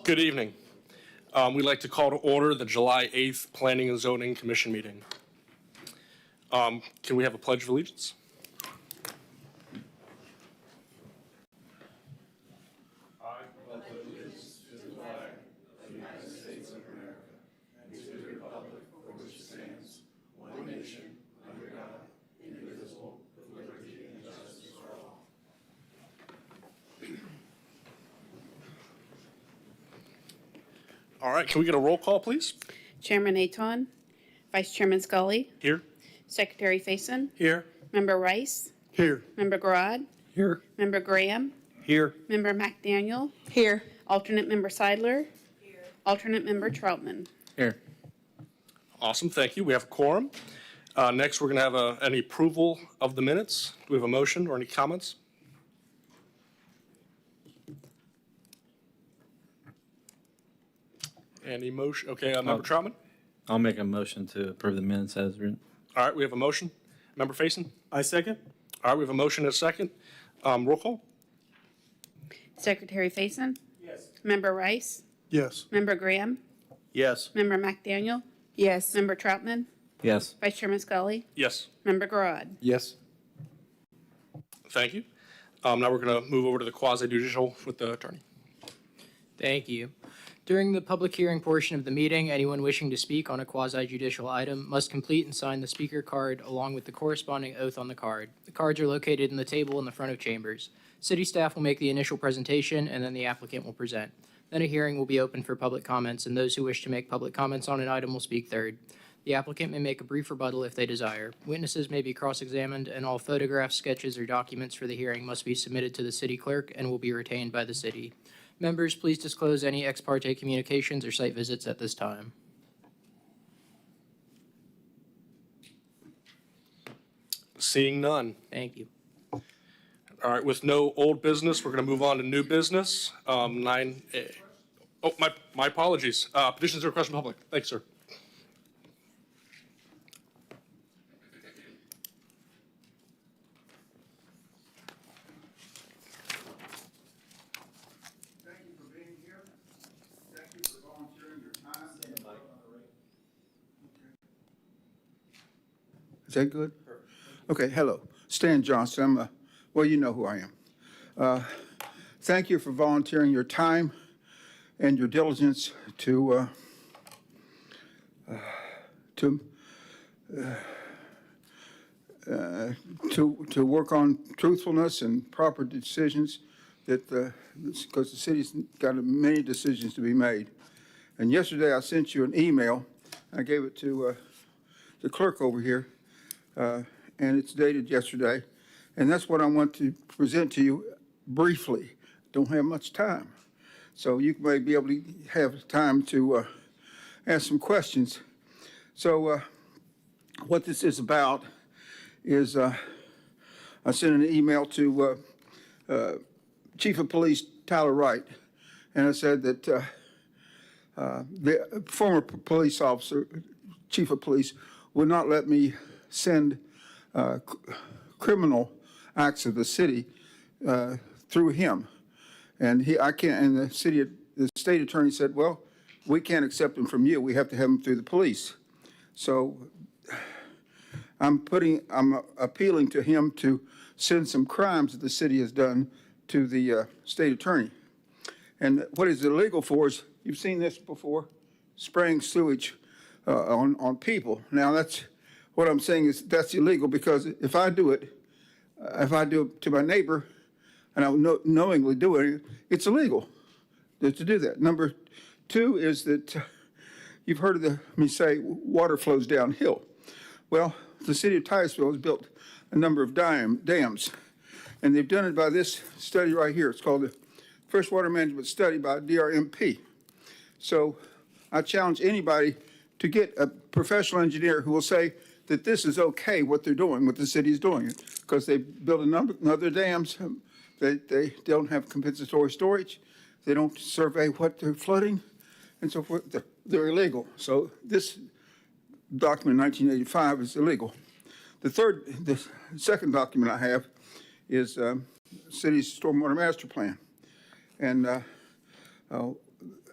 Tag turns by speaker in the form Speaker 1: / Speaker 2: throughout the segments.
Speaker 1: Good evening. We'd like to call to order the July 8th Planning and Zoning Commission meeting. Can we have a pledge of allegiance? All right, can we get a roll call, please?
Speaker 2: Chairman Aton, Vice Chairman Scully,
Speaker 1: Here.
Speaker 2: Secretary Faison,
Speaker 1: Here.
Speaker 2: Member Rice,
Speaker 1: Here.
Speaker 2: Member Garrod,
Speaker 1: Here.
Speaker 2: Member Graham,
Speaker 1: Here.
Speaker 2: Member McDaniel,
Speaker 3: Here.
Speaker 2: Alternate Member Seidler, Alternate Member Troutman.
Speaker 1: Here. Awesome, thank you. We have a quorum. Next, we're going to have any approval of the minutes. Do we have a motion or any comments? Any motion? Okay, Member Troutman?
Speaker 4: I'll make a motion to approve the minutes as written.
Speaker 1: All right, we have a motion. Member Faison?
Speaker 5: I second.
Speaker 1: All right, we have a motion and a second. Roll call?
Speaker 2: Secretary Faison,
Speaker 5: Yes.
Speaker 2: Member Rice,
Speaker 5: Yes.
Speaker 2: Member Graham,
Speaker 5: Yes.
Speaker 2: Member McDaniel,
Speaker 3: Yes.
Speaker 2: Member Troutman,
Speaker 4: Yes.
Speaker 2: Vice Chairman Scully,
Speaker 1: Yes.
Speaker 2: Member Garrod.
Speaker 5: Yes.
Speaker 1: Thank you. Now we're going to move over to the quasi-judicial with the attorney.
Speaker 6: Thank you. During the public hearing portion of the meeting, anyone wishing to speak on a quasi-judicial item must complete and sign the speaker card along with the corresponding oath on the card. The cards are located in the table in the front of chambers. City staff will make the initial presentation, and then the applicant will present. Then a hearing will be open for public comments, and those who wish to make public comments on an item will speak third. The applicant may make a brief rebuttal if they desire. Witnesses may be cross-examined, and all photographs, sketches, or documents for the hearing must be submitted to the city clerk and will be retained by the city. Members, please disclose any ex parte communications or site visits at this time.
Speaker 1: Seeing none.
Speaker 6: Thank you.
Speaker 1: All right, with no old business, we're going to move on to new business. 9A. Oh, my apologies. Petitions or requests from public. Thanks, sir.
Speaker 7: Thank you for being here. Thank you for volunteering your time. Is that good? Okay, hello. Stan Johnson. Well, you know who I am. Thank you for volunteering your time and your diligence to work on truthfulness and proper decisions because the city's got many decisions to be made. And yesterday I sent you an email. I gave it to the clerk over here, and it's dated yesterday. And that's what I want to present to you briefly. Don't have much time. So you may be able to have time to ask some questions. So what this is about is I sent an email to Chief of Police Tyler Wright, and I said that the former police officer, Chief of Police, would not let me send criminal acts of the city through him, and I can't. And the state attorney said, "Well, we can't accept them from you. We have to have them through the police." So I'm appealing to him to send some crimes that the city has done to the state attorney. And what is illegal for is, you've seen this before, spraying sewage on people. Now that's what I'm saying is that's illegal, because if I do it to my neighbor and I knowingly do it, it's illegal to do that. Number two is that you've heard me say water flows downhill. Well, the city of Titusville has built a number of dams, and they've done it by this study right here. It's called the Freshwater Management Study by DRMP. So I challenge anybody to get a professional engineer who will say that this is okay, what they're doing, what the city is doing, because they built a number of other dams. They don't have compensatory storage. They don't survey what they're flooding and so forth. They're illegal. So this document, 1985, is illegal. The second document I have is city's stormwater master plan. And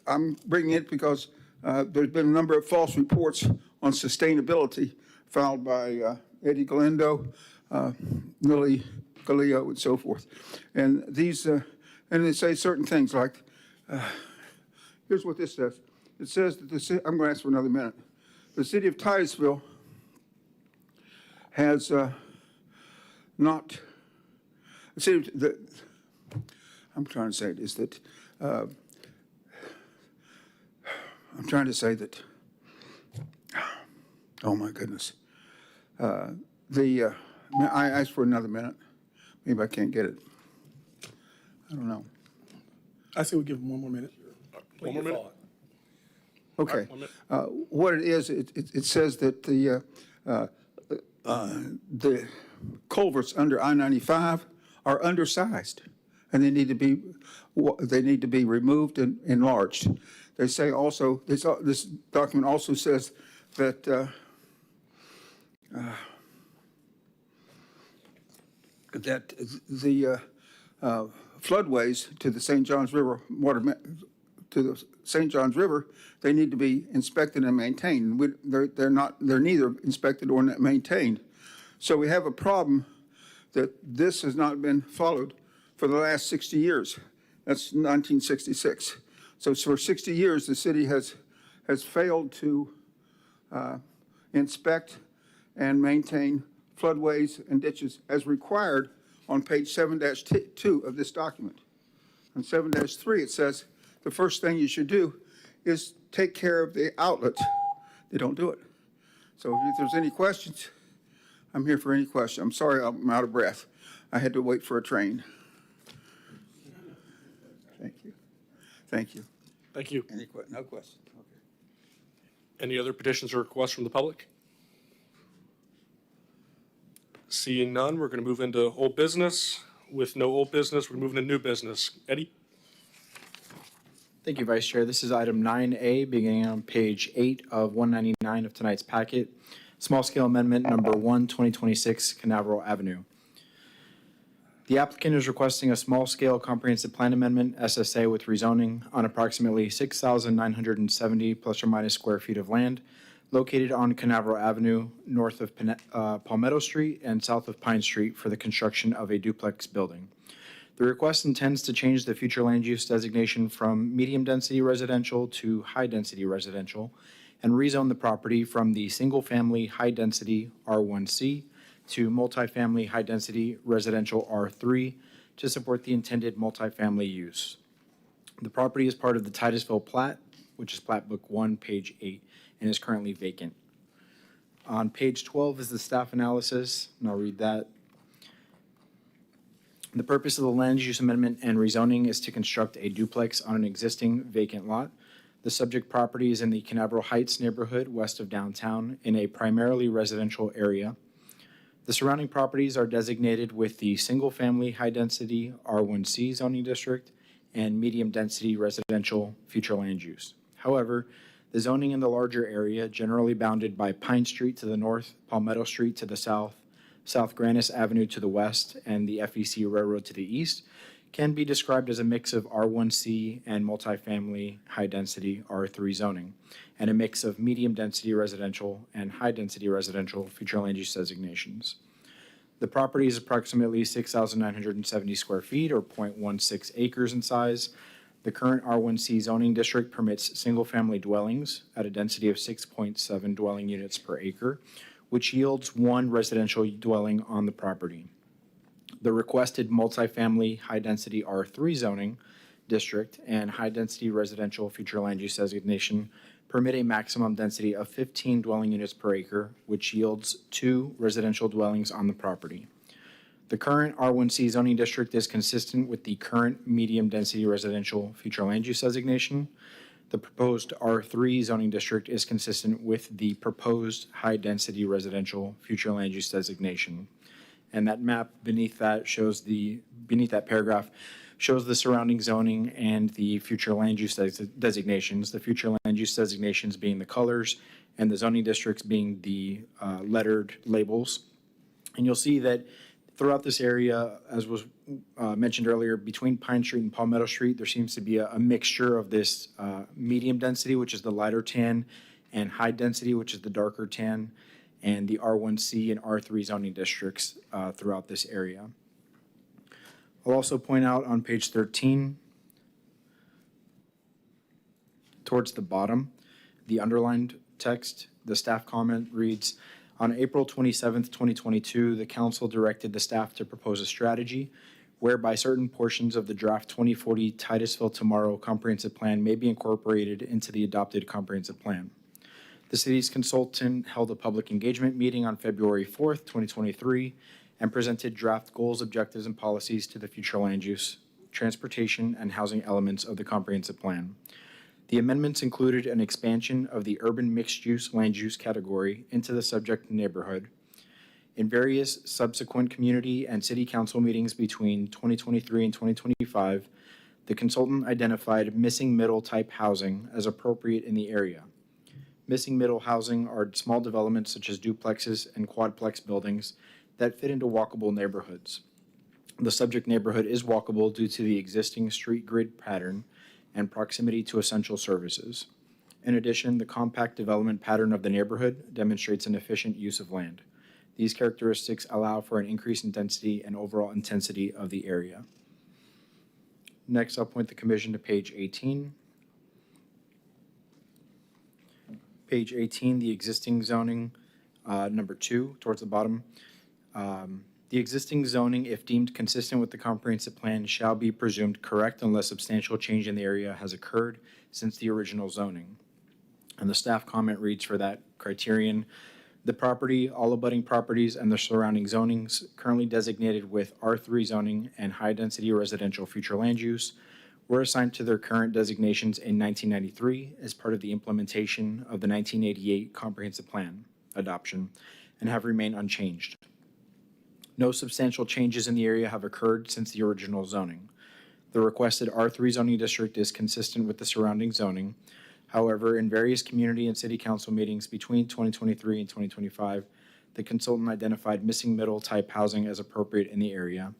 Speaker 7: I'm bringing it because there's been a number of false reports on sustainability filed by Eddie Galindo, Lily Galileo, and so forth. And these, and they say certain things like, here's what this says. It says that I'm going to ask for another minute. The city of Titusville has not, I'm trying to say is that, I'm trying to say that, oh my goodness. I asked for another minute. Maybe I can't get it. I don't know.
Speaker 3: I say we give him one more minute.
Speaker 1: One more minute?
Speaker 7: Okay.
Speaker 1: 1 minute.
Speaker 7: What it is, it says that the culverts under I-95 are undersized, and they need to be removed and enlarged. They say also, this document also says that that the floodways to the St. Johns River they need to be inspected and maintained. They're neither inspected or maintained. So we have a problem that this has not been followed for the last 60 years. That's 1966. So for 60 years, the city has failed to inspect and maintain floodways and ditches as required on page 7-2 of this document. On 7-3, it says the first thing you should do is take care of the outlet. They don't do it. So if there's any questions, I'm here for any question. I'm sorry I'm out of breath. I had to wait for a train. Thank you. Thank you.
Speaker 1: Thank you.
Speaker 7: No questions? Okay.
Speaker 1: Any other petitions or requests from the public? Seeing none, we're going to move into old business. With no old business, we're moving to new business. Eddie?
Speaker 4: Thank you, Vice Chair. This is item 9A, beginning on page 8 of 199 of tonight's packet. Small scale amendment number 1, 2026 Canaveral Avenue. The applicant is requesting a small scale comprehensive plan amendment, SSA, with rezoning on approximately 6,970 plus or minus square feet of land located on Canaveral Avenue, north of Palmetto Street and south of Pine Street for the construction of a duplex building. The request intends to change the future land use designation from medium-density residential to high-density residential and rezone the property from the single-family high-density R1C to multifamily high-density residential R3 to support the intended multifamily use. The property is part of the Titusville plat, which is Plat Book 1, page 8, and is currently vacant. On page 12 is the staff analysis, and I'll read that. The purpose of the land use amendment and rezoning is to construct a duplex on an existing vacant lot. The subject property is in the Canaveral Heights neighborhood west of downtown in a primarily residential area. The surrounding properties are designated with the single-family high-density R1C zoning district and medium-density residential future land use. However, the zoning in the larger area, generally bounded by Pine Street to the north, Palmetto Street to the south, South Grannis Avenue to the west, and the FEC Railroad to the east, can be described as a mix of R1C and multifamily high-density R3 zoning, and a mix of medium-density residential and high-density residential future land use designations. The property is approximately 6,970 square feet or 0.16 acres in size. The current R1C zoning district permits single-family dwellings at a density of 6.7 dwelling units per acre, which yields one residential dwelling on the property. The requested multifamily high-density R3 zoning district and high-density residential future land use designation permit a maximum density of 15 dwelling units per acre, which yields 2 residential dwellings on the property. The current R1C zoning district is consistent with the current medium-density residential future land use designation. The proposed R3 zoning district is consistent with the proposed high-density residential future land use designation. And that map beneath that paragraph shows the surrounding zoning and the future land use designations. The future land use designations being the colors and the zoning districts being the lettered labels. And you'll see that Throughout this area, as was mentioned earlier, between Pine Street and Palmetto Street, there seems to be a mixture of this medium density, which is the lighter tan, and high density, which is the darker tan, and the R1C and R3 zoning districts throughout this area. I'll also point out on page 13, towards the bottom, the underlined text, the staff comment reads, on April 27th, 2022, the council directed the staff to propose a strategy whereby certain portions of the draft 2040 Titusville Tomorrow Comprehensive Plan may be incorporated into the adopted comprehensive plan. The city's consultant held a public engagement meeting on February 4th, 2023, and presented draft goals, objectives, and policies to the future land use, transportation, and housing elements of the comprehensive plan. The amendments included an expansion of the urban mixed-use land use category into the subject neighborhood. In various subsequent community and city council meetings between 2023 and 2025, the consultant identified missing middle type housing as appropriate in the area. Missing middle housing are small developments such as duplexes and quadplex buildings that fit into walkable neighborhoods. The subject neighborhood is walkable due to the existing street grid pattern and proximity to essential services. In addition, the compact development pattern of the neighborhood demonstrates an efficient use of land. These characteristics allow for an increase in density and overall intensity of the area. Next, I'll point the commission to page 18. Page 18, the existing zoning, number 2, towards the bottom. The existing zoning, if deemed consistent with the comprehensive plan, shall be presumed correct unless substantial change in the area has occurred since the original zoning. And the staff comment reads for that criterion, the property, all abutting properties, and the surrounding zonings currently designated with R3 zoning and high-density residential future land use were assigned to their current designations in 1993 as part of the implementation of the 1988 comprehensive plan adoption and have remained unchanged. No substantial changes in the area have occurred since the original zoning. The requested R3 zoning district is consistent with the surrounding zoning. However, in various community and city council meetings between 2023 and 2025, the consultant identified missing middle type housing as appropriate in the area.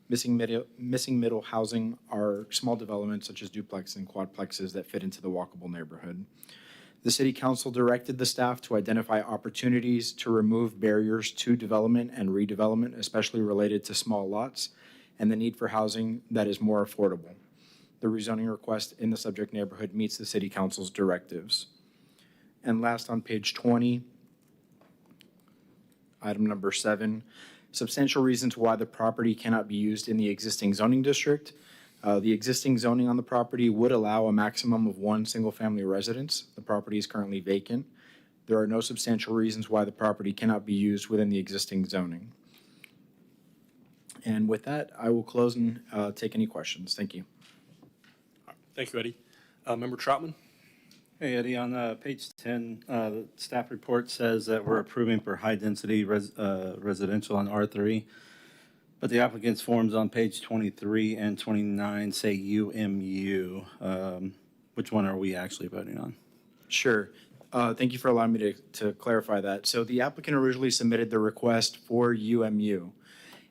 Speaker 4: Missing middle housing are small developments such as duplexes and quadplexes that fit into the walkable neighborhood. The city council directed the staff to identify opportunities to remove barriers to development and redevelopment, especially related to small lots, and the need for housing that is more affordable. The rezoning request in the subject neighborhood meets the city council's directives. And last, on page 20, item number 7, substantial reasons why the property cannot be used in the existing zoning district. The existing zoning on the property would allow a maximum of 1 single-family residence. The property is currently vacant. There are no substantial reasons why the property cannot be used within the existing zoning. And with that, I will close and take any questions. Thank you.
Speaker 1: Thank you, Eddie. Member Troutman?
Speaker 5: Hey, Eddie, on page 10, the staff report says that we're approving for high-density residential on R3, but the applicant's forms on page 23 and 29 say UMU. Which one are we actually voting on?
Speaker 4: Sure. Thank you for allowing me to clarify that. So the applicant originally submitted the request for UMU.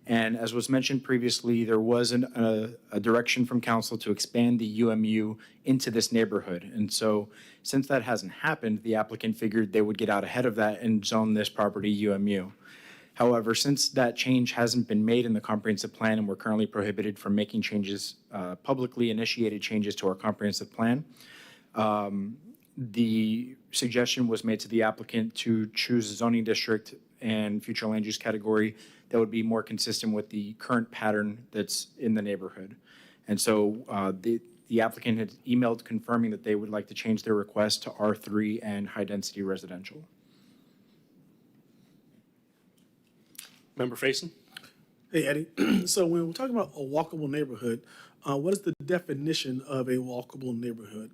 Speaker 4: And as was mentioned previously, there was a direction from council to expand the UMU into this neighborhood. And so since that hasn't happened, the applicant figured they would get out ahead of that and zone this property UMU. However, since that change hasn't been made in the comprehensive plan and we're currently prohibited from making changes, publicly initiated changes to our comprehensive plan, the suggestion was made to the applicant to choose a zoning district and future land use category that would be more consistent with the current pattern that's in the neighborhood. And so the applicant had emailed confirming that they would like to change their request to R3 and high-density residential.
Speaker 1: Member Faison?
Speaker 3: Hey, Eddie. So when we're talking about a walkable neighborhood, what is the definition of a walkable neighborhood?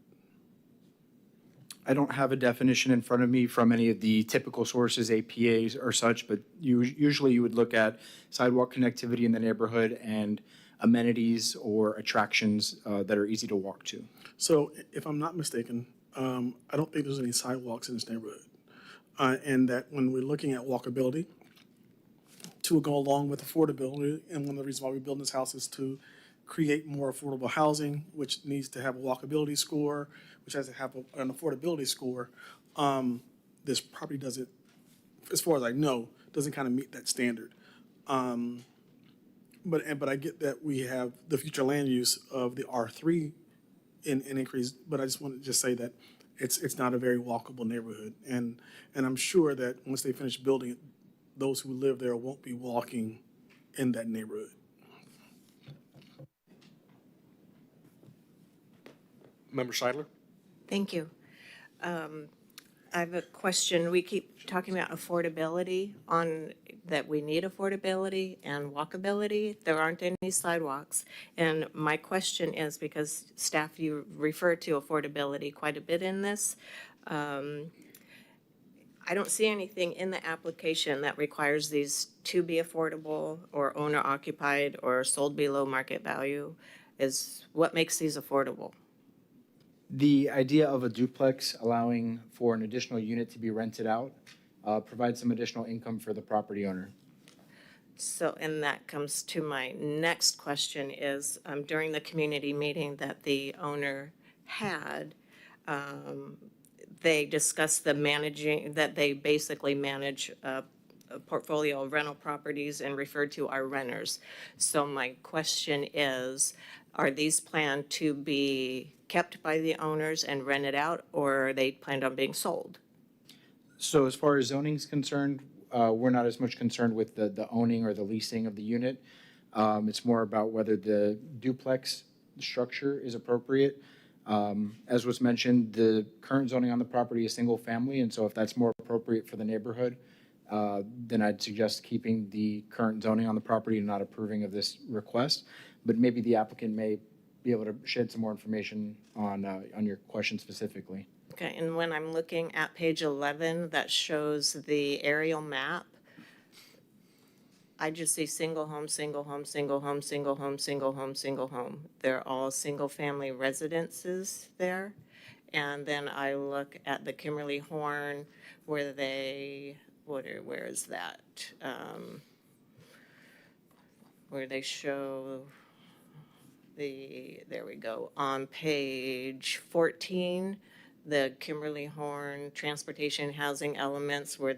Speaker 4: I don't have a definition in front of me from any of the typical sources, APAs or such, but usually you would look at sidewalk connectivity in the neighborhood and amenities or attractions that are easy to walk to.
Speaker 3: So if I'm not mistaken, I don't think there's any sidewalks in this neighborhood. And that when we're looking at walkability, to go along with affordability. And one of the reasons why we're building this house is to create more affordable housing, which needs to have a walkability score, which has to have an affordability score. This property doesn't, as far as I know, doesn't kind of meet that standard. But I get that we have the future land use of the R3 in increase, but I just want to just say that it's not a very walkable neighborhood. And I'm sure that once they finish building it, those who live there won't be walking in that neighborhood.
Speaker 1: Member Seidler?
Speaker 8: Thank you. I have a question. We keep talking about affordability that we need affordability and walkability. There aren't any sidewalks. And my question is, because staff, you refer to affordability quite a bit in this. I don't see anything in the application that requires these to be affordable or owner occupied or sold below market value. Is what makes these affordable?
Speaker 4: The idea of a duplex allowing for an additional unit to be rented out provides some additional income for the property owner.
Speaker 8: So, and that comes to my next question is, during the community meeting that the owner had, they discussed that they basically manage a portfolio of rental properties and referred to our renters. So my question is, are these planned to be kept by the owners and rented out, or are they planned on being sold?
Speaker 4: So as far as zoning is concerned, we're not as much concerned with the owning or the leasing of the unit. It's more about whether the duplex structure is appropriate. As was mentioned, the current zoning on the property is single family, and so if that's more appropriate for the neighborhood, then I'd suggest keeping the current zoning on the property and not approving of this request. But maybe the applicant may be able to shed some more information on your question specifically.
Speaker 8: Okay, and when I'm looking at page 11 that shows the aerial map, I just see single home, single home, single home, single home, single home, single home. They're all single-family residences there. And then I look at the Kimberly Horn where where is that? Where they show there we go, on page 14, the Kimberly Horn transportation housing elements where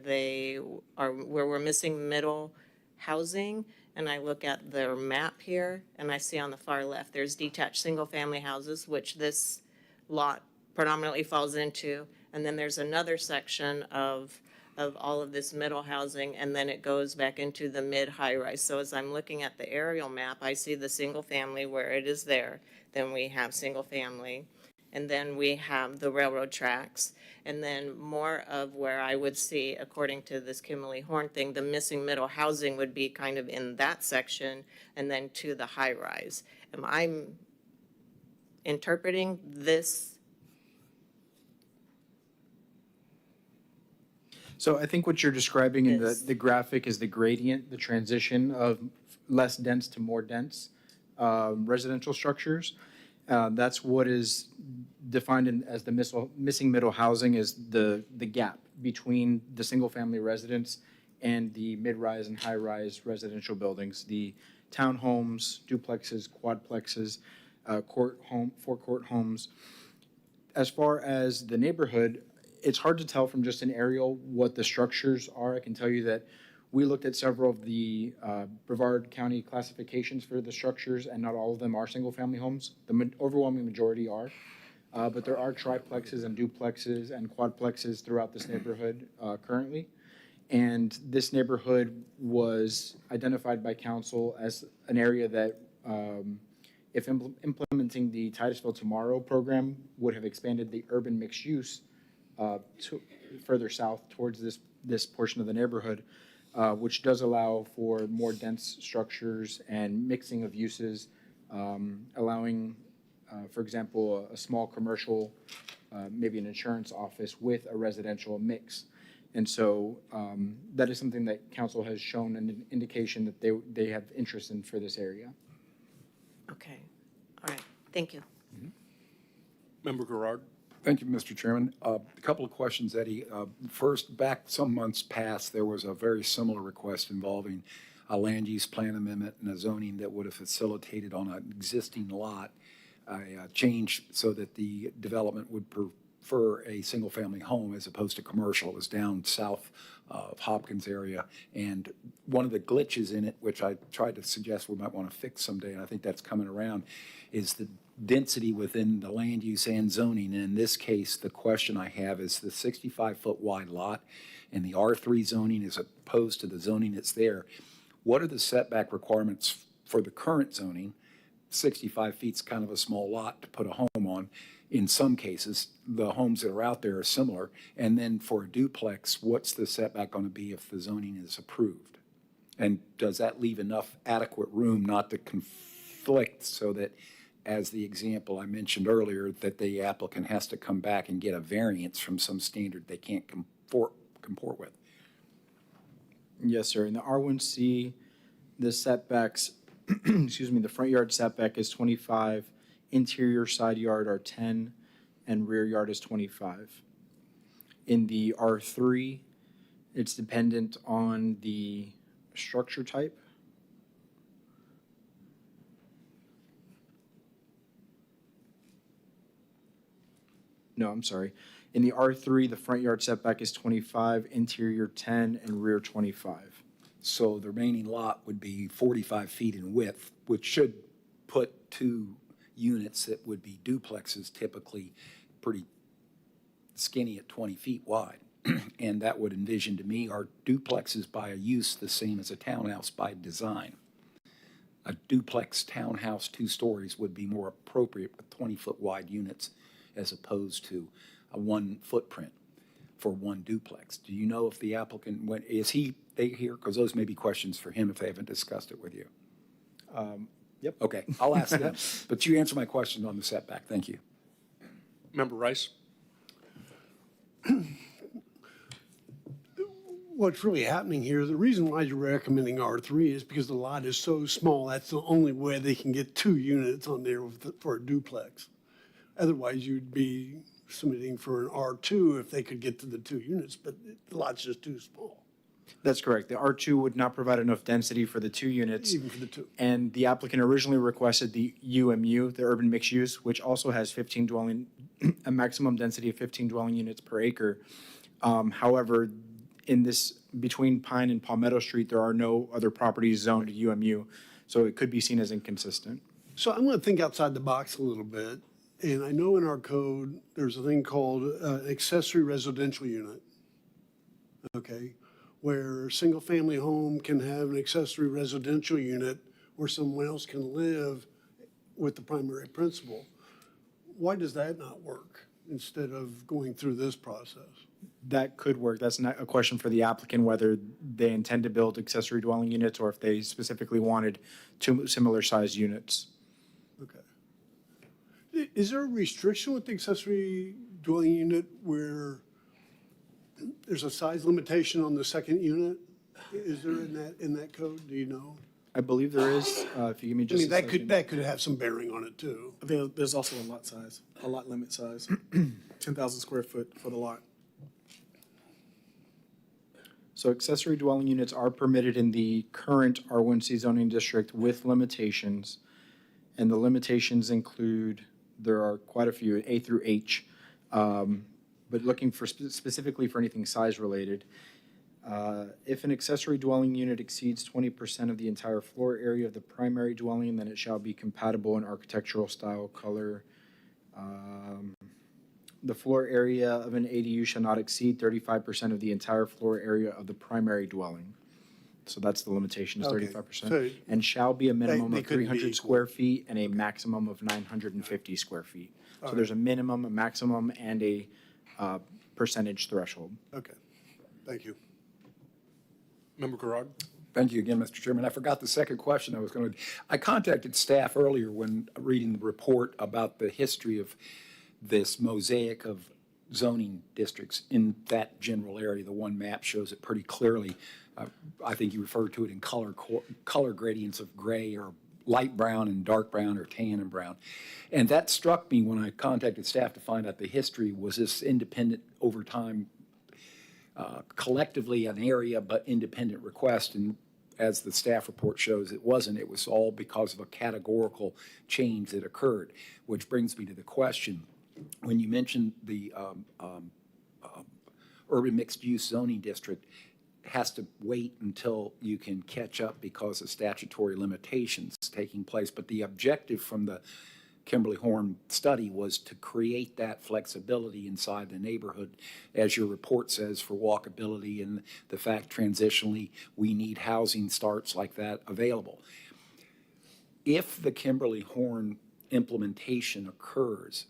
Speaker 8: we're missing middle housing. And I look at their map here and I see on the far left, there's detached single-family houses, which this lot predominantly falls into. And then there's another section of all of this middle housing, and then it goes back into the mid-high rise. So as I'm looking at the aerial map, I see the single family where it is there. Then we have single family, and then we have the railroad tracks, and then more of where I would see, according to this Kimberly Horn thing, the missing middle housing would be kind of in that section, and then to the high rise. Am I interpreting this?
Speaker 4: So I think what you're describing in
Speaker 8: Yes.
Speaker 4: the graphic is the gradient, the transition of less dense to more dense residential structures. That's what is defined as the missing middle housing, is the gap between the single-family residence and the mid-rise and high-rise residential buildings, the townhomes, duplexes, quadplexes, forecourt homes. As far as the neighborhood, it's hard to tell from just an aerial what the structures are. I can tell you that we looked at several of the Brevard County classifications for the structures, and not all of them are single-family homes. The overwhelming majority are, but there are triplexes and duplexes and quadplexes throughout this neighborhood currently. And this neighborhood was identified by council as an area that, if implementing the Titusville Tomorrow program, would have expanded the urban mixed use to further south towards this portion of the neighborhood, which does allow for more dense structures and mixing of uses, allowing, for example, a small commercial, maybe an insurance office with a residential mix. And so that is something that council has shown an indication that they have interest in for this area.
Speaker 8: Okay, all right, thank you.
Speaker 1: Member Gerard?
Speaker 9: Thank you, Mr. Chairman. A couple of questions, Eddie. First, back some months past, there was a very similar request involving a land use plan amendment and a zoning that would have facilitated on an existing lot a change so that the development would prefer a single-family home as opposed to commercial. It was down south of Hopkins area. And one of the glitches in it, which I tried to suggest we might want to fix someday, and I think that's coming around, is the density within the land use and zoning. And in this case, the question I have is the 65-foot wide lot and the R3 zoning as opposed to the zoning that's there. What are the setback requirements for the current zoning? 65 feet's kind of a small lot to put a home on. In some cases, the homes that are out there are similar. And then for a duplex, what's the setback going to be if the zoning is approved? And does that leave enough adequate room not to conflict so that, as the example I mentioned earlier, that the applicant has to come back and get a variance from some standard they can't comport with?
Speaker 4: Yes, sir. In the R1C, the setbacks, excuse me, the front yard setback is 25, interior side yard are 10, and rear yard is 25. In the R3, it's dependent on the structure type. No, I'm sorry. In the R3, the front yard setback is 25, interior 10, and rear 25.
Speaker 9: So the remaining lot would be 45 feet in width, which should put two units that would be duplexes typically pretty skinny at 20 feet wide. And that would envision to me are duplexes by a use the same as a townhouse by design. A duplex townhouse, 2 stories, would be more appropriate with 20-foot wide units as opposed to a 1 footprint for 1 duplex. Do you know if the applicant went, they here? Because those may be questions for him if they haven't discussed it with you.
Speaker 4: Yep.
Speaker 9: Okay, I'll ask them. But you answer my question on the setback. Thank you.
Speaker 1: Member Rice?
Speaker 10: What's really happening here, the reason why you're recommending R3 is because the lot is so small, that's the only way they can get 2 units on there for a duplex. Otherwise, you'd be submitting for an R2 if they could get to the 2 units, but the lot's just too small,
Speaker 4: That's correct. The R2 would not provide enough density for the 2 units.
Speaker 10: even for the 2.
Speaker 4: And the applicant originally requested the UMU, the urban mixed use, which also has a maximum density of 15 dwelling units per acre. However, in this, between Pine and Palmetto Street, there are no other properties zoned to UMU, so it could be seen as inconsistent.
Speaker 10: So I'm going to think outside the box a little bit. And I know in our code, there's a thing called accessory residential unit, okay, where a single-family home can have an accessory residential unit where someone else can live with the primary principal. Why does that not work instead of going through this process?
Speaker 4: That could work. That's not a question for the applicant, whether they intend to build accessory dwelling units or if they specifically wanted 2 similar-sized units.
Speaker 10: Okay. Is there a restriction with the accessory dwelling unit where there's a size limitation on the second unit? Is there in that code? Do you know?
Speaker 4: I believe there is, if you give me
Speaker 10: I
Speaker 4: just
Speaker 10: mean,
Speaker 4: a
Speaker 10: that
Speaker 4: second.
Speaker 10: that could have some bearing on it too.
Speaker 3: I think there's also a lot size, a lot limit size, 10,000 square foot for the lot.
Speaker 4: So accessory dwelling units are permitted in the current R1C zoning district with limitations. And the limitations include, there are quite a few, A through H. But looking for specifically for anything size related. If an accessory dwelling unit exceeds 20% of the entire floor area of the primary dwelling, then it shall be compatible in architectural style, color. The floor area of an ADU shall not exceed 35% of the entire floor area of the primary dwelling. So that's the limitation, is
Speaker 10: Okay.
Speaker 4: 35%.
Speaker 10: So
Speaker 4: And shall be a minimum
Speaker 10: they
Speaker 4: of
Speaker 10: couldn't be
Speaker 4: 300
Speaker 10: equal.
Speaker 4: square feet and a maximum of 950 square feet. So there's a minimum, a maximum, and a percentage threshold.
Speaker 10: Okay, thank you.
Speaker 1: Member Gerard?
Speaker 9: Thank you again, Mr. Chairman. I forgot the second question I contacted staff earlier when reading the report about the history of this mosaic of zoning districts in that general area. The one map shows it pretty clearly. I think you referred to it in color gradients of gray or light brown and dark brown or tan and brown. And that struck me when I contacted staff to find out the history. Was this independent over time, collectively an area but independent request? And as the staff report shows, it wasn't. It was all because of a categorical change that occurred, which brings me to the question. When you mentioned the urban mixed-use zoning district has to wait until you can catch up because of statutory limitations taking place. But the objective from the Kimberly Horn study was to create that flexibility inside the neighborhood, as your report says, for walkability and the fact transitionally we need housing starts like that available. If the Kimberly Horn implementation occurs,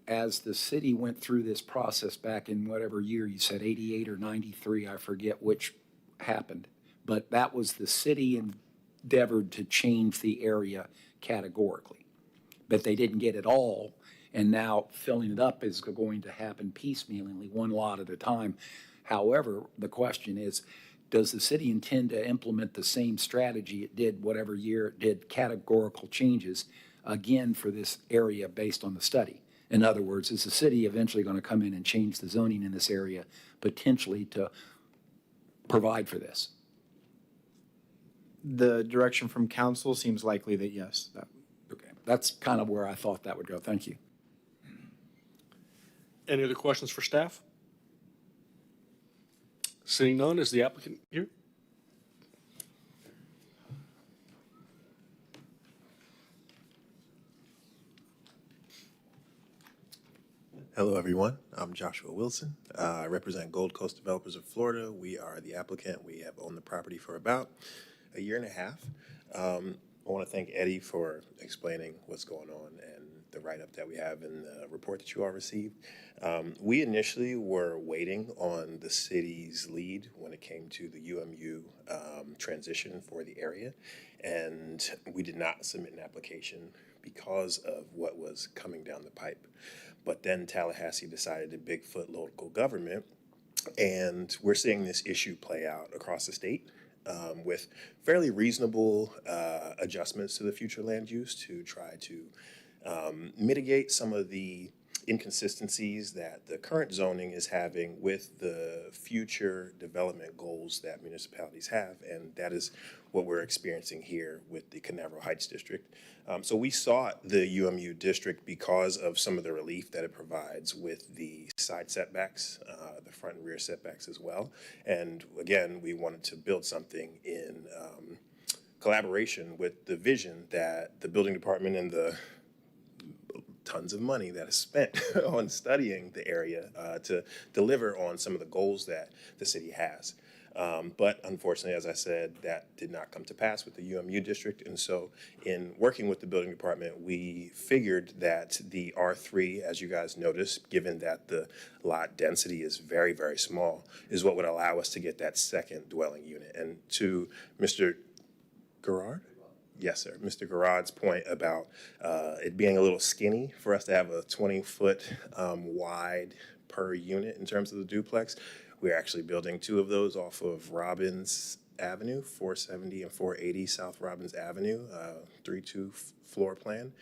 Speaker 9: as the city went through this process back in whatever year you said, 88 or 93, I forget which happened, but that was the city endeavored to change the area categorically. But they didn't get it all, and now filling it up is going to happen piecemealingly, one lot at a time. However, the question is, does the city intend to implement the same strategy it did whatever year it did categorical changes again for this area based on the study? In other words, is the city eventually going to come in and change the zoning in this area potentially to provide for this?
Speaker 4: The direction from council seems likely that yes.
Speaker 9: Okay, that's kind of where I thought that would go. Thank you.
Speaker 1: Any other questions for staff? Seeing none, is the applicant here?
Speaker 11: Hello, everyone. I'm Joshua Wilson. I represent Gold Coast Developers of Florida. We are the applicant. We have owned the property for about a year and a half. I want to thank Eddie for explaining what's going on and the write-up that we have in the report that you all received. We initially were waiting on the city's lead when it came to the UMU transition for the area, and we did not submit an application because of what was coming down the pipe. But then Tallahassee decided to Bigfoot local government, and we're seeing this issue play out across the state with fairly reasonable adjustments to the future land use to try to mitigate some of the inconsistencies that the current zoning is having with the future development goals that municipalities have, and that is what we're experiencing here with the Canaveral Heights District. So we sought the UMU district because of some of the relief that it provides with the side setbacks, the front and rear setbacks as well. And again, we wanted to build something in collaboration with the vision that the building department and the tons of money that is spent on studying the area to deliver on some of the goals that the city has. But unfortunately, as I said, that did not come to pass with the UMU district. And so in working with the building department, we figured that the R3, as you guys noticed, given that the lot density is very, very small, is what would allow us to get that second dwelling unit. And to Mr. Garrard? Yes, sir. Mr. Garrod's point about it being a little skinny for us to have a 20-foot wide per unit in terms of the duplex. We're actually building two of those off of Robbins Avenue, 470 and 480 South Robbins Avenue, 3-2 floor plan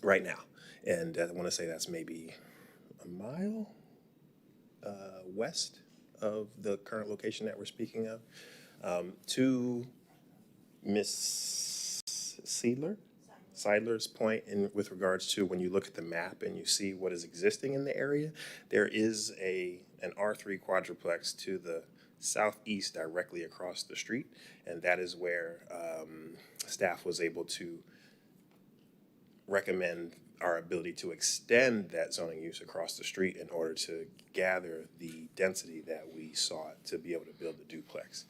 Speaker 11: right now. And I want to say that's maybe a mile west of the current location that we're speaking of. To Miss Seidler's point with regards to when you look at the map and you see what is existing in the area, there is an R3 quadruplex to the southeast directly across the street, and that is where staff was able to recommend our ability to extend that zoning use across the street in order to gather the density that we sought to be able to build the duplex.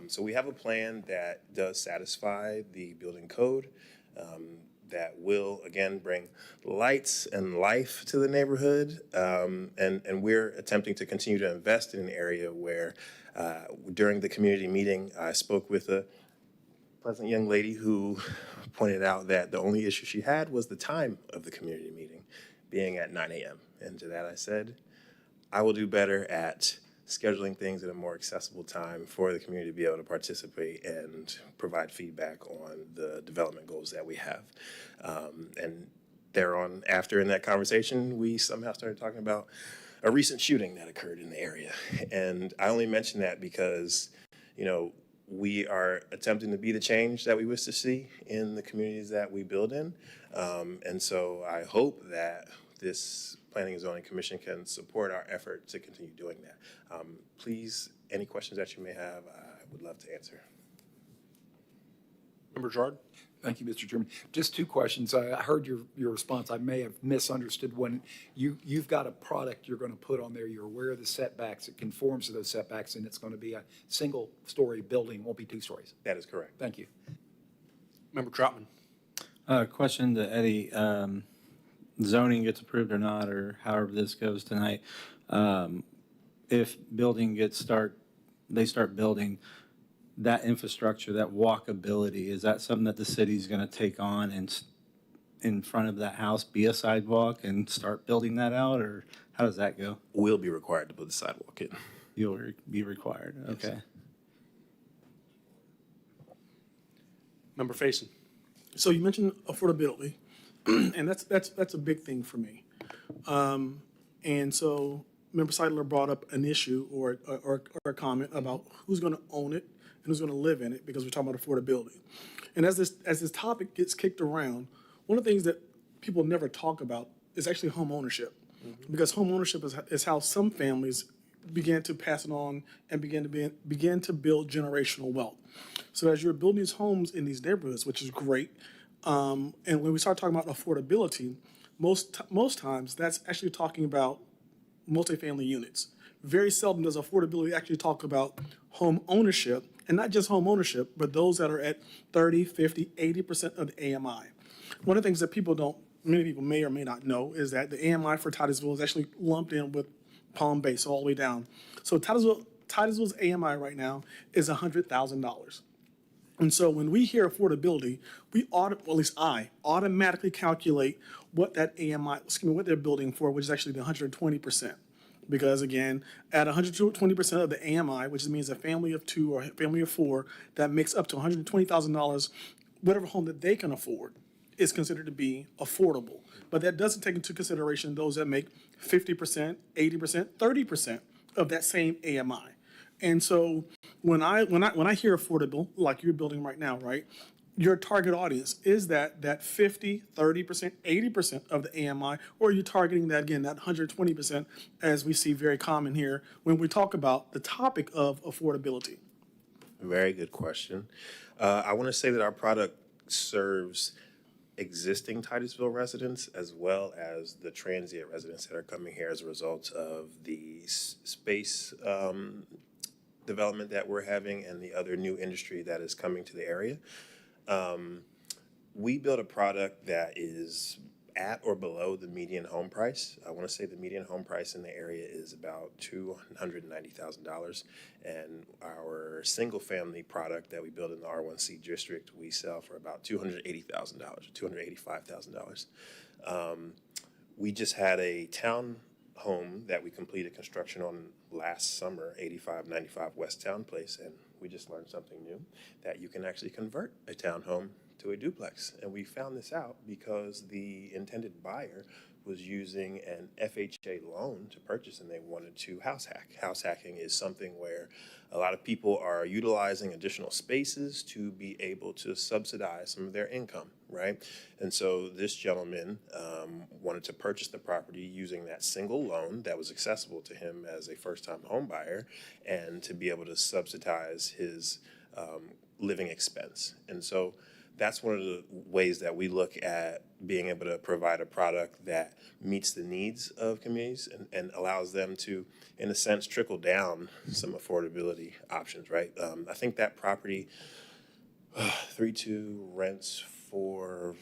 Speaker 11: So we have a plan that does satisfy the building code, that will, again, bring lights and life to the neighborhood. And we're attempting to continue to invest in an area where during the community meeting, I spoke with a pleasant young lady who pointed out that the only issue she had was the time of the community meeting being at 9 a.m. And to that I said, I will do better at scheduling things at a more accessible time for the community to be able to participate and provide feedback on the development goals that we have. And thereon, after in that conversation, we somehow started talking about a recent shooting that occurred in the area. And I only mention that because we are attempting to be the change that we wish to see in the communities that we build in. And so I hope that this Planning and Zoning Commission can support our effort to continue doing that. Please, any questions that you may have, I would love to answer.
Speaker 1: Member Gerard?
Speaker 9: Thank you, Mr. Chairman. Just two questions. I heard your response. I may have misunderstood when you've got a product you're going to put on there. You're aware of the setbacks. It conforms to those setbacks, and it's going to be a single-story building. Won't be 2 stories.
Speaker 11: That is correct.
Speaker 9: Thank you.
Speaker 1: Member Troutman?
Speaker 5: Question to Eddie. Zoning gets approved or not, or however this goes tonight. If they start building, that infrastructure, that walkability, is that something that the city's going to take on and in front of that house be a sidewalk and start building that out, or how does that go?
Speaker 11: We'll be required to put the sidewalk in.
Speaker 5: You'll be required, okay.
Speaker 1: Member Faison?
Speaker 3: So you mentioned affordability, and that's a big thing for me. And so Member Seidler brought up an issue or a comment about who's going to own it and who's going to live in it, because we're talking about affordability. And as this topic gets kicked around, one of the things that people never talk about is actually home ownership, because home ownership is how some families began to pass it on and begin to build generational wealth. So as you're building these homes in these neighborhoods, which is great, and when we start talking about affordability, most times that's actually talking about multifamily units. Very seldom does affordability actually talk about home ownership, and not just home ownership, but those that are at 30, 50, 80% of the AMI. One of the things that many people may or may not know is that the AMI for Titusville is actually lumped in with Palm Bay, so all the way down. So Titusville's AMI right now is $100,000. And so when we hear affordability, at least I automatically calculate what that AMI, what they're building for, which is actually the 120%. Because again, at 120% of the AMI, which means a family of 2 or a family of 4, that makes up to $120,000, whatever home that they can afford is considered to be affordable. But that doesn't take into consideration those that make 50%, 80%, 30% of that same AMI. And so when I hear affordable, like you're building right now, right, your target audience is that 50, 30%, 80% of the AMI, or are you targeting that, again, that 120%, as we see very common here when we talk about the topic of affordability?
Speaker 11: Very good question. I want to say that our product serves existing Titusville residents as well as the transient residents that are coming here as a result of the space development that we're having and the other new industry that is coming to the area. We built a product that is at or below the median home price. I want to say the median home price in the area is about $290,000. And our single family product that we build in the R1C district, we sell for about $280,000 or $285,000. We just had a town home that we completed construction on last summer, 8595 West Town Place, and we just learned something new, that you can actually convert a townhome to a duplex. And we found this out because the intended buyer was using an FHA loan to purchase, and they wanted to house hack. House hacking is something where a lot of people are utilizing additional spaces to be able to subsidize some of their income, right? And so this gentleman wanted to purchase the property using that single loan that was accessible to him as a first-time home buyer, and to be able to subsidize his living expense. And so that's one of the ways that we look at being able to provide a product that meets the needs of communities and allows them to, in a sense, trickle down some affordability options, right? I think that property, 3-2 rents for,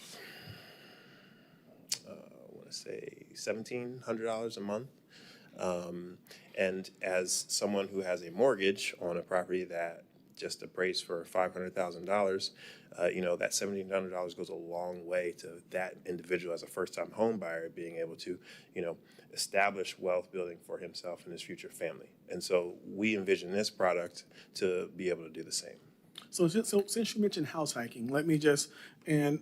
Speaker 11: I want to say $1,700 a month. And as someone who has a mortgage on a property that just appraised for $500,000, that $1,700 goes a long way to that individual as a first-time home buyer being able to, establish wealth building for himself and his future family. And so we envision this product to be able to do the same.
Speaker 3: So since you mentioned house hacking, let me and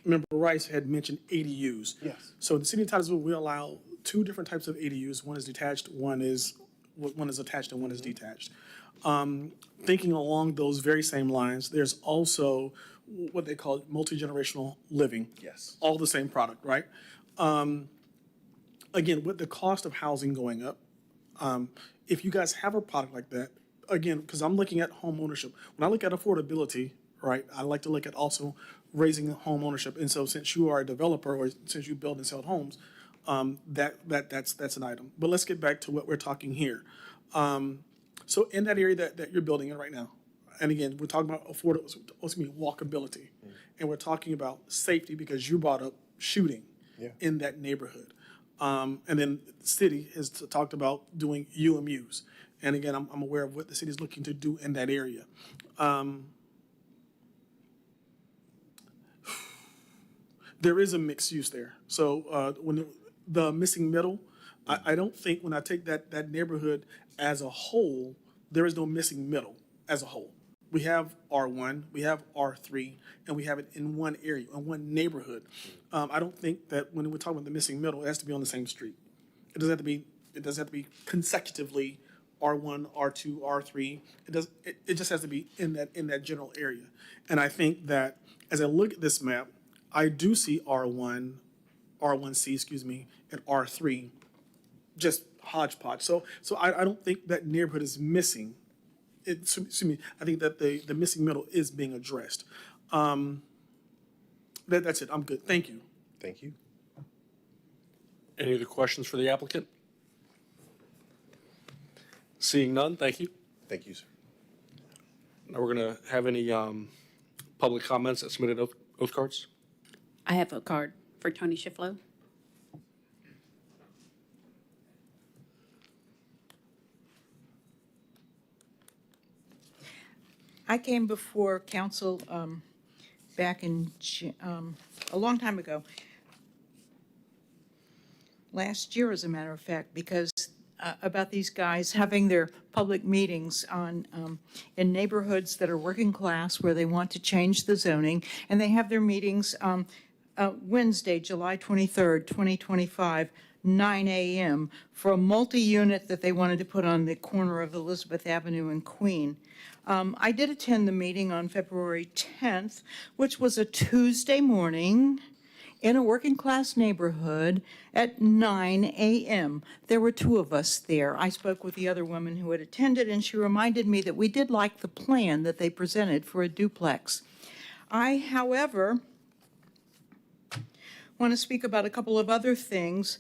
Speaker 3: Member Rice had mentioned ADUs.
Speaker 11: Yes.
Speaker 3: So in the city of Titusville, we allow 2 different types of ADUs. One is detached, one is one is attached and one is detached. Thinking along those very same lines, there's also what they call multi-generational living.
Speaker 11: Yes.
Speaker 3: All the same product, right? Again, with the cost of housing going up, if you guys have a product like that, again, because I'm looking at home ownership. When I look at affordability, right, I like to look at also raising home ownership. And so since you are a developer or since you build and sell homes, that's an item. But let's get back to what we're talking here. So in that area that you're building in right now, and again, we're talking about walkability. And we're talking about safety because you brought up shooting in that neighborhood. And then the city has talked about doing UMUs. And again, I'm aware of what the city is looking to do in that area. There is a mixed use there. So when the missing middle, I don't think when I take that neighborhood as a whole, there is no missing middle as a whole. We have R1, we have R3, and we have it in one area, in one neighborhood. I don't think that when we're talking about the missing middle, it has to be on the same street. It doesn't have to be consecutively R1, R2, R3. It just has to be in that general area. And I think that as I look at this map, I do see R1, R1C, and R3 just hodgepodge. So I don't think that neighborhood is missing. I think that the missing middle is being addressed. That's it. I'm good. Thank you.
Speaker 11: Thank you.
Speaker 1: Any other questions for the applicant? Seeing none, thank you.
Speaker 11: Thank you, sir.
Speaker 1: Now we're going to have any public comments that submitted oath cards.
Speaker 2: I have a card for Tony Shiflow.
Speaker 12: I came before council back in, a long time ago, last year, as a matter of fact, because about these guys having their public meetings in neighborhoods that are working class where they want to change the zoning, and they have their meetings Wednesday, July 23rd, 2025, 9 a.m. for a multi-unit that they wanted to put on the corner of Elizabeth Avenue and Queen. I did attend the meeting on February 10th, which was a Tuesday morning in a working class neighborhood at 9 a.m. There were two of us there. I spoke with the other woman who had attended, and she reminded me that we did like the plan that they presented for a duplex. I, however, want to speak about a couple of other things.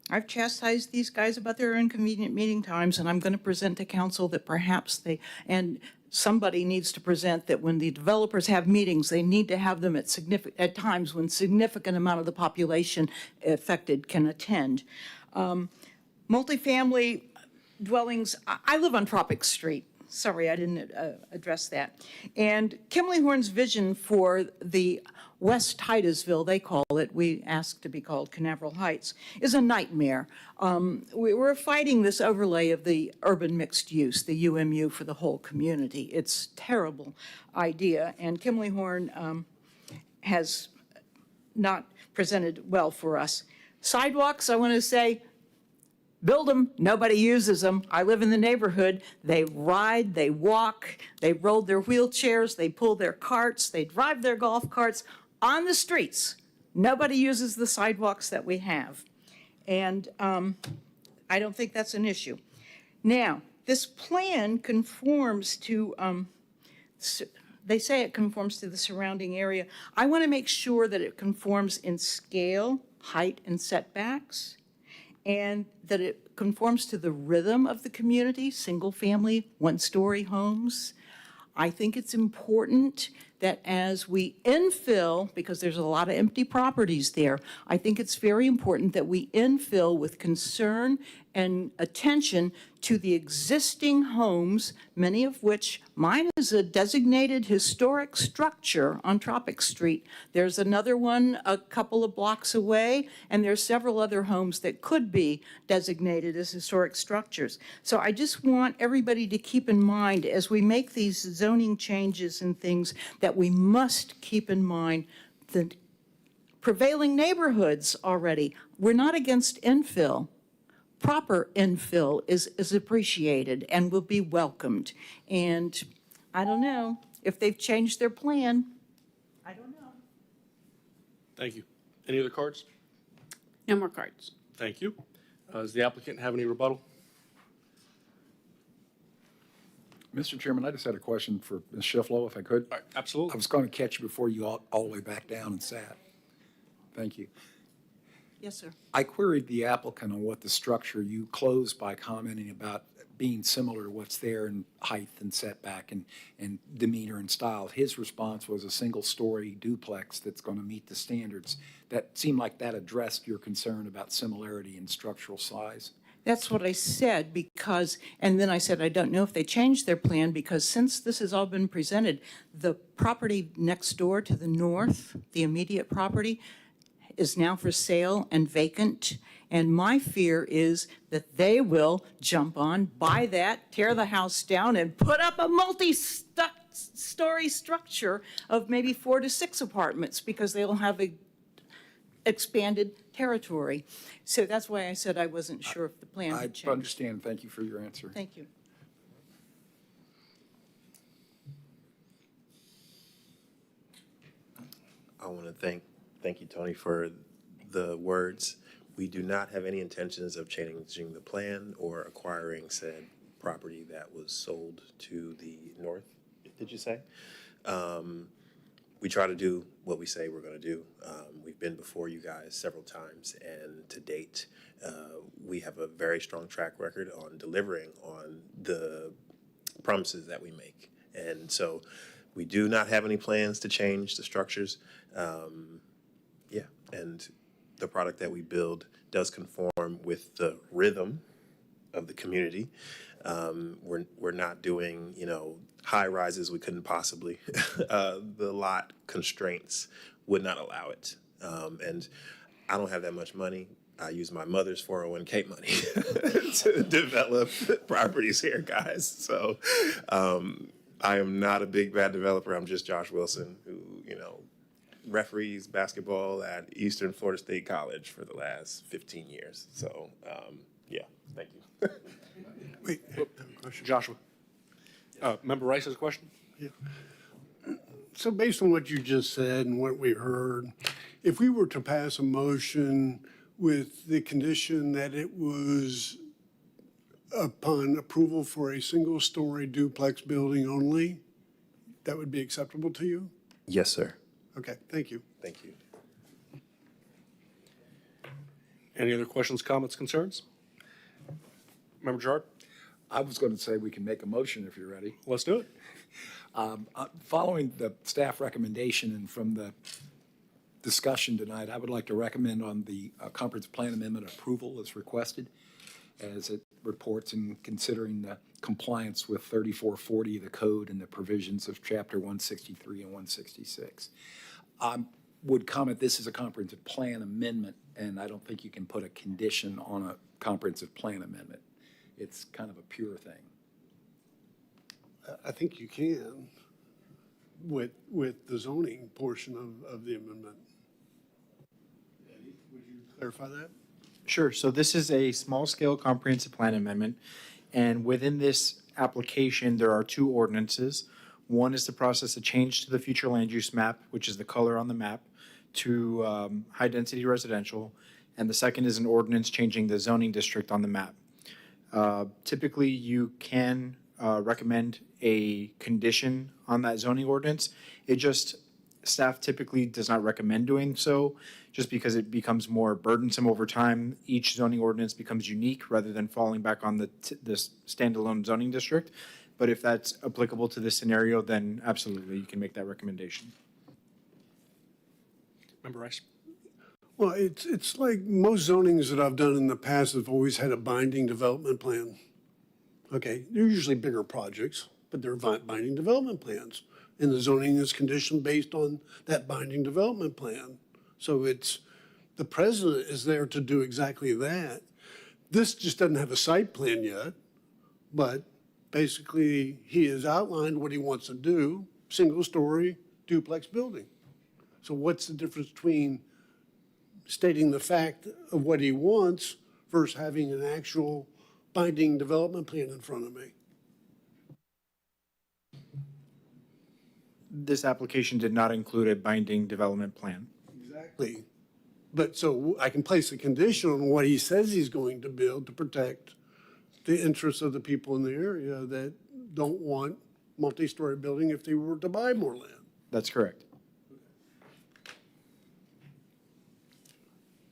Speaker 12: I've chastised these guys about their inconvenient meeting times, and I'm going to present to council that perhaps somebody needs to present that when the developers have meetings, they need to have them at times when significant amount of the population affected can attend. Multifamily dwellings, I live on Tropic Street. Sorry, I didn't address that. And Kimley Horn's vision for the West Titusville, they call it, we ask to be called Canaveral Heights, is a nightmare. We're fighting this overlay of the urban mixed use, the UMU, for the whole community. It's a terrible idea, and Kimley Horn has not presented well for us. Sidewalks, I want to say, build them, nobody uses them. I live in the neighborhood. They ride, they walk, they roll their wheelchairs, they pull their carts, they drive their golf carts on the streets. Nobody uses the sidewalks that we have. And I don't think that's an issue. Now, this plan conforms to, they say it conforms to the surrounding area. I want to make sure that it conforms in scale, height, and setbacks, and that it conforms to the rhythm of the community, single-family, one-story homes. I think it's important that as we infill, because there's a lot of empty properties there, I think it's very important that we infill with concern and attention to the existing homes, many of which, mine is a designated historic structure on Tropic Street. There's another one a couple of blocks away, and there's several other homes that could be designated as historic structures. So I just want everybody to keep in mind as we make these zoning changes and things that we must keep in mind the prevailing neighborhoods already. We're not against infill, proper infill is appreciated and will be welcomed. And I don't know if they've changed their plan. I don't know.
Speaker 1: Thank you. Any other cards?
Speaker 2: No more cards.
Speaker 1: Thank you. Does the applicant have any rebuttal?
Speaker 9: Mr. Chairman, I just had a question for Ms. Shiflow, if I could.
Speaker 1: All right, absolutely.
Speaker 9: I was going to catch you before you all the way back down and sat. Thank you.
Speaker 12: Yes, sir.
Speaker 9: I queried the applicant on what the structure, you closed by commenting about being similar to what's there in height and setback and demeanor and style. His response was a single-story duplex that's going to meet the standards. That seemed like that addressed your concern about similarity in structural size.
Speaker 12: That's what I said because, and then I said, I don't know if they changed their plan because since this has all been presented, the property next door to the north, the immediate property, is now for sale and vacant. And my fear is that they will jump on, buy that, tear the house down, and put up a multi-story structure of maybe 4 to 6 apartments because they'll have a expanded territory. So that's why I said I wasn't sure if the plan
Speaker 9: I
Speaker 12: had changed.
Speaker 9: understand. Thank you for your answer.
Speaker 12: Thank you.
Speaker 11: I want to thank you, Tony, for the words. We do not have any intentions of changing the plan or acquiring said property that was sold to the north, did you say? We try to do what we say we're going to do. We've been before you guys several times, and to date, we have a very strong track record on delivering on the promises that we make. And so we do not have any plans to change the structures. Yeah, and the product that we build does conform with the rhythm of the community. We're not doing, high rises we couldn't possibly. The lot constraints would not allow it. And I don't have that much money. I use my mother's 401k money to develop properties here, guys. So I am not a big bad developer. I'm just Josh Wilson, who, referees basketball at Eastern Florida State College for the last 15 years. So, yeah, thank you.
Speaker 3: Wait,
Speaker 1: Joshua. Member Rice has a question?
Speaker 10: So based on what you just said and what we heard, if we were to pass a motion with the condition that it was upon approval for a single-story duplex building only, that would be acceptable to you?
Speaker 11: Yes, sir.
Speaker 10: Okay, thank you.
Speaker 11: Thank you.
Speaker 1: Any other questions, comments, concerns? Member Gerard?
Speaker 9: I was going to say we can make a motion if you're ready.
Speaker 1: Let's do it.
Speaker 9: Following the staff recommendation and from the discussion tonight, I would like to recommend on the comprehensive plan amendment approval as requested, as it reports in considering the compliance with 3440 of the code and the provisions of chapter 163 and 166. Would comment this is a comprehensive plan amendment, and I don't think you can put a condition on a comprehensive plan amendment. It's kind of a pure thing.
Speaker 10: I think you can with the zoning portion of the amendment. Would you clarify that?
Speaker 4: Sure. So this is a small-scale comprehensive plan amendment, and within this application, there are 2 ordinances. One is to process a change to the future land use map, which is the color on the map, to high-density residential, and the second is an ordinance changing the zoning district on the map. Typically, you can recommend a condition on that zoning ordinance. Staff typically does not recommend doing so, just because it becomes more burdensome over time. Each zoning ordinance becomes unique rather than falling back on the standalone zoning district. But if that's applicable to this scenario, then absolutely, you can make that recommendation.
Speaker 1: Member Rice?
Speaker 10: Well, it's like most zonings that I've done in the past have always had a binding development plan. Okay, they're usually bigger projects, but they're binding development plans. And the zoning is conditioned based on that binding development plan. So the president is there to do exactly that. This just doesn't have a site plan yet, but basically he has outlined what he wants to do, single-story duplex building. So what's the difference between stating the fact of what he wants versus having an actual binding development plan in front of me.
Speaker 4: This application did not include a binding development plan.
Speaker 10: Exactly. But so I can place a condition on what he says he's going to build to protect the interests of the people in the area that don't want multi-story building if they were to buy more land.
Speaker 4: That's correct.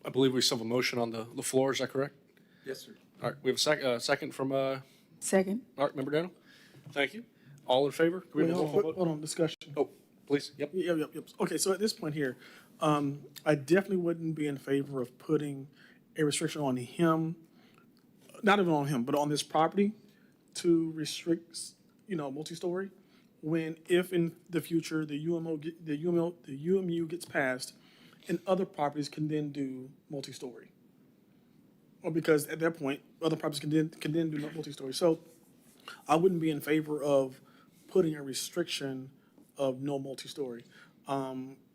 Speaker 1: I believe we still have a motion on the floor, is that correct?
Speaker 9: Yes, sir.
Speaker 1: All right, we have a second from, all
Speaker 12: Second.
Speaker 1: right, Member Daniel? Thank you. All in favor? Can we have a roll call vote?
Speaker 3: Hold on, discussion.
Speaker 1: Oh, please, yep.
Speaker 3: Yep. Okay, so at this point here, I definitely wouldn't be in favor of putting a restriction on him, not even on him, but on this property to restrict, multi-story, when if in the future the UMU gets passed and other properties can then do multi-story. Or because at that point, other properties can then do multi-story. So I wouldn't be in favor of putting a restriction of no multi-story.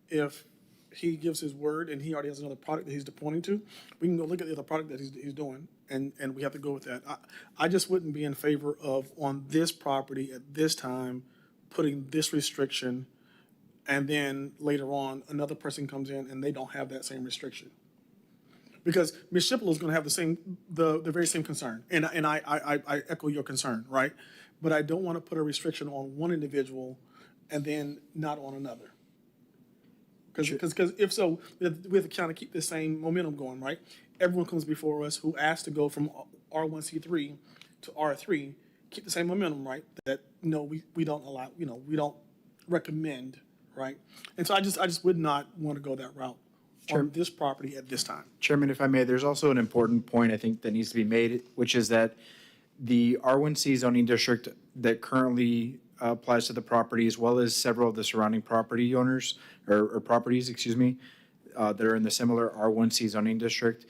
Speaker 3: If he gives his word and he already has another product that he's pointing to, we can go look at the other product that he's doing, and we have to go with that. I just wouldn't be in favor of, on this property at this time, putting this restriction, and then later on, another person comes in and they don't have that same restriction. Because Ms. Shipple is going to have the very same concern, and I echo your concern, right? But I don't want to put a restriction on one individual and then not on another. Because if so, we have to kind of keep the same momentum going, right? Everyone comes before us who asks to go from R1C3 to R3, keep the same momentum, right? That no, we don't allow, we don't recommend, right? And so I just would not want to go that route on this property at this time.
Speaker 4: Chairman, if I may, there's also an important point I think that needs to be made, which is that the R1C zoning district that currently applies to the property, as well as several of the surrounding property owners, or properties, that are in the similar R1C zoning district,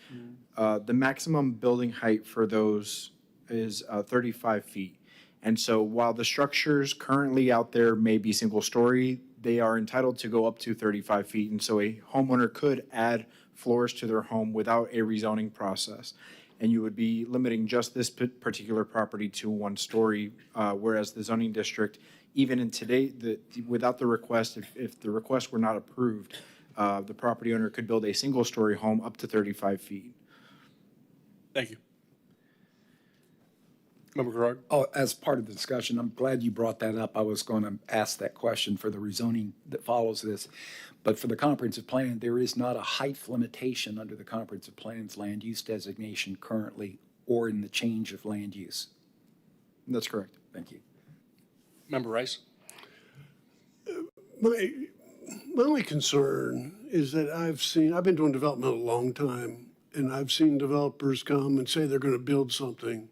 Speaker 4: the maximum building height for those is 35 feet. And so while the structures currently out there may be single story, they are entitled to go up to 35 feet. And so a homeowner could add floors to their home without a rezoning process. And you would be limiting just this particular property to 1 story, whereas the zoning district, even in today, without the request, if the request were not approved, the property owner could build a single story home up to 35 feet.
Speaker 1: Thank you. Member Gerard?
Speaker 9: Oh, as part of the discussion, I'm glad you brought that up. I was going to ask that question for the rezoning that follows this. But for the comprehensive plan, there is not a height limitation under the comprehensive plan's land use designation currently or in the change of land use.
Speaker 4: That's correct.
Speaker 9: Thank you.
Speaker 1: Member Rice?
Speaker 10: My only concern is that I've been doing development a long time, and I've seen developers come and say they're going to build something,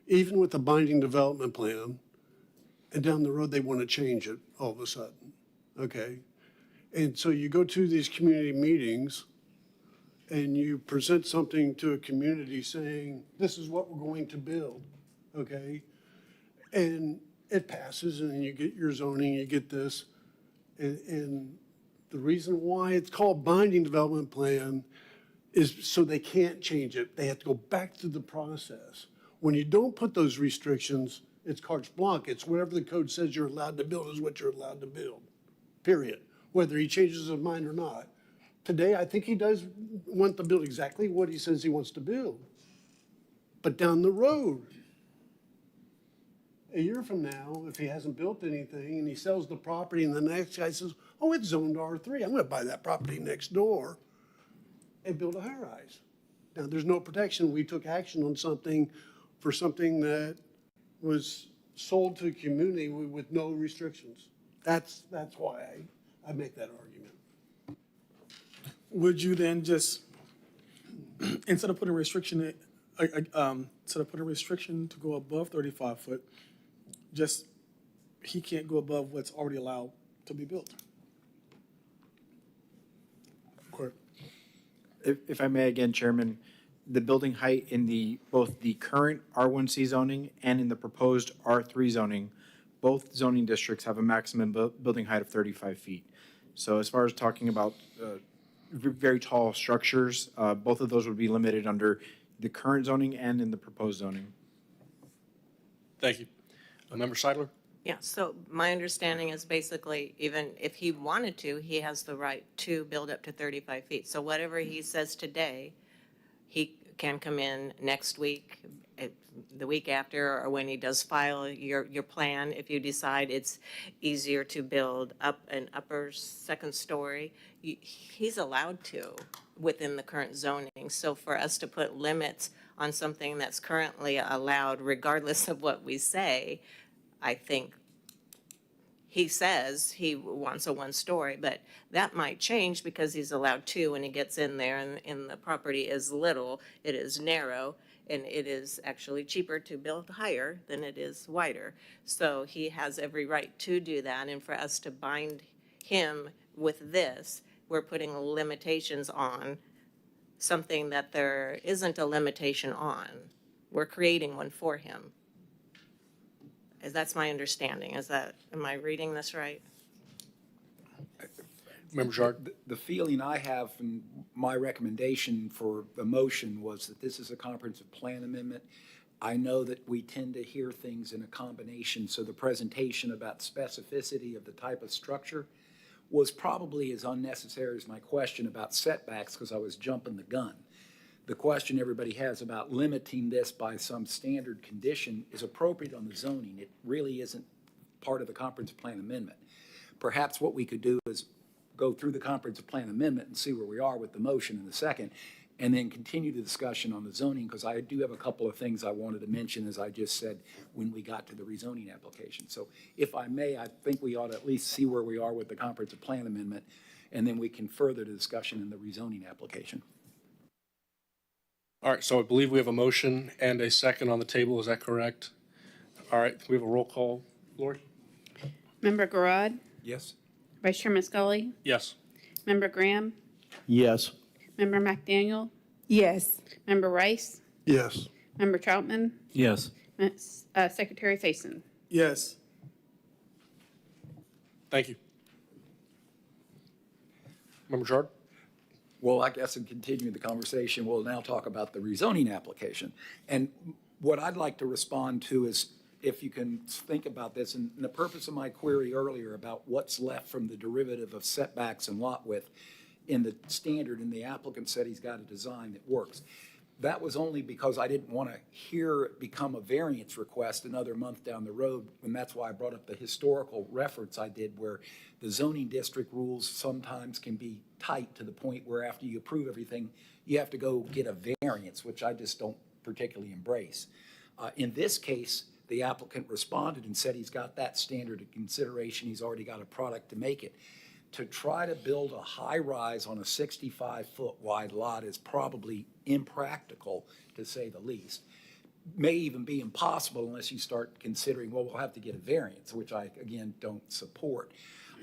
Speaker 10: even with a binding development plan, and down the road they want to change it all of a sudden, okay? And so you go to these community meetings and you present something to a community saying, this is what we're going to build, okay? And it passes and you get your zoning, you get this. And the reason why it's called binding development plan is so they can't change it. They have to go back through the process. When you don't put those restrictions, it's carte blanche. It's whatever the code says you're allowed to build is what you're allowed to build, period. Whether he changes his mind or not. Today, I think he does want to build exactly what he says he wants to build. But down the road, a year from now, if he hasn't built anything and he sells the property and the next guy says, oh, it's zoned R3, I'm gonna buy that property next door and build a high rise. Now, there's no protection. We took action on something for something that was sold to a community with no restrictions. That's why I make that argument.
Speaker 3: Would you then just, instead of putting a restriction, to go above 35 foot, just, he can't go above what's already allowed to be built?
Speaker 4: If I may again, Chairman, the building height in both the current R1C zoning and in the proposed R3 zoning, both zoning districts have a maximum building height of 35 feet. So as far as talking about very tall structures, both of those would be limited under the current zoning and in the proposed zoning.
Speaker 1: Thank you. Member Seidler?
Speaker 8: Yeah, so my understanding is basically, even if he wanted to, he has the right to build up to 35 feet. So whatever he says today, he can come in next week, the week after, or when he does file your plan, if you decide it's easier to build up an upper second story, he's allowed to within the current zoning. So for us to put limits on something that's currently allowed, regardless of what we say, I think he says he wants a one-story, but that might change because he's allowed two when he gets in there, and the property is little, it is narrow, and it is actually cheaper to build higher than it is wider. So he has every right to do that, and for us to bind him with this, we're putting limitations on something that there isn't a limitation on. We're creating one for him. That's my understanding. Am I reading this right?
Speaker 1: Member Jarrett?
Speaker 9: The feeling I have, and my recommendation for the motion was that this is a comprehensive plan amendment. I know that we tend to hear things in a combination, so the presentation about specificity of the type of structure was probably as unnecessary as my question about setbacks, because I was jumping the gun. The question everybody has about limiting this by some standard condition is appropriate on the zoning. It really isn't part of the comprehensive plan amendment. Perhaps what we could do is go through the comprehensive plan amendment and see where we are with the motion in the second, and then continue the discussion on the zoning, because I do have a couple of things I wanted to mention, as I just said, when we got to the rezoning application. So if I may, I think we ought to at least see where we are with the comprehensive plan amendment, and then we can further the discussion in the rezoning application.
Speaker 1: All right, so I believe we have a motion and a second on the table. Is that correct? All right, can we have a roll call, Lori?
Speaker 2: Member Garad,
Speaker 9: Yes?
Speaker 2: Vice Chairman Scully,
Speaker 1: Yes.
Speaker 2: Member Graham,
Speaker 10: Yes.
Speaker 2: Member McDaniel,
Speaker 12: Yes.
Speaker 2: Member Rice,
Speaker 10: Yes.
Speaker 2: Member Troutman,
Speaker 5: Yes.
Speaker 2: Secretary Faison.
Speaker 3: Yes.
Speaker 1: Thank you. Member Jarrett?
Speaker 9: Well, I guess in continuing the conversation, we'll now talk about the rezoning application. And what I'd like to respond to is, if you can think about this, and the purpose of my query earlier about what's left from the derivative of setbacks and lot width in the standard, and the applicant said he's got a design that works. That was only because I didn't want to hear it become a variance request another month down the road, and that's why I brought up the historical reference I did, where the zoning district rules sometimes can be tight to the point where after you approve everything, you have to go get a variance, which I just don't particularly embrace. In this case, the applicant responded and said he's got that standard in consideration. He's already got a product to make it. To try to build a high-rise on a 65-foot wide lot is probably impractical, to say the least. May even be impossible unless you start considering, well, we'll have to get a variance, which I, again, don't support.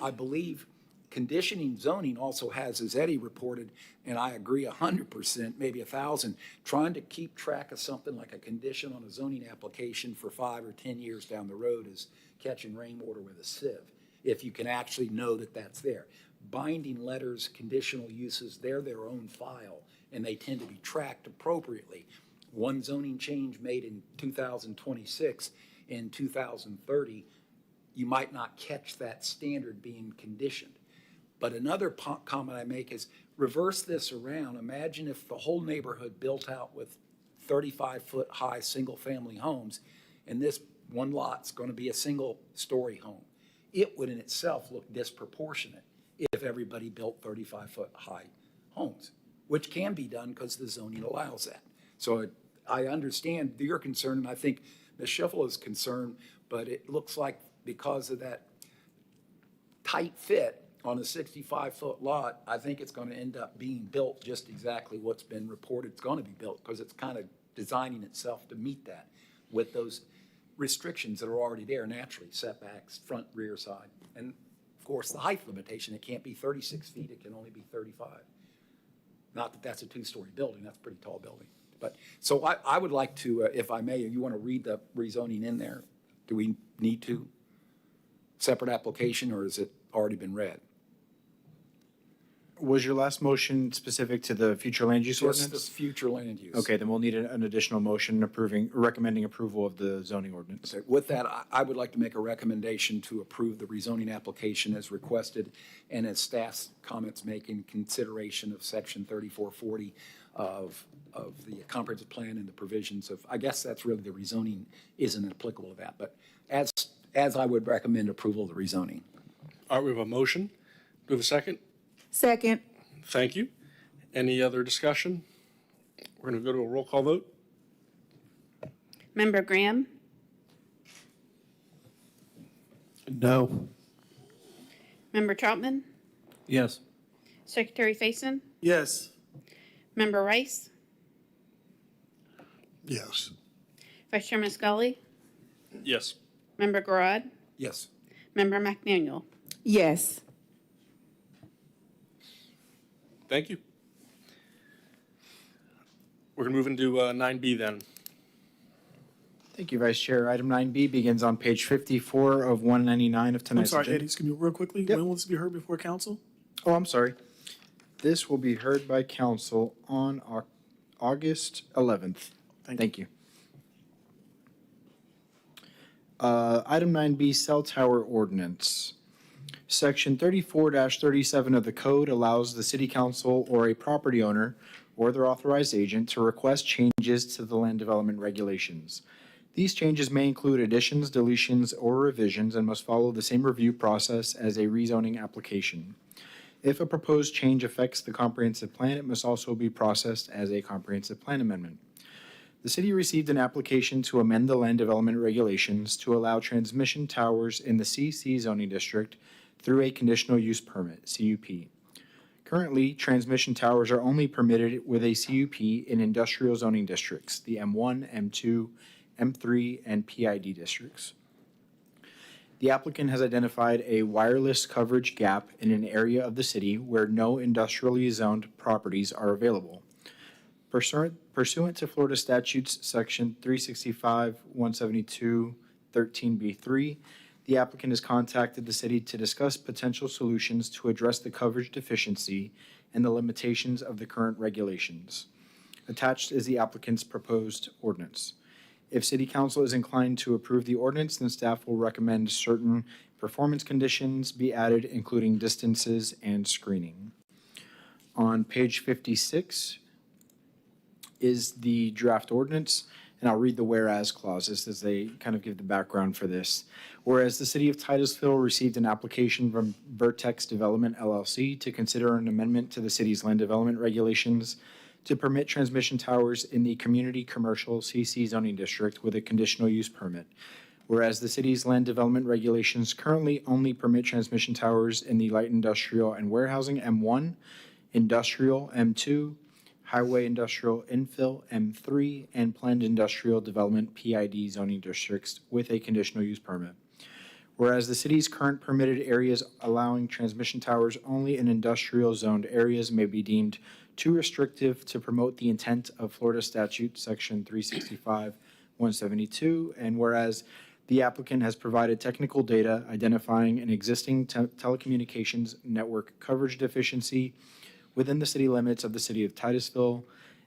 Speaker 9: I believe conditioning zoning also has, as Eddie reported, and I agree 100%, maybe 1,000, trying to keep track of something like a condition on a zoning application for 5 or 10 years down the road is catching rainwater with a sieve, if you can actually know that that's there. Binding letters, conditional uses, they're their own file, and they tend to be tracked appropriately. One zoning change made in 2026, in 2030, you might not catch that standard being conditioned. But another comment I make is, reverse this around. Imagine if the whole neighborhood built out with 35-foot high single-family homes, and this one lot's going to be a single-story home. It would in itself look disproportionate if everybody built 35-foot high homes, which can be done because the zoning allows that. So I understand your concern, and I think Ms. Schiffel is concerned, but it looks like because of that tight fit on a 65-foot lot, I think it's going to end up being built just exactly what's been reported it's going to be built, because it's kind of designing itself to meet that with those restrictions that are already there naturally, setbacks, front, rear, side. And of course, the height limitation, it can't be 36 feet, it can only be 35. Not that that's a two-story building, that's a pretty tall building. But, so I would like to, if I may, you want to read the rezoning in there, do we need to? Separate application, or has it already been read?
Speaker 4: Was your last motion specific to the future land use
Speaker 9: Just
Speaker 4: ordinance?
Speaker 9: this future land use.
Speaker 4: Okay, then we'll need an additional motion recommending approval of the zoning ordinance.
Speaker 9: So with that, I would like to make a recommendation to approve the rezoning application as requested and as staff's comments make in consideration of section 3440 of the comprehensive plan and the provisions of, I guess that's really the rezoning isn't applicable to that, but as I would recommend approval of the rezoning.
Speaker 1: All right, we have a motion. Do we have a second?
Speaker 12: Second.
Speaker 1: Thank you. Any other discussion? We're going to go to a roll call vote.
Speaker 2: Member Graham,
Speaker 10: No.
Speaker 2: Member Troutman,
Speaker 5: Yes.
Speaker 2: Secretary Faison,
Speaker 3: Yes.
Speaker 2: Member Rice,
Speaker 10: Yes.
Speaker 2: Vice Chairman Scully,
Speaker 1: Yes.
Speaker 2: Member Garad,
Speaker 9: Yes.
Speaker 2: Member McDaniel.
Speaker 12: Yes.
Speaker 1: Thank you. We're going to move into 9B then.
Speaker 4: Thank you, Vice Chair. Item 9B begins on page 54 of 199 of
Speaker 3: I'm
Speaker 4: tonight's
Speaker 3: sorry,
Speaker 4: agenda.
Speaker 3: Eddie, excuse me, real quickly.
Speaker 4: Yep.
Speaker 3: When will this be heard before council?
Speaker 4: Oh, I'm sorry. This will be heard by council on August 11th. Thank you. Item 9B, cell tower ordinance. Section 34-37 of the code allows the city council or a property owner or their authorized agent to request changes to the land development regulations. These changes may include additions, deletions, or revisions and must follow the same review process as a rezoning application. If a proposed change affects the comprehensive plan, it must also be processed as a comprehensive plan amendment. The city received an application to amend the land development regulations to allow transmission towers in the CC zoning district through a conditional use permit, CUP. Currently, transmission towers are only permitted with a CUP in industrial zoning districts, the M1, M2, M3, and PID districts. The applicant has identified a wireless coverage gap in an area of the city where no industrially zoned properties are available. Pursuant to Florida statutes, section 365, 172, 13B3, the applicant has contacted the city to discuss potential solutions to address the coverage deficiency and the limitations of the current regulations. Attached is the applicant's proposed ordinance. If city council is inclined to approve the ordinance, then staff will recommend certain performance conditions be added, including distances and screening. On page 56 is the draft ordinance, and I'll read the whereas clauses as they kind of give the background for this. Whereas the city of Titusville received an application from Vertex Development LLC to consider an amendment to the city's land development regulations to permit transmission towers in the community commercial CC zoning district with a conditional use permit. Whereas the city's land development regulations currently only permit transmission towers in the light industrial and warehousing M1, industrial M2, highway industrial infill M3, and planned industrial development PID zoning districts with a conditional use permit. Whereas the city's current permitted areas allowing transmission towers only in industrial zoned areas may be deemed too restrictive to promote the intent of Florida statute section 365, 172, and whereas the applicant has provided technical data identifying an existing telecommunications network coverage deficiency within the city limits of the city of Titusville,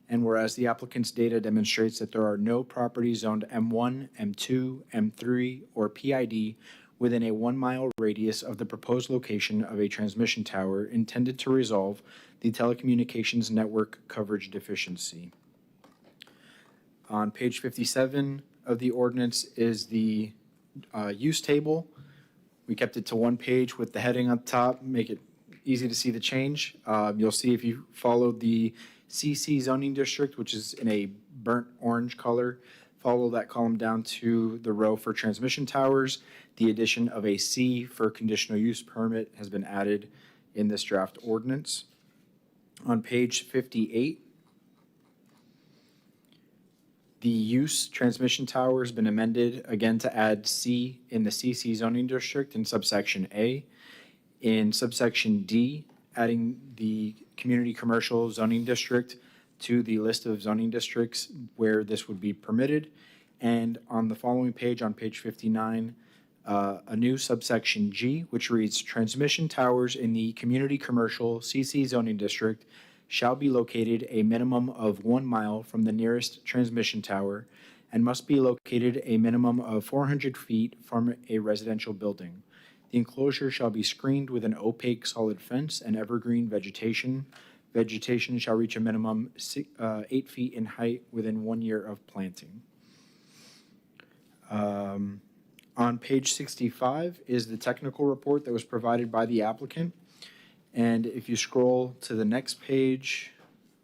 Speaker 4: and whereas the applicant's data demonstrates that there are no properties zoned M1, M2, M3, or PID within a 1 mile radius of the proposed location of a transmission tower intended to resolve the telecommunications network coverage deficiency. On page 57 of the ordinance is the use table. We kept it to one page with the heading on top, make it easy to see the change. You'll see if you follow the CC zoning district, which is in a burnt orange color, follow that column down to the row for transmission towers. The addition of a C for conditional use permit has been added in this draft ordinance. On page 58, the use transmission tower has been amended again to add C in the CC zoning district in subsection A. In subsection D, adding the community commercial zoning district to the list of zoning districts where this would be permitted. And on the following page, on page 59, a new subsection G, which reads, transmission towers in the community commercial CC zoning district shall be located a minimum of 1 mile from the nearest transmission tower and must be located a minimum of 400 feet from a residential building. The enclosure shall be screened with an opaque solid fence and evergreen vegetation. Vegetation shall reach a minimum 8 feet in height within 1 year of planting. On page 65 is the technical report that was provided by the applicant. And if you scroll to the next page,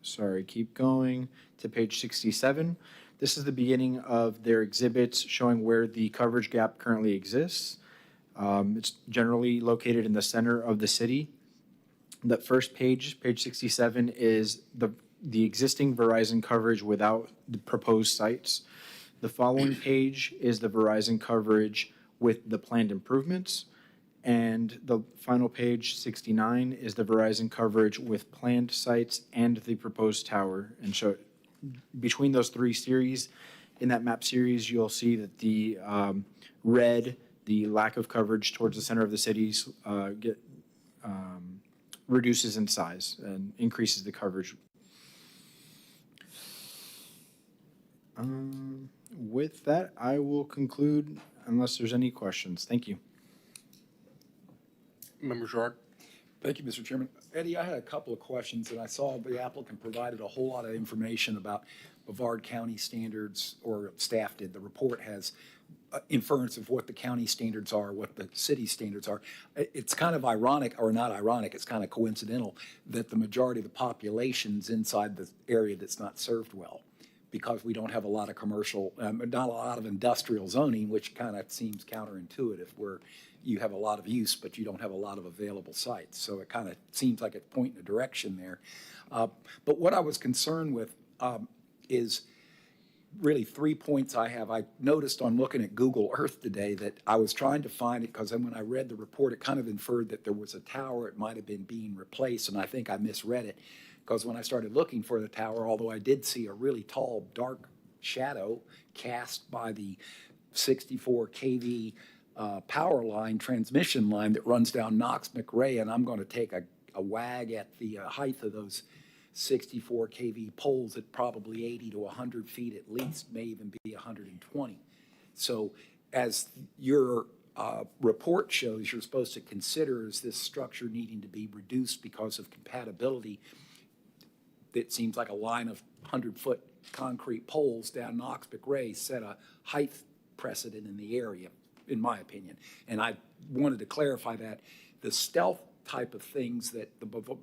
Speaker 4: sorry, keep going to page 67, this is the beginning of their exhibits showing where the coverage gap currently exists. It's generally located in the center of the city. The first page, page 67, is the existing Verizon coverage without the proposed sites. The following page is the Verizon coverage with the planned improvements. And the final page, 69, is the Verizon coverage with planned sites and the proposed tower. And so between those three series, in that map series, you'll see that the red, the lack of coverage towards the center of the cities, reduces in size and increases the coverage. With that, I will conclude unless there's any questions. Thank you.
Speaker 1: Member Gerard?
Speaker 9: Thank you, Mr. Chairman. Eddie, I had a couple of questions, and I saw the applicant provided a whole lot of information about Brevard County standards, or staff did. The report has inference of what the county standards are, what the city standards are. It's kind of ironic, or not ironic, it's kind of coincidental that the majority of the population's inside the area that's not served well, because we don't have a lot of commercial, not a lot of industrial zoning, which kind of seems counterintuitive, where you have a lot of use, but you don't have a lot of available sites. So it kind of seems like it's pointing a direction there. But what I was concerned with is really 3 points I have. I noticed on looking at Google Earth today that I was trying to find it, because when I read the report, it kind of inferred that there was a tower. It might have been being replaced, and I think I misread it, because when I started looking for the tower, although I did see a really tall, dark shadow cast by the 64 kV power line, transmission line that runs down Knox McRae, and I'm going to take a wag at the height of those 64 kV poles at probably 80 to 100 feet at least, may even be 120. So as your report shows, you're supposed to consider, is this structure needing to be reduced because of compatibility? It seems like a line of 100-foot concrete poles down Knox McRae set a height precedent in the area, in my opinion. And I wanted to clarify that the stealth type of things that the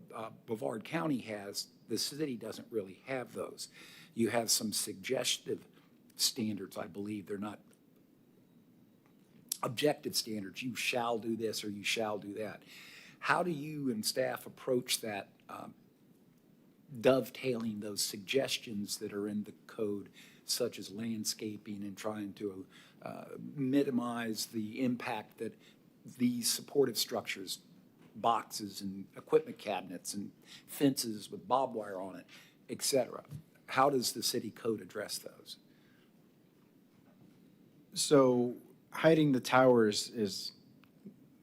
Speaker 9: Brevard County has, the city doesn't really have those. You have some suggestive standards, I believe. They're not objective standards. You shall do this or you shall do that. How do you and staff approach that, dovetailing those suggestions that are in the code, such as landscaping and trying to minimize the impact that these supportive structures, boxes and equipment cabinets and fences with barbed wire on it, et cetera? How does the city code address those?
Speaker 4: So hiding the towers is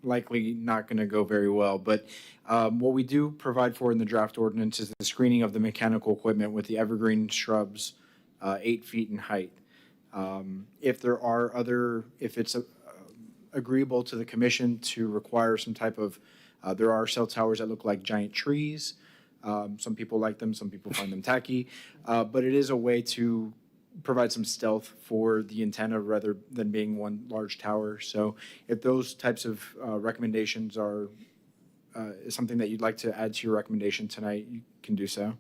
Speaker 4: likely not going to go very well, but what we do provide for in the draft ordinance is the screening of the mechanical equipment with the evergreen shrubs 8 feet in height. If there are if it's agreeable to the commission to require some type of, there are cell towers that look like giant trees. Some people like them, some people find them tacky, but it is a way to provide some stealth for the antenna rather than being one large tower. So if those types of recommendations are is something that you'd like to add to your recommendation tonight, you can do so.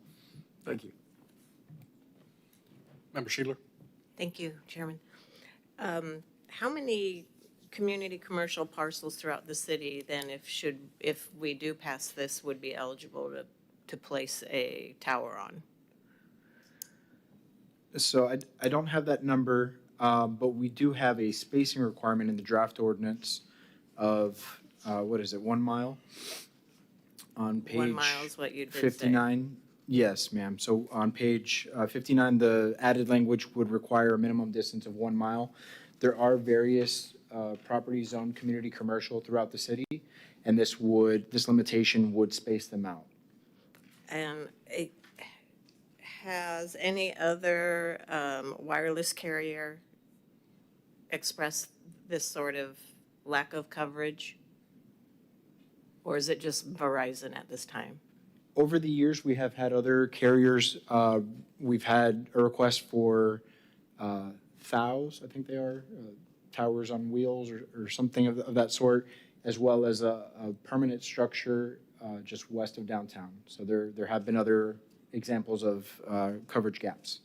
Speaker 9: Thank you.
Speaker 1: Member Sheedler?
Speaker 8: Thank you, Chairman. How many community commercial parcels throughout the city then, if we do pass this, would be eligible to place a tower on?
Speaker 4: So I don't have that number, but we do have a spacing requirement in the draft ordinance of, 1 mile? On page
Speaker 8: 1 mile is what you did say.
Speaker 4: 59. Yes, ma'am. So on page 59, the added language would require a minimum distance of 1 mile. There are various properties zoned community commercial throughout the city, and this limitation would space them out.
Speaker 8: And has any other wireless carrier expressed this sort of lack of coverage? Or is it just Verizon at this time?
Speaker 4: Over the years, we have had other carriers. We've had a request for THOWs, I think they are, towers on wheels or something of that sort, as well as a permanent structure just west of downtown. So there have been other examples of coverage gaps.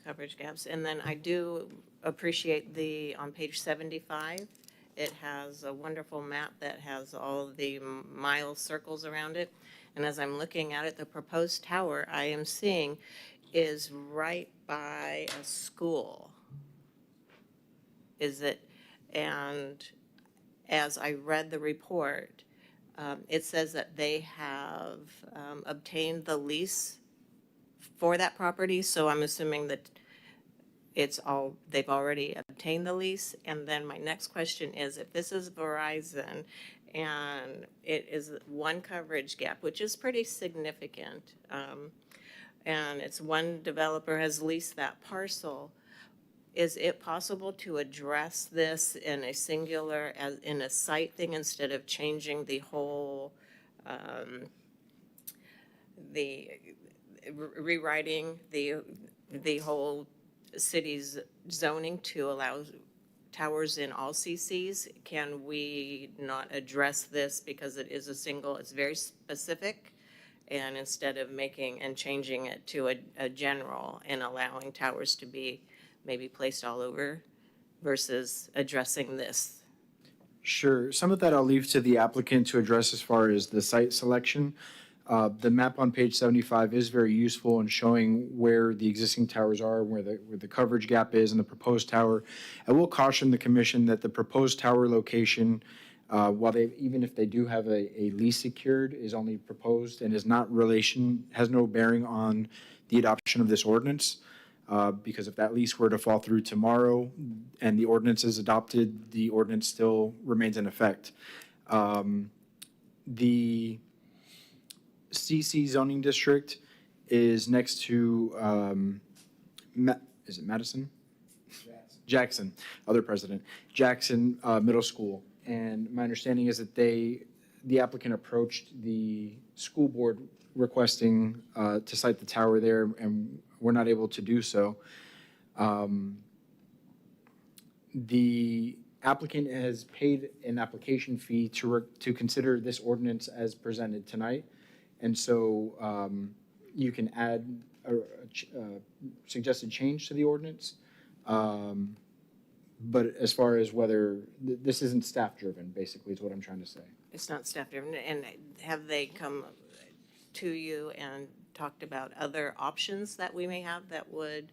Speaker 8: Coverage gaps. And then I do appreciate on page 75, it has a wonderful map that has all the mile circles around it. And as I'm looking at it, the proposed tower I am seeing is right by a school. Is it? And as I read the report, it says that they have obtained the lease for that property. So I'm assuming that they've already obtained the lease. And then my next question is, if this is Verizon and it is one coverage gap, which is pretty significant, and it's one developer has leased that parcel, is it possible to address this in a singular, in a site thing, instead of changing the whole, rewriting the whole city's zoning to allow towers in all CCs? Can we not address this because it is it's very specific? And instead of making and changing it to a general and allowing towers to be maybe placed all over versus addressing this?
Speaker 4: Sure. Some of that I'll leave to the applicant to address as far as the site selection. The map on page 75 is very useful in showing where the existing towers are, where the coverage gap is, and the proposed tower. I will caution the commission that the proposed tower location, even if they do have a lease secured, is only proposed and has no bearing on the adoption of this ordinance. Because if that lease were to fall through tomorrow and the ordinance is adopted, the ordinance still remains in effect. The CC zoning district is next to, is it Madison? Jackson, other president. Jackson Middle School. And my understanding is that the applicant approached the school board requesting to site the tower there, and we're not able to do so. The applicant has paid an application fee to consider this ordinance as presented tonight. And so you can add a suggested change to the ordinance. But as far as whether, this isn't staff-driven, basically, is what I'm trying to say.
Speaker 8: It's not staff-driven. And have they come to you and talked about other options that we may have that would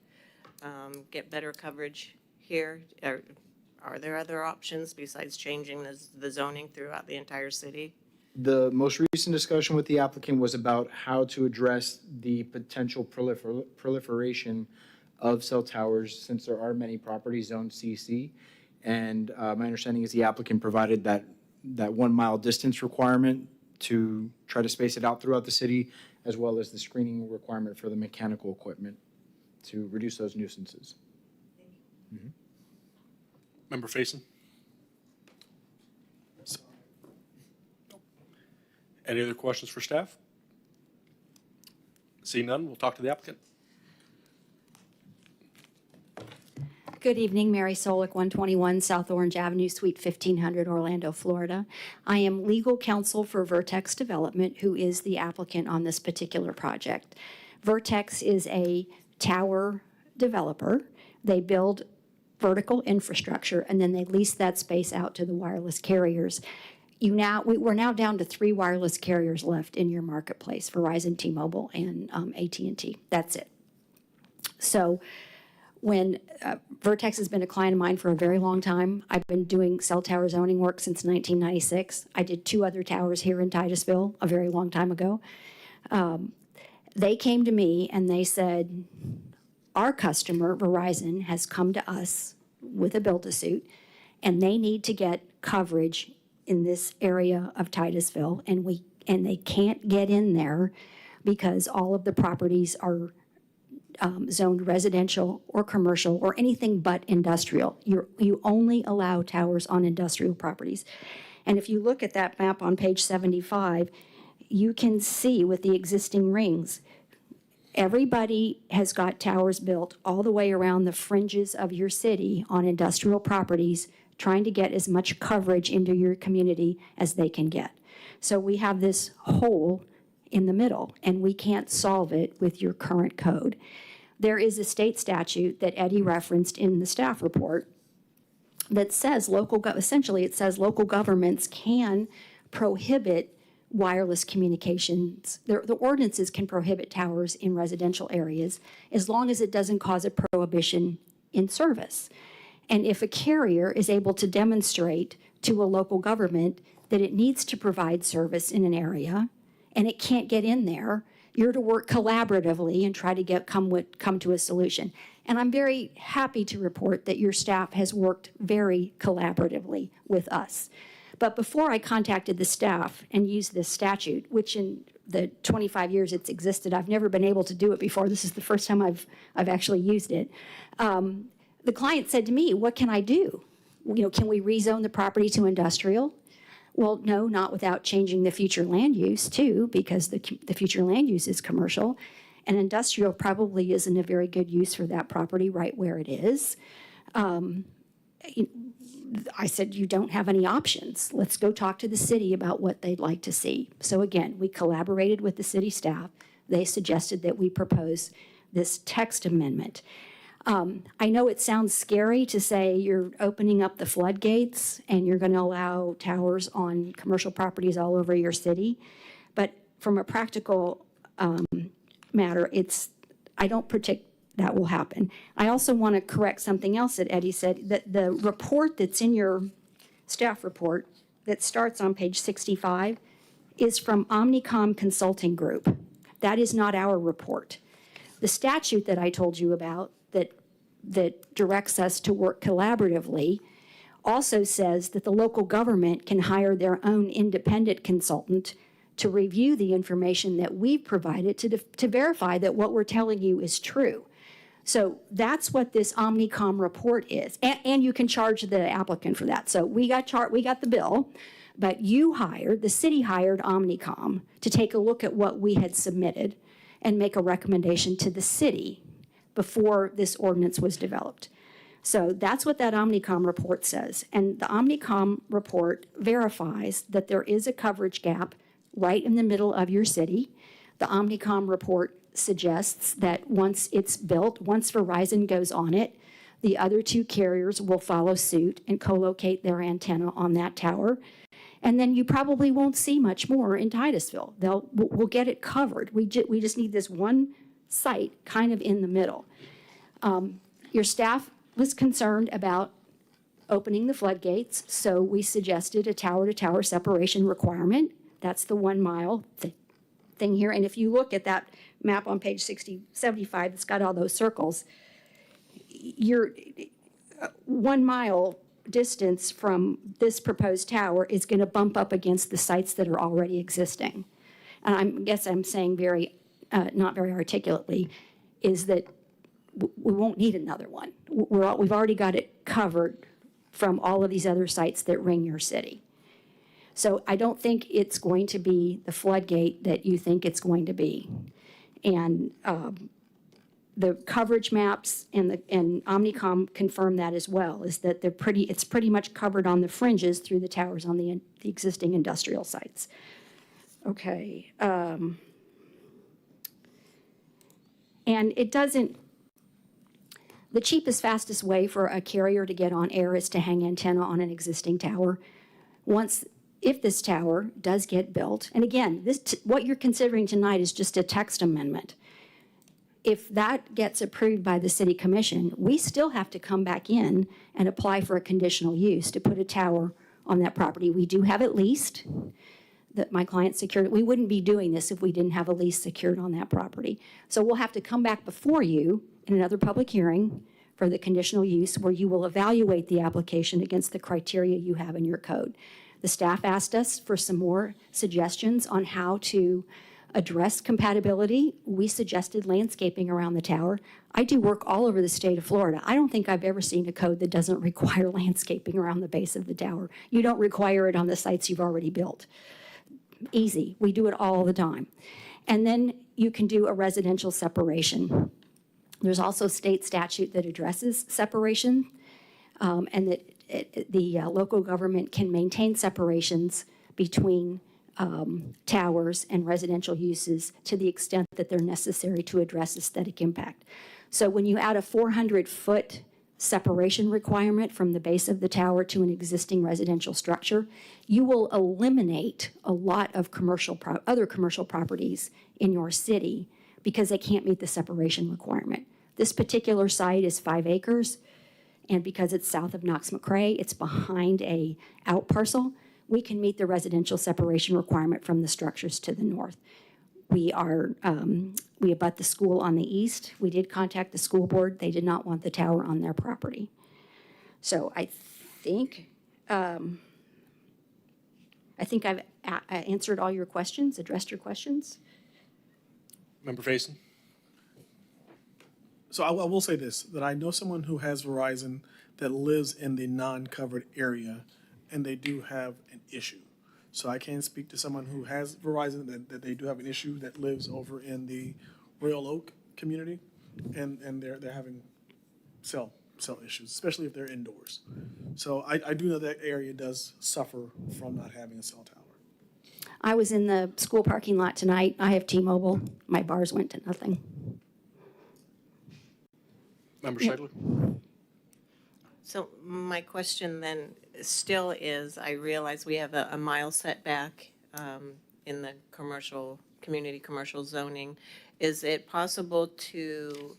Speaker 8: get better coverage here? Are there other options besides changing the zoning throughout the entire city?
Speaker 4: The most recent discussion with the applicant was about how to address the potential proliferation of cell towers, since there are many properties zoned CC. And my understanding is the applicant provided that 1 mile distance requirement to try to space it out throughout the city, as well as the screening requirement for the mechanical equipment to reduce those nuisances. Thank you.
Speaker 1: Member Faison? Any other questions for staff? See none, we'll talk to the applicant.
Speaker 13: Good evening, Mary Solik, 121 South Orange Avenue, Suite 1500, Orlando, Florida. I am legal counsel for Vertex Development, who is the applicant on this particular project. Vertex is a tower developer. They build vertical infrastructure, and then they lease that space out to the wireless carriers. We're now down to 3 wireless carriers left in your marketplace: Verizon, T-Mobile, and AT&T. That's it. So when Vertex has been a client of mine for a very long time. I've been doing cell tower zoning work since 1996. I did 2 other towers here in Titusville a very long time ago. They came to me and they said, our customer, Verizon, has come to us with a build-a-suit, and they need to get coverage in this area of Titusville, and they can't get in there because all of the properties are zoned residential or commercial or anything but industrial. You only allow towers on industrial properties. And if you look at that map on page 75, you can see with the existing rings, everybody has got towers built all the way around the fringes of your city on industrial properties, trying to get as much coverage into your community as they can get. So we have this hole in the middle, and we can't solve it with your current code. There is a state statute that Eddie referenced in the staff report that says essentially it says local governments can prohibit wireless communications. The ordinances can prohibit towers in residential areas as long as it doesn't cause a prohibition in service. And if a carrier is able to demonstrate to a local government that it needs to provide service in an area and it can't get in there, you're to work collaboratively and try to come to a solution. And I'm very happy to report that your staff has worked very collaboratively with us. But before I contacted the staff and used this statute, which in the 25 years it's existed, I've never been able to do it before. This is the first time I've actually used it. The client said to me, "What can I do? Can we rezone the property to industrial?" Well, no, not without changing the future land use too, because the future land use is commercial, and industrial probably isn't a very good use for that property right where it is. I said, you don't have any options. Let's go talk to the city about what they'd like to see. So again, we collaborated with the city staff. They suggested that we propose this text amendment. I know it sounds scary to say you're opening up the floodgates and you're going to allow towers on commercial properties all over your city, but from a practical matter, I don't predict that will happen. I also want to correct something else that Eddie said, that the report that's in your staff report that starts on page 65 is from Omnicom Consulting Group. That is not our report. The statute that I told you about that directs us to work collaboratively also says that the local government can hire their own independent consultant to review the information that we've provided to verify that what we're telling you is true. So that's what this Omnicom report is. And you can charge the applicant for that. So we got the bill, but the city hired Omnicom to take a look at what we had submitted and make a recommendation to the city before this ordinance was developed. So that's what that Omnicom report says. And the Omnicom report verifies that there is a coverage gap right in the middle of your city. The Omnicom report suggests that once it's built, once Verizon goes on it, the other two carriers will follow suit and co-locate their antenna on that tower. And then you probably won't see much more in Titusville. We'll get it covered. We just need this one site kind of in the middle. Your staff was concerned about opening the floodgates, so we suggested a tower-to-tower separation requirement. That's the 1 mile thing here. And if you look at that map on page 75, it's got all those circles. Your 1 mile distance from this proposed tower is going to bump up against the sites that are already existing. And I guess I'm saying not very articulately, is that we won't need another one. We've already got it covered from all of these other sites that ring your city. So I don't think it's going to be the floodgate that you think it's going to be. And the coverage maps and Omnicom confirm that as well, is that it's pretty much covered on the fringes through the towers on the existing industrial sites. Okay. And the cheapest, fastest way for a carrier to get on air is to hang antenna on an existing tower. If this tower does get built, and again, what you're considering tonight is just a text amendment. If that gets approved by the city commission, we still have to come back in and apply for a conditional use to put a tower on that property. We do have it leased, that my client secured. We wouldn't be doing this if we didn't have a lease secured on that property. So we'll have to come back before you in another public hearing for the conditional use where you will evaluate the application against the criteria you have in your code. The staff asked us for some more suggestions on how to address compatibility. We suggested landscaping around the tower. I do work all over the state of Florida. I don't think I've ever seen a code that doesn't require landscaping around the base of the tower. You don't require it on the sites you've already built. Easy. We do it all the time. And then you can do a residential separation. There's also state statute that addresses separation, and that the local government can maintain separations between towers and residential uses to the extent that they're necessary to address aesthetic impact. So when you add a 400-foot separation requirement from the base of the tower to an existing residential structure, you will eliminate a lot of other commercial properties in your city because they can't meet the separation requirement. This particular site is 5 acres, and because it's south of Knox-McCrae, it's behind a out parcel. We can meet the residential separation requirement from the structures to the north. We abut the school on the east. We did contact the school board. They did not want the tower on their property. So I think I've answered all your questions, addressed your questions.
Speaker 1: Member Faison?
Speaker 3: So I will say this, that I know someone who has Verizon that lives in the non-covered area, and they do have an issue. So I can speak to someone who has Verizon that they do have an issue that lives over in the Royal Oak community, and they're having cell issues, especially if they're indoors. So I do know that area does suffer from not having a cell tower.
Speaker 13: I was in the school parking lot tonight. I have T-Mobile. My bars went to nothing.
Speaker 1: Member Scheidler?
Speaker 8: So my question then still is, I realize we have a mile setback in the community commercial zoning. Is it possible to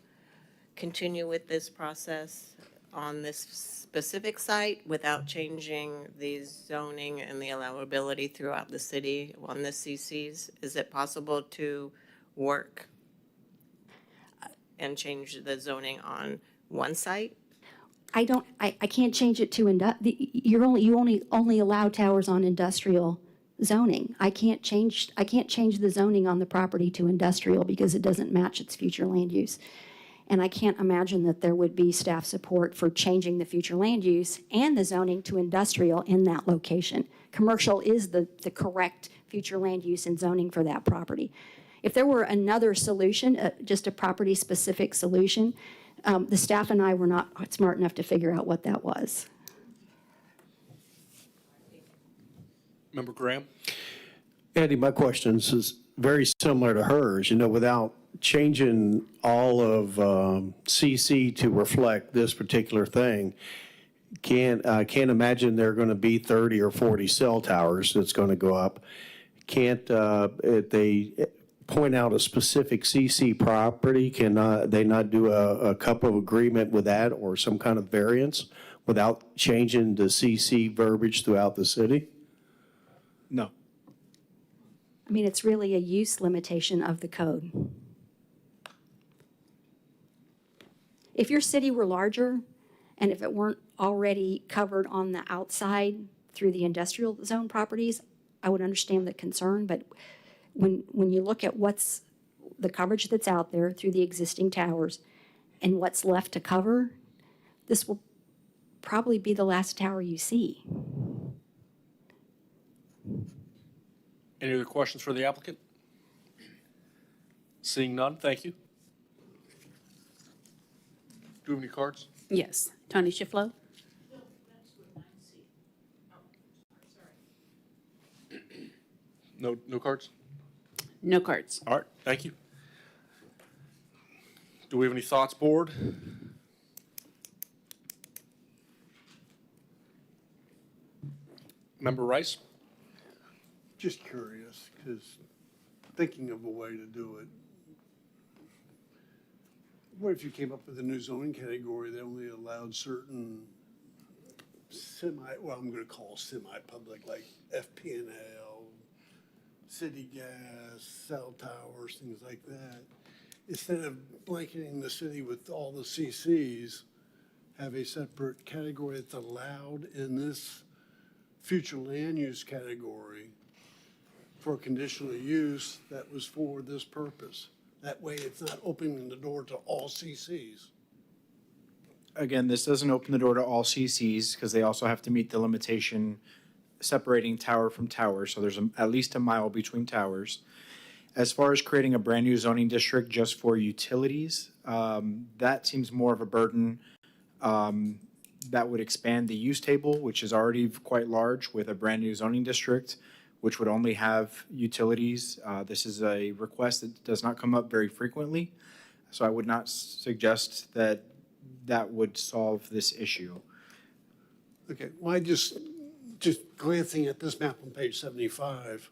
Speaker 8: continue with this process on this specific site without changing the zoning and the allowability throughout the city on the CCs? Is it possible to work and change the zoning on one site?
Speaker 13: I can't change it to you only allow towers on industrial zoning. I can't change the zoning on the property to industrial because it doesn't match its future land use. And I can't imagine that there would be staff support for changing the future land use and the zoning to industrial in that location. Commercial is the correct future land use and zoning for that property. If there were another solution, just a property-specific solution, the staff and I were not smart enough to figure out what that was.
Speaker 1: Member Graham?
Speaker 14: Andy, my question is very similar to hers. You know, without changing all of CC to reflect this particular thing, I can't imagine there are going to be 30 or 40 cell towers that's going to go up. Can't they point out a specific CC property? Can they not do a couple of agreement with that or some kind of variance without changing the CC verbiage throughout the city?
Speaker 3: No.
Speaker 13: I mean, it's really a use limitation of the code. If your city were larger and if it weren't already covered on the outside through the industrial zone properties, I would understand the concern, but when you look at what's the coverage that's out there through the existing towers and what's left to cover, this will probably be the last tower you see.
Speaker 1: Any other questions for the applicant? Seeing none, thank you. Do you have any cards?
Speaker 2: Yes. Tony Shiflow?
Speaker 1: No cards?
Speaker 2: No cards.
Speaker 1: All right, thank you. Do we have any thoughts, board? Member Rice?
Speaker 10: Just curious, because thinking of a way to do it. What if you came up with a new zoning category that only allowed certain I'm going to call semi-public, like FP&L, city gas, cell towers, things like that. Instead of blanketing the city with all the CCs, have a separate category that's allowed in this future land use category for conditional use that was for this purpose. That way, it's not opening the door to all CCs.
Speaker 4: Again, this doesn't open the door to all CCs because they also have to meet the limitation separating tower from tower. So there's at least a mile between towers. As far as creating a brand new zoning district just for utilities, that seems more of a burden. That would expand the use table, which is already quite large, with a brand new zoning district, which would only have utilities. This is a request that does not come up very frequently, so I would not suggest that that would solve this issue.
Speaker 10: Okay, well, just glancing at this map on page 75,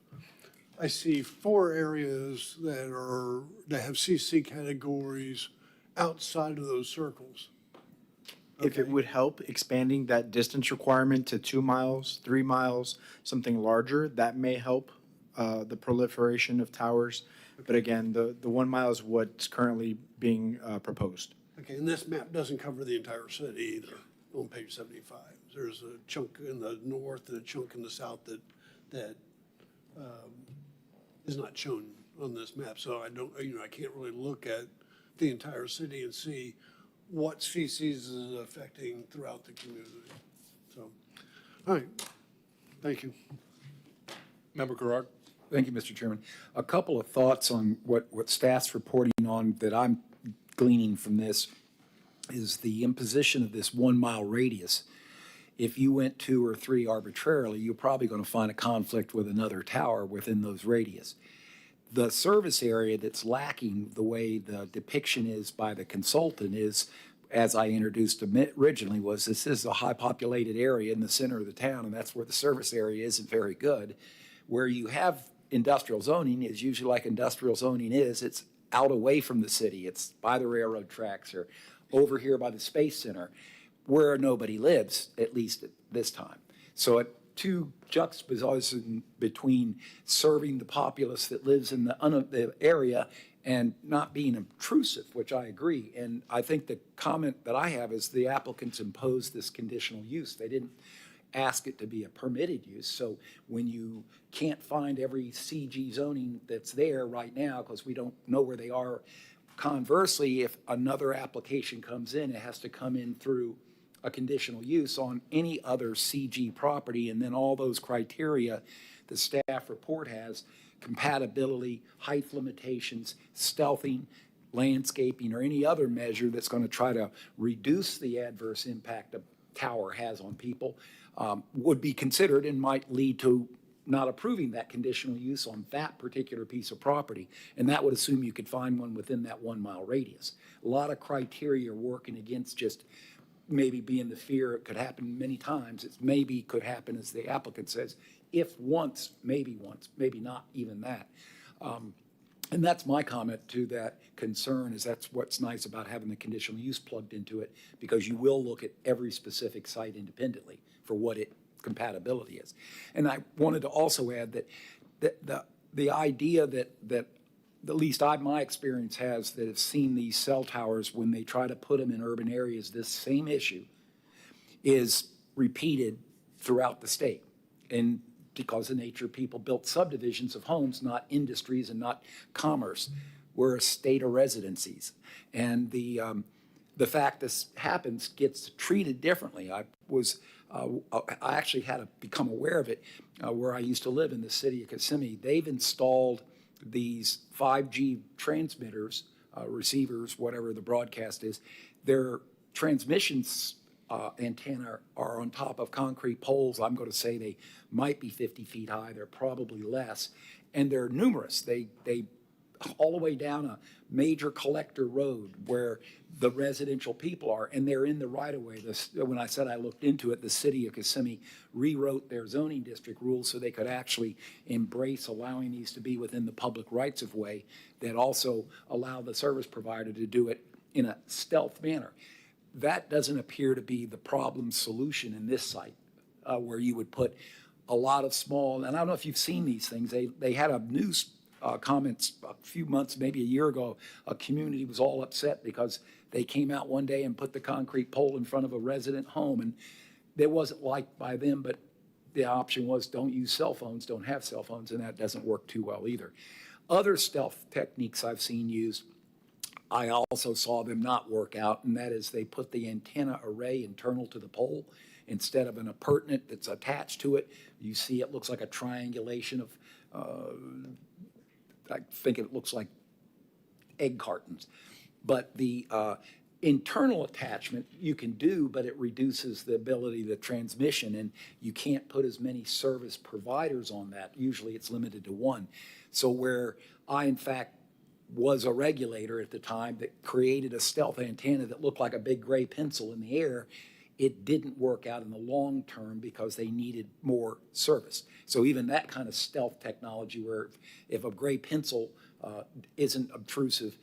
Speaker 10: I see 4 areas that have CC categories outside of those circles.
Speaker 4: If it would help expanding that distance requirement to 2 miles, 3 miles, something larger, that may help the proliferation of towers. But again, the 1 mile is what's currently being proposed.
Speaker 10: Okay, and this map doesn't cover the entire city either on page 75. There's a chunk in the north and a chunk in the south that is not shown on this map. So I can't really look at the entire city and see what CCs is affecting throughout the community. So, all right, thank you.
Speaker 1: Member Gerard?
Speaker 9: Thank you, Mr. Chairman. A couple of thoughts on what staff's reporting on that I'm gleaning from this is the imposition of this 1 mile radius. If you went 2 or 3 arbitrarily, you're probably going to find a conflict with another tower within those radius. The service area that's lacking the way the depiction is by the consultant is, as I introduced originally, was this is a high populated area in the center of the town, and that's where the service area isn't very good. Where you have industrial zoning is usually like industrial zoning is, it's out away from the city. It's by the railroad tracks or over here by the Space Center where nobody lives, at least at this time. So two juxtaposition between serving the populace that lives in the area and not being intrusive, which I agree. And I think the comment that I have is the applicants imposed this conditional use. They didn't ask it to be a permitted use. So when you can't find every CG zoning that's there right now because we don't know where they are, conversely, if another application comes in, it has to come in through a conditional use on any other CG property, and then all those criteria the staff report has, compatibility, height limitations, stealthing, landscaping, or any other measure that's going to try to reduce the adverse impact a tower has on people, would be considered and might lead to not approving that conditional use on that particular piece of property. And that would assume you could find one within that 1 mile radius. A lot of criteria are working against just maybe being the fear it could happen many times. It maybe could happen, as the applicant says, if once, maybe not even that. And that's my comment to that concern, is that's what's nice about having the conditional use plugged into it, because you will look at every specific site independently for what its compatibility is. And I wanted to also add that the idea that at least my experience has, that have seen these cell towers when they try to put them in urban areas, this same issue is repeated throughout the state. And because of nature, people built subdivisions of homes, not industries and not commerce. We're a state of residencies. And the fact this happens gets treated differently. I actually had to become aware of it where I used to live in the city of Kissimmee. They've installed these 5G transmitters, receivers, whatever the broadcast is. Their transmissions antenna are on top of concrete poles. I'm going to say they might be 50 feet high. They're probably less. And they're numerous. They all the way down a major collector road where the residential people are, and they're in the right-of-way. When I said I looked into it, the city of Kissimmee rewrote their zoning district rules so they could actually embrace allowing these to be within the public rights-of-way that also allow the service provider to do it in a stealth manner. That doesn't appear to be the problem solution in this site, where you would put a lot of small, and I don't know if you've seen these things. They had a news comments a few months, maybe a year ago. A community was all upset because they came out one day and put the concrete pole in front of a resident home, and it wasn't liked by them, but the option was don't use cell phones, don't have cell phones, and that doesn't work too well either. Other stealth techniques I've seen used, I also saw them not work out, and that is they put the antenna array internal to the pole instead of an appurtenant that's attached to it. You see it looks like a triangulation of, I think it looks like egg cartons. But the internal attachment you can do, but it reduces the ability to transmission, and you can't put as many service providers on that. Usually it's limited to one. So where I, in fact, was a regulator at the time that created a stealth antenna that looked like a big gray pencil in the air, it didn't work out in the long term because they needed more service. So even that kind of stealth technology where if a gray pencil isn't obtrusive,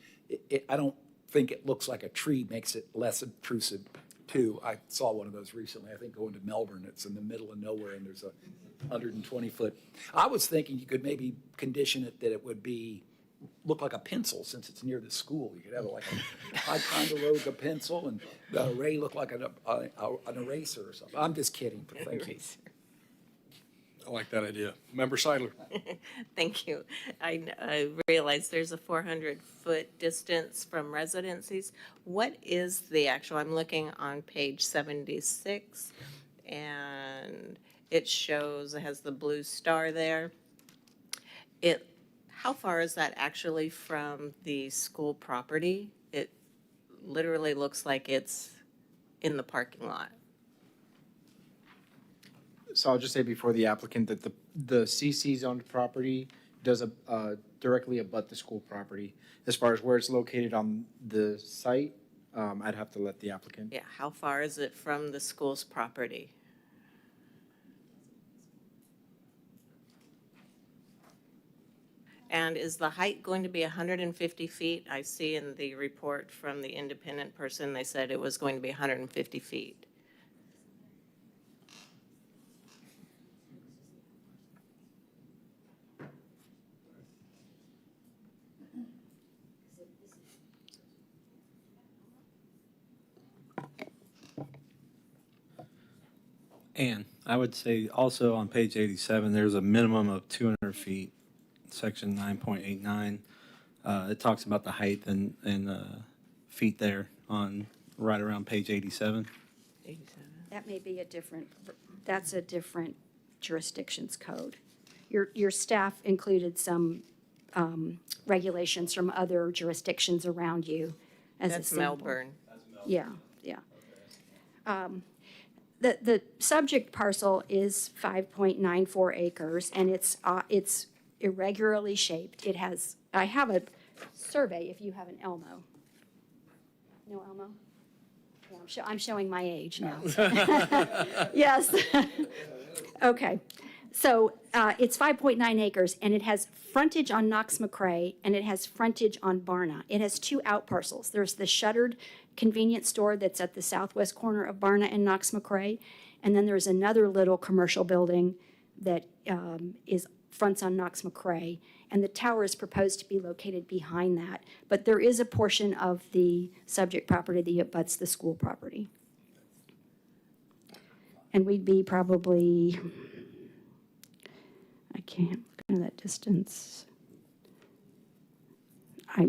Speaker 9: I don't think it looks like a tree makes it less obtrusive too. I saw one of those recently, I think going to Melbourne. It's in the middle of nowhere and there's a 120-foot. I was thinking you could maybe condition it that it would be look like a pencil since it's near the school. You could have like a Ticonderoga pencil and the array look like an eraser or something. I'm just kidding, but thank you.
Speaker 1: I like that idea. Member Seidler.
Speaker 8: Thank you. I realize there's a 400-foot distance from residencies. What is the actual, I'm looking on page 76, and it shows, it has the blue star there. How far is that actually from the school property? It literally looks like it's in the parking lot.
Speaker 4: So I'll just say before the applicant that the CC zoned property does directly abut the school property. As far as where it's located on the site, I'd have to let the applicant.
Speaker 8: Yeah, how far is it from the school's property? And is the height going to be 150 feet? I see in the report from the independent person, they said it was going to be 150 feet.
Speaker 5: And I would say also on page 87, there's a minimum of 200 feet, section 9.89. It talks about the height and feet there on right around page 87.
Speaker 8: 87.
Speaker 13: That may be that's a different jurisdiction's code. Your staff included some regulations from other jurisdictions around you as a
Speaker 8: That's
Speaker 13: sample.
Speaker 8: Melbourne.
Speaker 13: Yeah, yeah. The subject parcel is 5.94 acres, and it's irregularly shaped. I have a survey if you have an Elmo. No Elmo? Yeah, I'm showing my age now. Yes. Okay. So it's 5.9 acres, and it has frontage on Knox-McCrae, and it has frontage on Barna. It has two out parcels. There's the shuttered convenience store that's at the southwest corner of Barna and Knox-McCrae, and then there's another little commercial building that fronts on Knox-McCrae, and the tower is proposed to be located behind that. But there is a portion of the subject property that abuts the school property. And we'd be probably, I can't look at that distance. I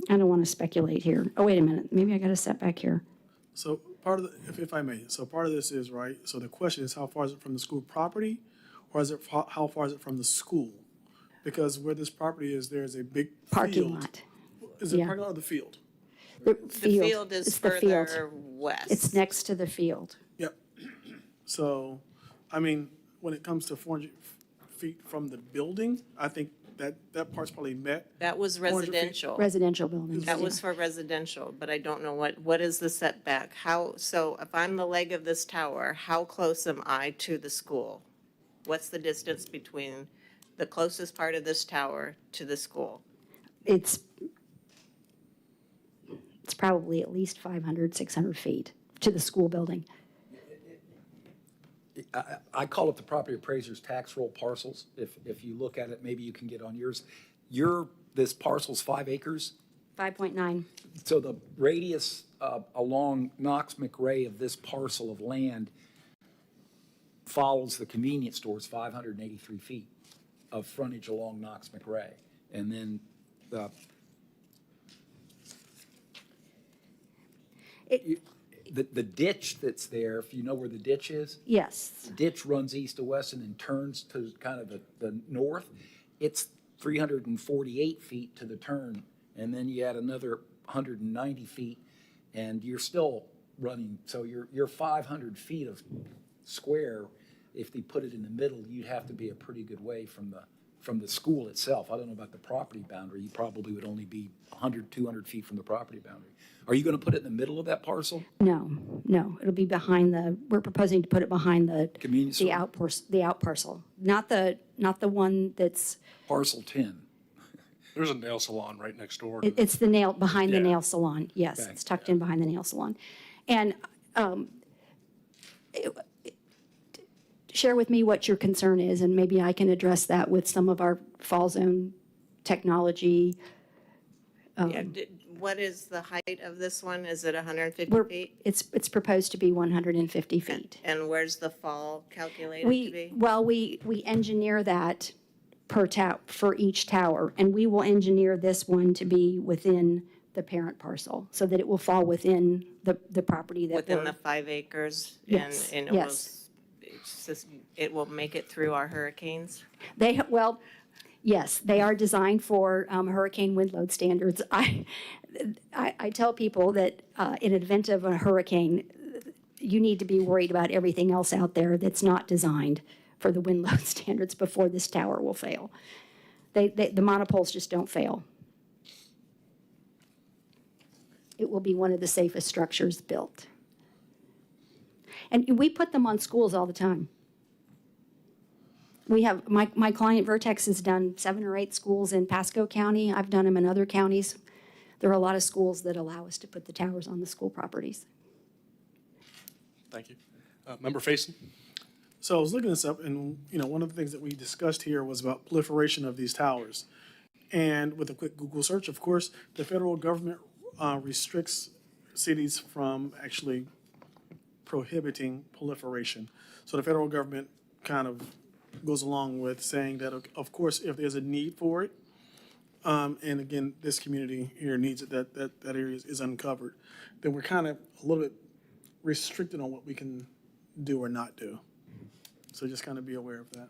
Speaker 13: don't want to speculate here. Oh, wait a minute. Maybe I got a setback here.
Speaker 3: So part of the, if I may, so part of this is, right, so the question is how far is it from the school property, or is it, how far is it from the school? Because where this property is, there's a big
Speaker 13: Parking
Speaker 3: field.
Speaker 13: lot.
Speaker 3: Is it
Speaker 13: Yeah.
Speaker 3: parking lot or the field?
Speaker 13: The
Speaker 8: The field is
Speaker 13: It's the field.
Speaker 8: further west.
Speaker 13: It's next to the field.
Speaker 3: Yep. So, I mean, when it comes to 400 feet from the building, I think that part's probably met.
Speaker 8: That was
Speaker 3: 400 feet.
Speaker 8: residential.
Speaker 13: Residential buildings.
Speaker 8: That was for residential, but I don't know what is the setback? So if I'm the leg of this tower, how close am I to the school? What's the distance between the closest part of this tower to the school?
Speaker 13: It's probably at least 500, 600 feet to the school building.
Speaker 9: I call it the property appraiser's tax roll parcels. If you look at it, maybe you can get on yours. this parcel's 5 acres?
Speaker 13: 5.9.
Speaker 9: So the radius along Knox McRae of this parcel of land follows the convenience store's 583 feet of frontage along Knox McRae. And then the ditch that's there, if you know where the ditch is,
Speaker 13: Yes.
Speaker 9: the ditch runs east to west and then turns to kind of the north. It's 348 feet to the turn, and then you add another 190 feet, and you're still running, so you're 500 feet of square. If they put it in the middle, you'd have to be a pretty good way from the school itself. I don't know about the property boundary. You probably would only be 100, 200 feet from the property boundary. Are you going to put it in the middle of that parcel?
Speaker 13: No, it'll be behind we're proposing to put it behind
Speaker 9: Convenience
Speaker 13: the
Speaker 9: store?
Speaker 13: out parcel, not the one that's,
Speaker 9: Parcel 10.
Speaker 1: There's a nail salon right next door.
Speaker 13: it's behind the
Speaker 1: Yeah.
Speaker 13: nail salon. Yes,
Speaker 9: Okay.
Speaker 13: it's tucked in behind the nail salon. And share with me what your concern is, and maybe I can address that with some of our fall zone technology.
Speaker 8: Yeah, what is the height of this one? Is it 150 feet?
Speaker 13: It's proposed to be 150 feet.
Speaker 8: And where's the fall calculated to be?
Speaker 13: We engineer that for each tower, and we will engineer this one to be within the parent parcel, so that it will fall within the property that
Speaker 8: Within
Speaker 13: we're.
Speaker 8: the 5 acres?
Speaker 13: Yes,
Speaker 8: And
Speaker 13: yes.
Speaker 8: it will make it through our hurricanes?
Speaker 13: Yes, they are designed for hurricane wind load standards. I tell people that in event of a hurricane, you need to be worried about everything else out there that's not designed for the wind load standards before this tower will fail. The monopoles just don't fail. It will be one of the safest structures built. And we put them on schools all the time. We have, my client Vertex has done 7 or 8 schools in Pasco County. I've done them in other counties. There are a lot of schools that allow us to put the towers on the school properties.
Speaker 1: Thank you. Member Faison?
Speaker 3: So I was looking this up, and, one of the things that we discussed here was about proliferation of these towers. And with a quick Google search, of course, the federal government restricts cities from actually prohibiting proliferation. So the federal government kind of goes along with saying that, of course, if there's a need for it, and again, this community here needs it, that area is uncovered, then we're kind of a little bit restricted on what we can do or not do. So just kind of be aware of that.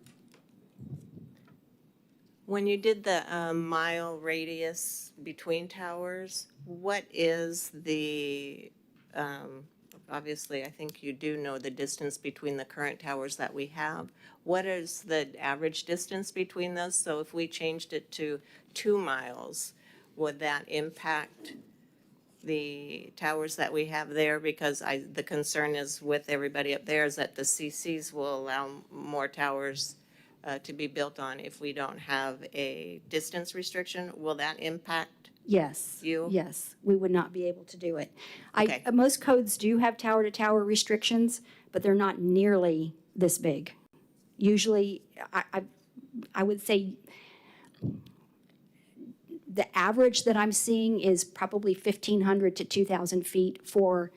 Speaker 8: When you did the mile radius between towers, what is the, obviously, I think you do know the distance between the current towers that we have. What is the average distance between those? So if we changed it to 2 miles, would that impact the towers that we have there? Because the concern is with everybody up there is that the CCs will allow more towers to be built on if we don't have a distance restriction. Will that impact
Speaker 13: Yes.
Speaker 8: you?
Speaker 13: Yes, we would not be able to do it.
Speaker 8: Okay.
Speaker 13: Most codes do have tower-to-tower restrictions, but they're not nearly this big. Usually, I would say the average that I'm seeing is probably 1,500 to 2,000 feet for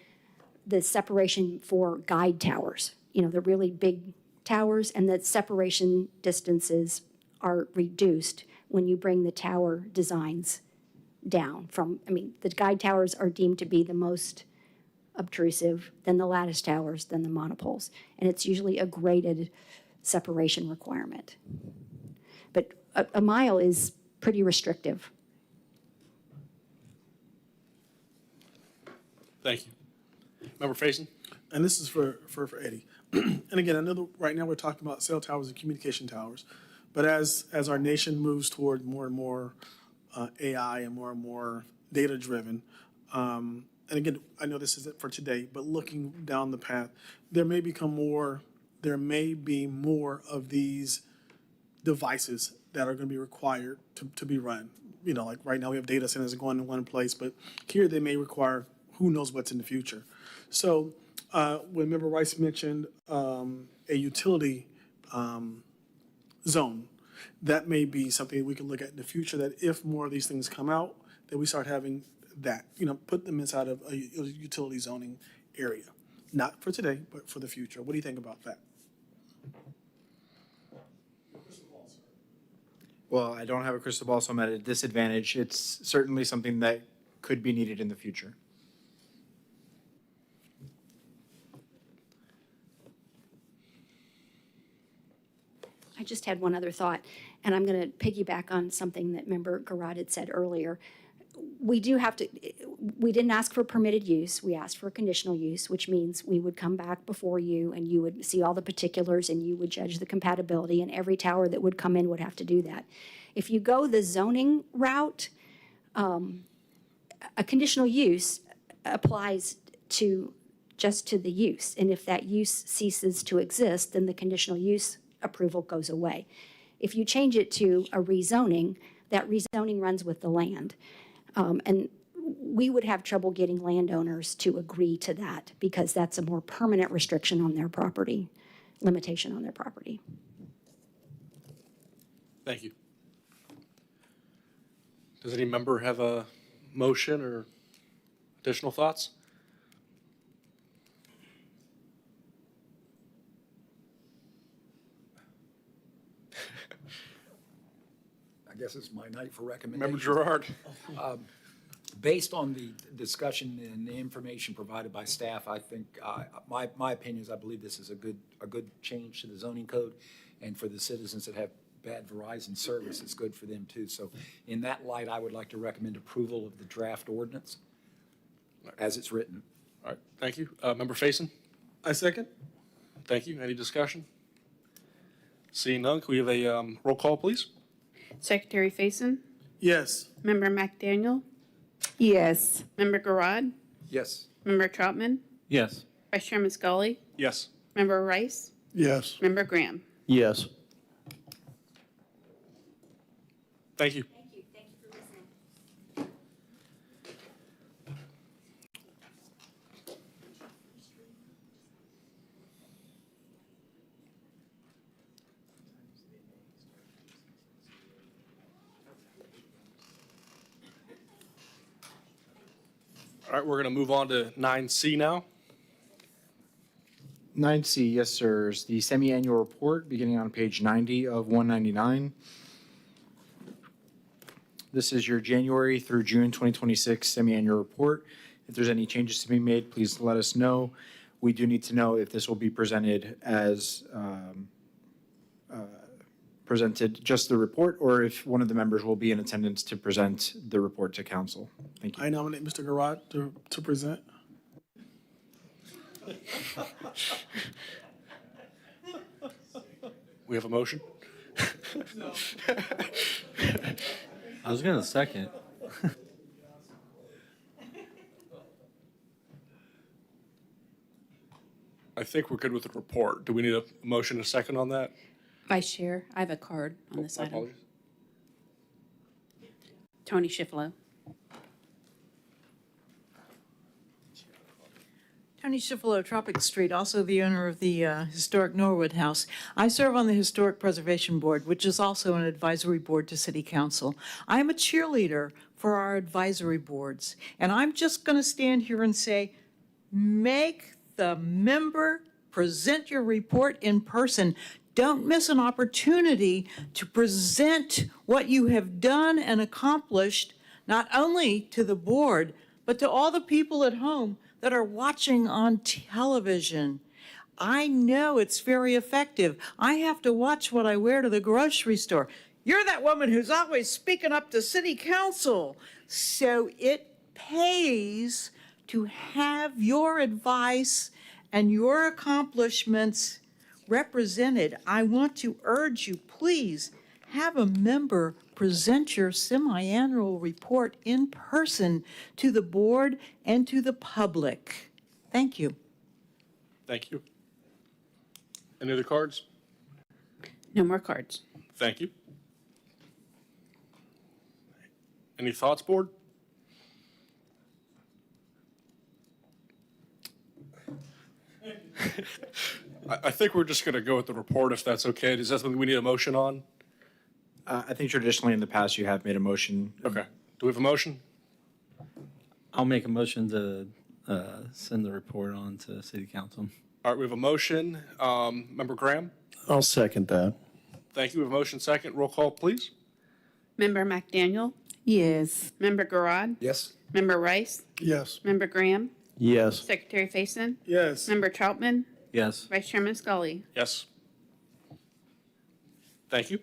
Speaker 13: the separation for guide towers, the really big towers, and the separation distances are reduced when you bring the tower designs down from, the guide towers are deemed to be the most obtrusive, then the lattice towers, then the monopoles. And it's usually a graded separation requirement. But a mile is pretty restrictive.
Speaker 1: Thank you. Member Faison?
Speaker 3: And this is for Eddie. And again, I know right now we're talking about cell towers and communication towers, but as our nation moves toward more and more AI and more data-driven, and again, I know this isn't for today, but looking down the path, there may be more of these devices that are going to be required to be run. Like right now we have data centers going in one place, but here they may require who knows what's in the future. So when Member Rice mentioned a utility zone, that may be something we can look at in the future, that if more of these things come out, that we start having that, put them inside of a utility zoning area. Not for today, but for the future. What do you think about that?
Speaker 4: Well, I don't have a crystal ball, so I'm at a disadvantage. It's certainly something that could be needed in the future.
Speaker 13: I just had one other thought, and I'm going to piggyback on something that Member Garrard had said earlier. We didn't ask for permitted use, we asked for conditional use, which means we would come back before you and you would see all the particulars and you would judge the compatibility, and every tower that would come in would have to do that. If you go the zoning route, a conditional use applies just to the use, and if that use ceases to exist, then the conditional use approval goes away. If you change it to a rezoning, that rezoning runs with the land. And we would have trouble getting landowners to agree to that because that's a more permanent restriction on their property, limitation on their property.
Speaker 1: Thank you. Does any member have a motion or additional thoughts?
Speaker 9: I guess it's my night for recommendations.
Speaker 1: Member Gerard?
Speaker 9: Based on the discussion and the information provided by staff, I think, my opinion is I believe this is a good change to the zoning code. And for the citizens that have bad Verizon service, it's good for them too. So in that light, I would like to recommend approval of the draft ordinance as it's written.
Speaker 1: All right, thank you. Member Faison?
Speaker 3: I second.
Speaker 1: Thank you. Any discussion? Seeing none, can we have a roll call, please?
Speaker 2: Secretary Faison?
Speaker 3: Yes.
Speaker 2: Member McDaniel?
Speaker 12: Yes.
Speaker 2: Member Garrard?
Speaker 9: Yes.
Speaker 2: Member Troutman?
Speaker 5: Yes.
Speaker 2: Vice Chairman Scully?
Speaker 1: Yes.
Speaker 2: Member Rice?
Speaker 10: Yes.
Speaker 2: Member Graham?
Speaker 14: Yes.
Speaker 1: Thank you.
Speaker 13: Thank you. Thank you for listening.
Speaker 1: All right, we're going to move on to 9C now.
Speaker 4: 9C, yes, sir, is the semi-annual report beginning on page 90 of 199. This is your January through June 2026 semi-annual report. If there's any changes to be made, please let us know. We do need to know if this will be presented as presented just the report, or if one of the members will be in attendance to present the report to council. Thank you.
Speaker 3: I nominate Mr. Garrard to present.
Speaker 1: We have a motion?
Speaker 5: I was gonna second.
Speaker 1: I think we're good with the report. Do we need a motion, a second on that?
Speaker 2: Vice Chair, I have a card on this
Speaker 1: My
Speaker 2: item.
Speaker 1: apologies.
Speaker 2: Tony Schiflo.
Speaker 12: Tony Schiflo, Tropic Street, also the owner of the historic Norwood House. I serve on the Historic Preservation Board, which is also an advisory board to City Council. I am a cheerleader for our advisory boards, and I'm just going to stand here and say, make the member present your report in person. Don't miss an opportunity to present what you have done and accomplished, not only to the board, but to all the people at home that are watching on television. I know it's very effective. I have to watch what I wear to the grocery store. You're that woman who's always speaking up to City Council. So it pays to have your advice and your accomplishments represented. I want to urge you, please have a member present your semi-annual report in person to the board and to the public. Thank you.
Speaker 1: Thank you. Any other cards?
Speaker 2: No more cards.
Speaker 1: Thank you. Any thoughts, board? I think we're just going to go with the report if that's okay. Is that something we need a motion on?
Speaker 4: I think traditionally in the past, you have made a motion.
Speaker 1: Okay. Do we have a motion?
Speaker 5: I'll make a motion to send the report on to city council.
Speaker 1: All right, we have a motion. Member Graham?
Speaker 14: I'll second that.
Speaker 1: Thank you. We have a motion second. Roll call, please.
Speaker 2: Member McDaniel?
Speaker 12: Yes.
Speaker 2: Member Garad?
Speaker 9: Yes?
Speaker 2: Member Rice?
Speaker 10: Yes.
Speaker 2: Member Graham?
Speaker 14: Yes.
Speaker 2: Secretary Faison?
Speaker 3: Yes.
Speaker 2: Member Troutman?
Speaker 5: Yes.
Speaker 2: Vice Chairman Scully?
Speaker 1: Yes. Thank you.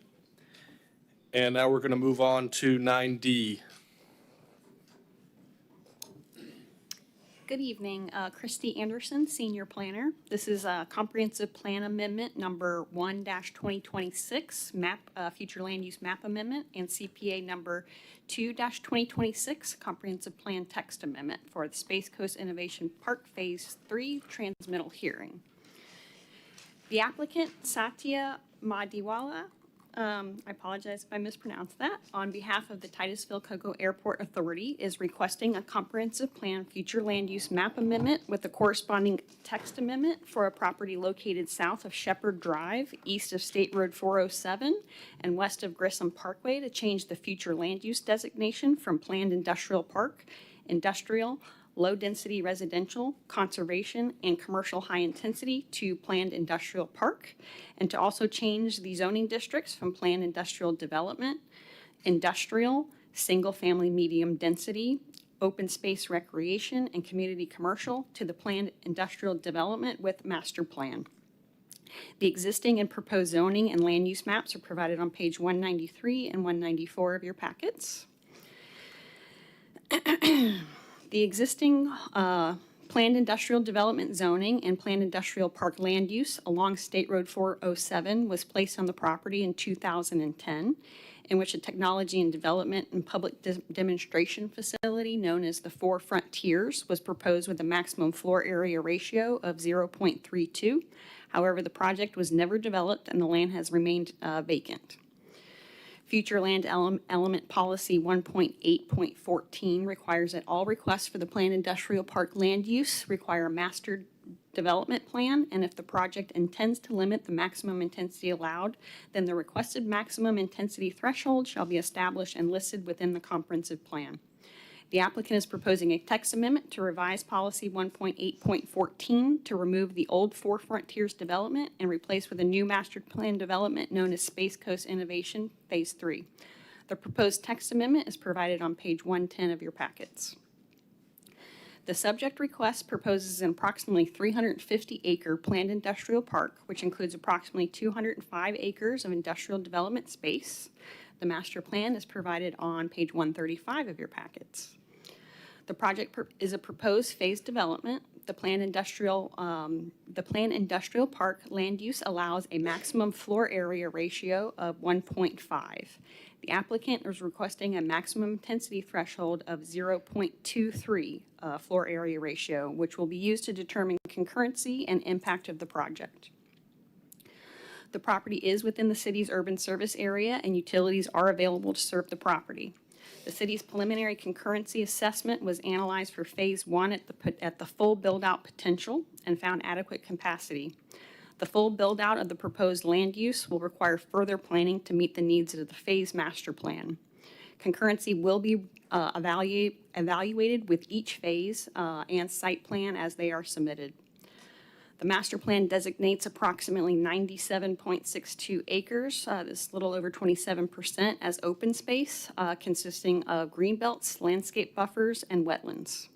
Speaker 1: And now we're going to move on to 9D.
Speaker 15: Good evening, Christy Anderson, Senior Planner. This is a Comprehensive Plan Amendment number 1-2026, Future Land Use Map Amendment, and CPA number 2-2026, Comprehensive Plan Text Amendment for the Space Coast Innovation Park Phase 3 Transmittal Hearing. The applicant, Satya Madiwala, I apologize if I mispronounced that, on behalf of the Titusville Cocoa Airport Authority is requesting a comprehensive plan future land use map amendment with a corresponding text amendment for a property located south of Shepherd Drive, east of State Road 407, and west of Grissom Parkway to change the future land use designation from Planned Industrial Park, Industrial, Low-Density Residential, Conservation, and Commercial High-Intensity to Planned Industrial Park, and to also change the zoning districts from Planned Industrial Development, Industrial, Single-Family Medium Density, Open Space Recreation, and Community Commercial to the Planned Industrial Development with Master Plan. The existing and proposed zoning and land use maps are provided on page 193 and 194 of your packets. The existing planned industrial development zoning and planned industrial park land use along State Road 407 was placed on the property in 2010, in which a technology and development and public demonstration facility known as the Four Frontiers was proposed with a maximum floor area ratio of 0.32. However, the project was never developed and the land has remained vacant. Future Land Element Policy 1.8.14 requires that all requests for the planned industrial park land use require a master development plan, and if the project intends to limit the maximum intensity allowed, then the requested maximum intensity threshold shall be established and listed within the comprehensive plan. The applicant is proposing a text amendment to revise Policy 1.8.14 to remove the old Four Frontiers development and replace with a new master plan development known as Space Coast Innovation Phase 3. The proposed text amendment is provided on page 110 of your packets. The subject request proposes an approximately 350-acre planned industrial park, which includes approximately 205 acres of industrial development space. The master plan is provided on page 135 of your packets. The project is a proposed phased development. The planned industrial park land use allows a maximum floor area ratio of 1.5. The applicant is requesting a maximum intensity threshold of 0.23 floor area ratio, which will be used to determine concurrency and impact of the project. The property is within the city's urban service area and utilities are available to serve the property. The city's preliminary concurrency assessment was analyzed for Phase 1 at the full build-out potential and found adequate capacity. The full build-out of the proposed land use will require further planning to meet the needs of the phase master plan. Concurrency will be evaluated with each phase and site plan as they are submitted. The master plan designates approximately 97.62 acres, this little over 27%, as open space, consisting of green belts, landscape buffers, and wetlands.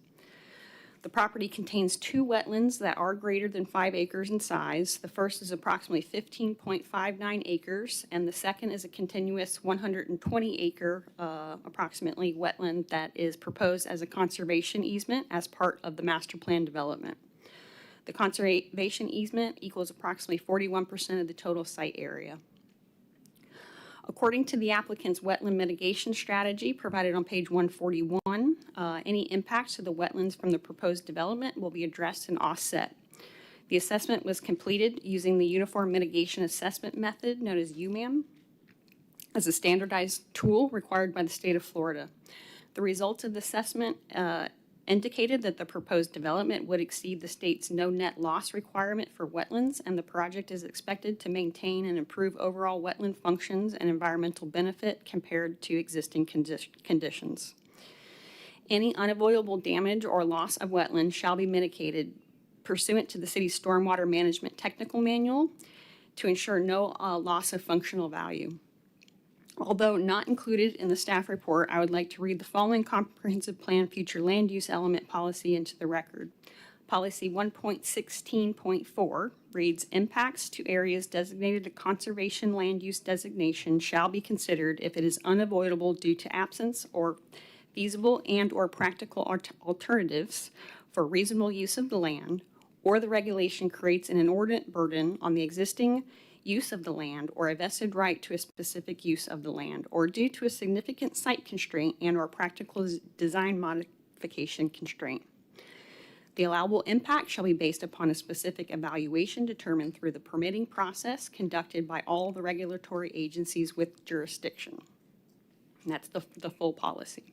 Speaker 15: The property contains two wetlands that are greater than 5 acres in size. The first is approximately 15.59 acres, and the second is a continuous 120-acre, approximately, wetland that is proposed as a conservation easement as part of the master plan development. The conservation easement equals approximately 41% of the total site area. According to the applicant's wetland mitigation strategy provided on page 141, any impacts to the wetlands from the proposed development will be addressed and offset. The assessment was completed using the Uniform Mitigation Assessment Method, known as UMAM, as a standardized tool required by the state of Florida. The results of the assessment indicated that the proposed development would exceed the state's no net loss requirement for wetlands, and the project is expected to maintain and improve overall wetland functions and environmental benefit compared to existing conditions. Any unavoidable damage or loss of wetland shall be mitigated pursuant to the city's Stormwater Management Technical Manual to ensure no loss of functional value. Although not included in the staff report, I would like to read the following comprehensive plan future land use element policy into the record. Policy 1.16.4 reads, impacts to areas designated a conservation land use designation shall be considered if it is unavoidable due to absence or feasible and or practical alternatives for reasonable use of the land, or the regulation creates an inordinate burden on the existing use of the land or a vested right to a specific use of the land, or due to a significant site constraint and or practical design modification constraint. The allowable impact shall be based upon a specific evaluation determined through the permitting process conducted by all the regulatory agencies with jurisdiction. And that's the full policy.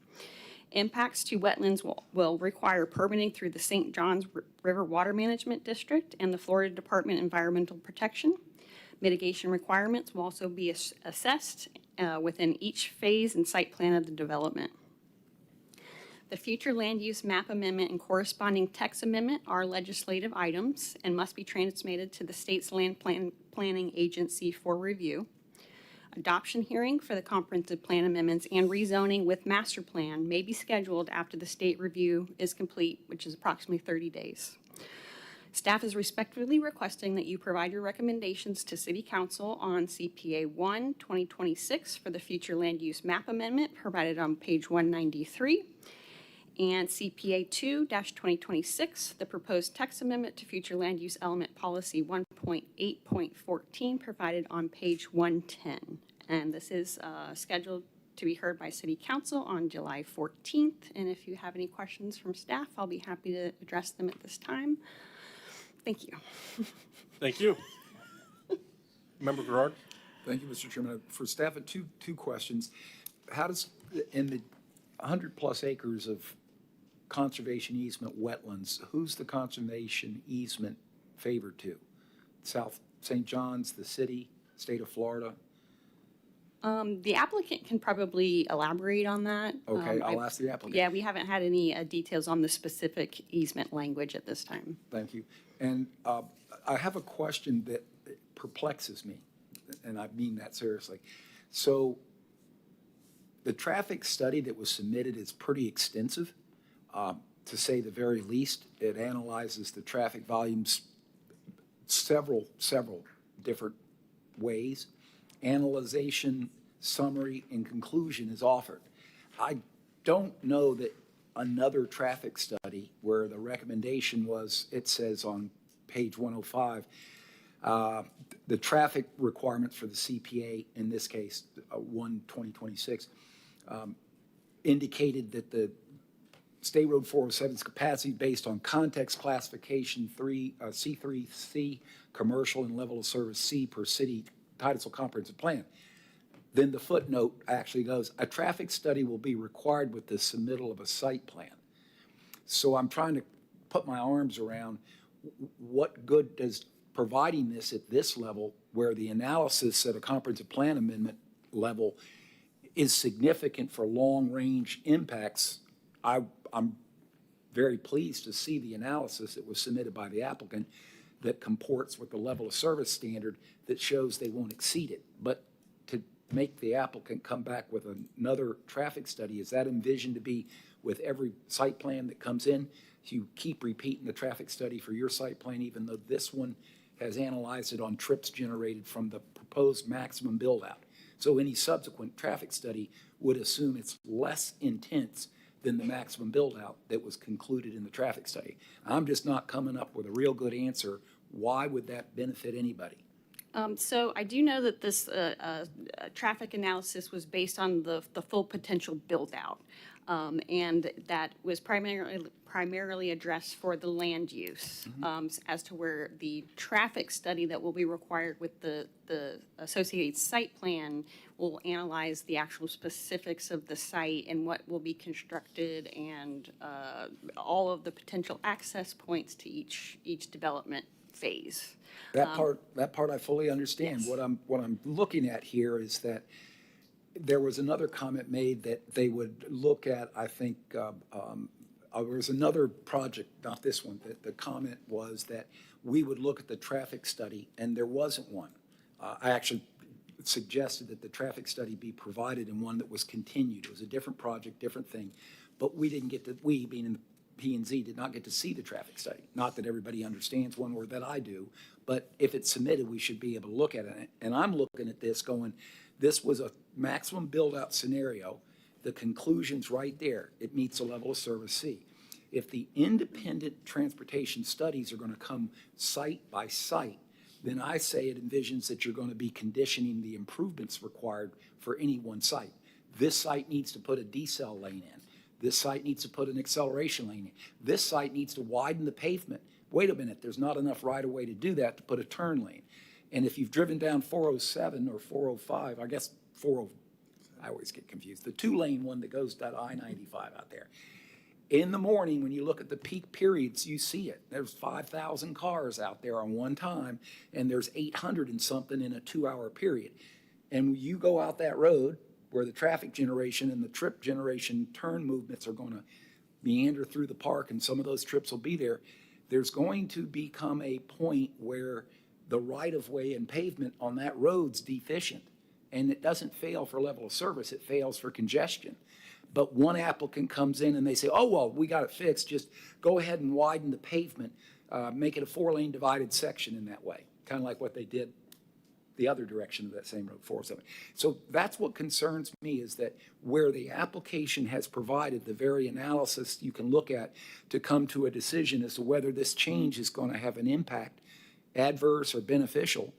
Speaker 15: Impacts to wetlands will require permitting through the St. Johns River Water Management District and the Florida Department of Environmental Protection. Mitigation requirements will also be assessed within each phase and site plan of the development. The future land use map amendment and corresponding text amendment are legislative items and must be transmitted to the state's land planning agency for review. Adoption hearing for the comprehensive plan amendments and rezoning with master plan may be scheduled after the state review is complete, which is approximately 30 days. Staff is respectfully requesting that you provide your recommendations to City Council on CPA 1, 2026 for the future land use map amendment provided on page 193, and CPA 2-2026, the proposed text amendment to future land use element policy 1.8.14 provided on page 110. And this is scheduled to be heard by City Council on July 14th. And if you have any questions from staff, I'll be happy to address them at this time. Thank you.
Speaker 1: Thank you. Member Gerard?
Speaker 9: Thank you, Mr. Chairman. For staff, two questions. How does, in the 100-plus acres of conservation easement wetlands, who's the conservation easement favored to? South St. John's, the city, state of Florida?
Speaker 15: The applicant can probably elaborate on that.
Speaker 9: Okay, I'll ask the applicant.
Speaker 15: Yeah, we haven't had any details on the specific easement language at this time.
Speaker 9: Thank you. And I have a question that perplexes me, and I mean that seriously. So the traffic study that was submitted is pretty extensive, to say the very least. It analyzes the traffic volumes several different ways. Analyzation, summary, and conclusion is offered. I don't know that another traffic study where the recommendation was, it says on page 105, the traffic requirements for the CPA, in this case, 1/2026, indicated that the State Road 407's capacity based on context classification C3C, commercial and level of service C per city Titusville comprehensive plan. Then the footnote actually goes, a traffic study will be required with the submittal of a site plan. So I'm trying to put my arms around what good does providing this at this level, where the analysis at a comprehensive plan amendment level is significant for long-range impacts. I'm very pleased to see the analysis that was submitted by the applicant that comports with the level of service standard that shows they won't exceed it. But to make the applicant come back with another traffic study, is that envisioned to be with every site plan that comes in? You keep repeating the traffic study for your site plan, even though this one has analyzed it on trips generated from the proposed maximum build-out. So any subsequent traffic study would assume it's less intense than the maximum build-out that was concluded in the traffic study. I'm just not coming up with a real good answer. Why would that benefit anybody?
Speaker 15: So I do know that this traffic analysis was based on the full potential build-out. And that was primarily addressed for the land use, as to where the traffic study that will be required with the associated site plan will analyze the actual specifics of the site and what will be constructed and all of the potential access points to each development phase.
Speaker 9: That part I fully understand.
Speaker 15: Yes.
Speaker 9: What I'm looking at here is that there was another comment made that they would look at, I think, there was another project, not this one, that the comment was that we would look at the traffic study, and there wasn't one. I actually suggested that the traffic study be provided in one that was continued. It was a different project, different thing, but we didn't get to, we, being in the P&Z, did not get to see the traffic study. Not that everybody understands one word that I do, but if it's submitted, we should be able to look at it. And I'm looking at this going, this was a maximum build-out scenario. The conclusion's right there. It meets a level of service C. If the independent transportation studies are going to come site by site, then I say it envisions that you're going to be conditioning the improvements required for any one site. This site needs to put a decel lane in. This site needs to put an acceleration lane in. This site needs to widen the pavement. Wait a minute, there's not enough right-of-way to do that to put a turn lane. And if you've driven down 407 or 405, I guess 40, I always get confused, the two-lane one that goes to I-95 out there. In the morning, when you look at the peak periods, you see it. There's 5,000 cars out there on one time, and there's 800 and something in a 2-hour period. And when you go out that road where the traffic generation and the trip generation turn movements are going to meander through the park, and some of those trips will be there, there's going to become a point where the right-of-way and pavement on that road's deficient. And it doesn't fail for level of service, it fails for congestion. But one applicant comes in and they say, oh, well, we got it fixed, just go ahead and widen the pavement, make it a 4-lane divided section in that way, kind of like what they did the other direction of that same road, 407. So that's what concerns me, is that where the application has provided the very analysis you can look at to come to a decision as to whether this change is going to have an impact, adverse or beneficial,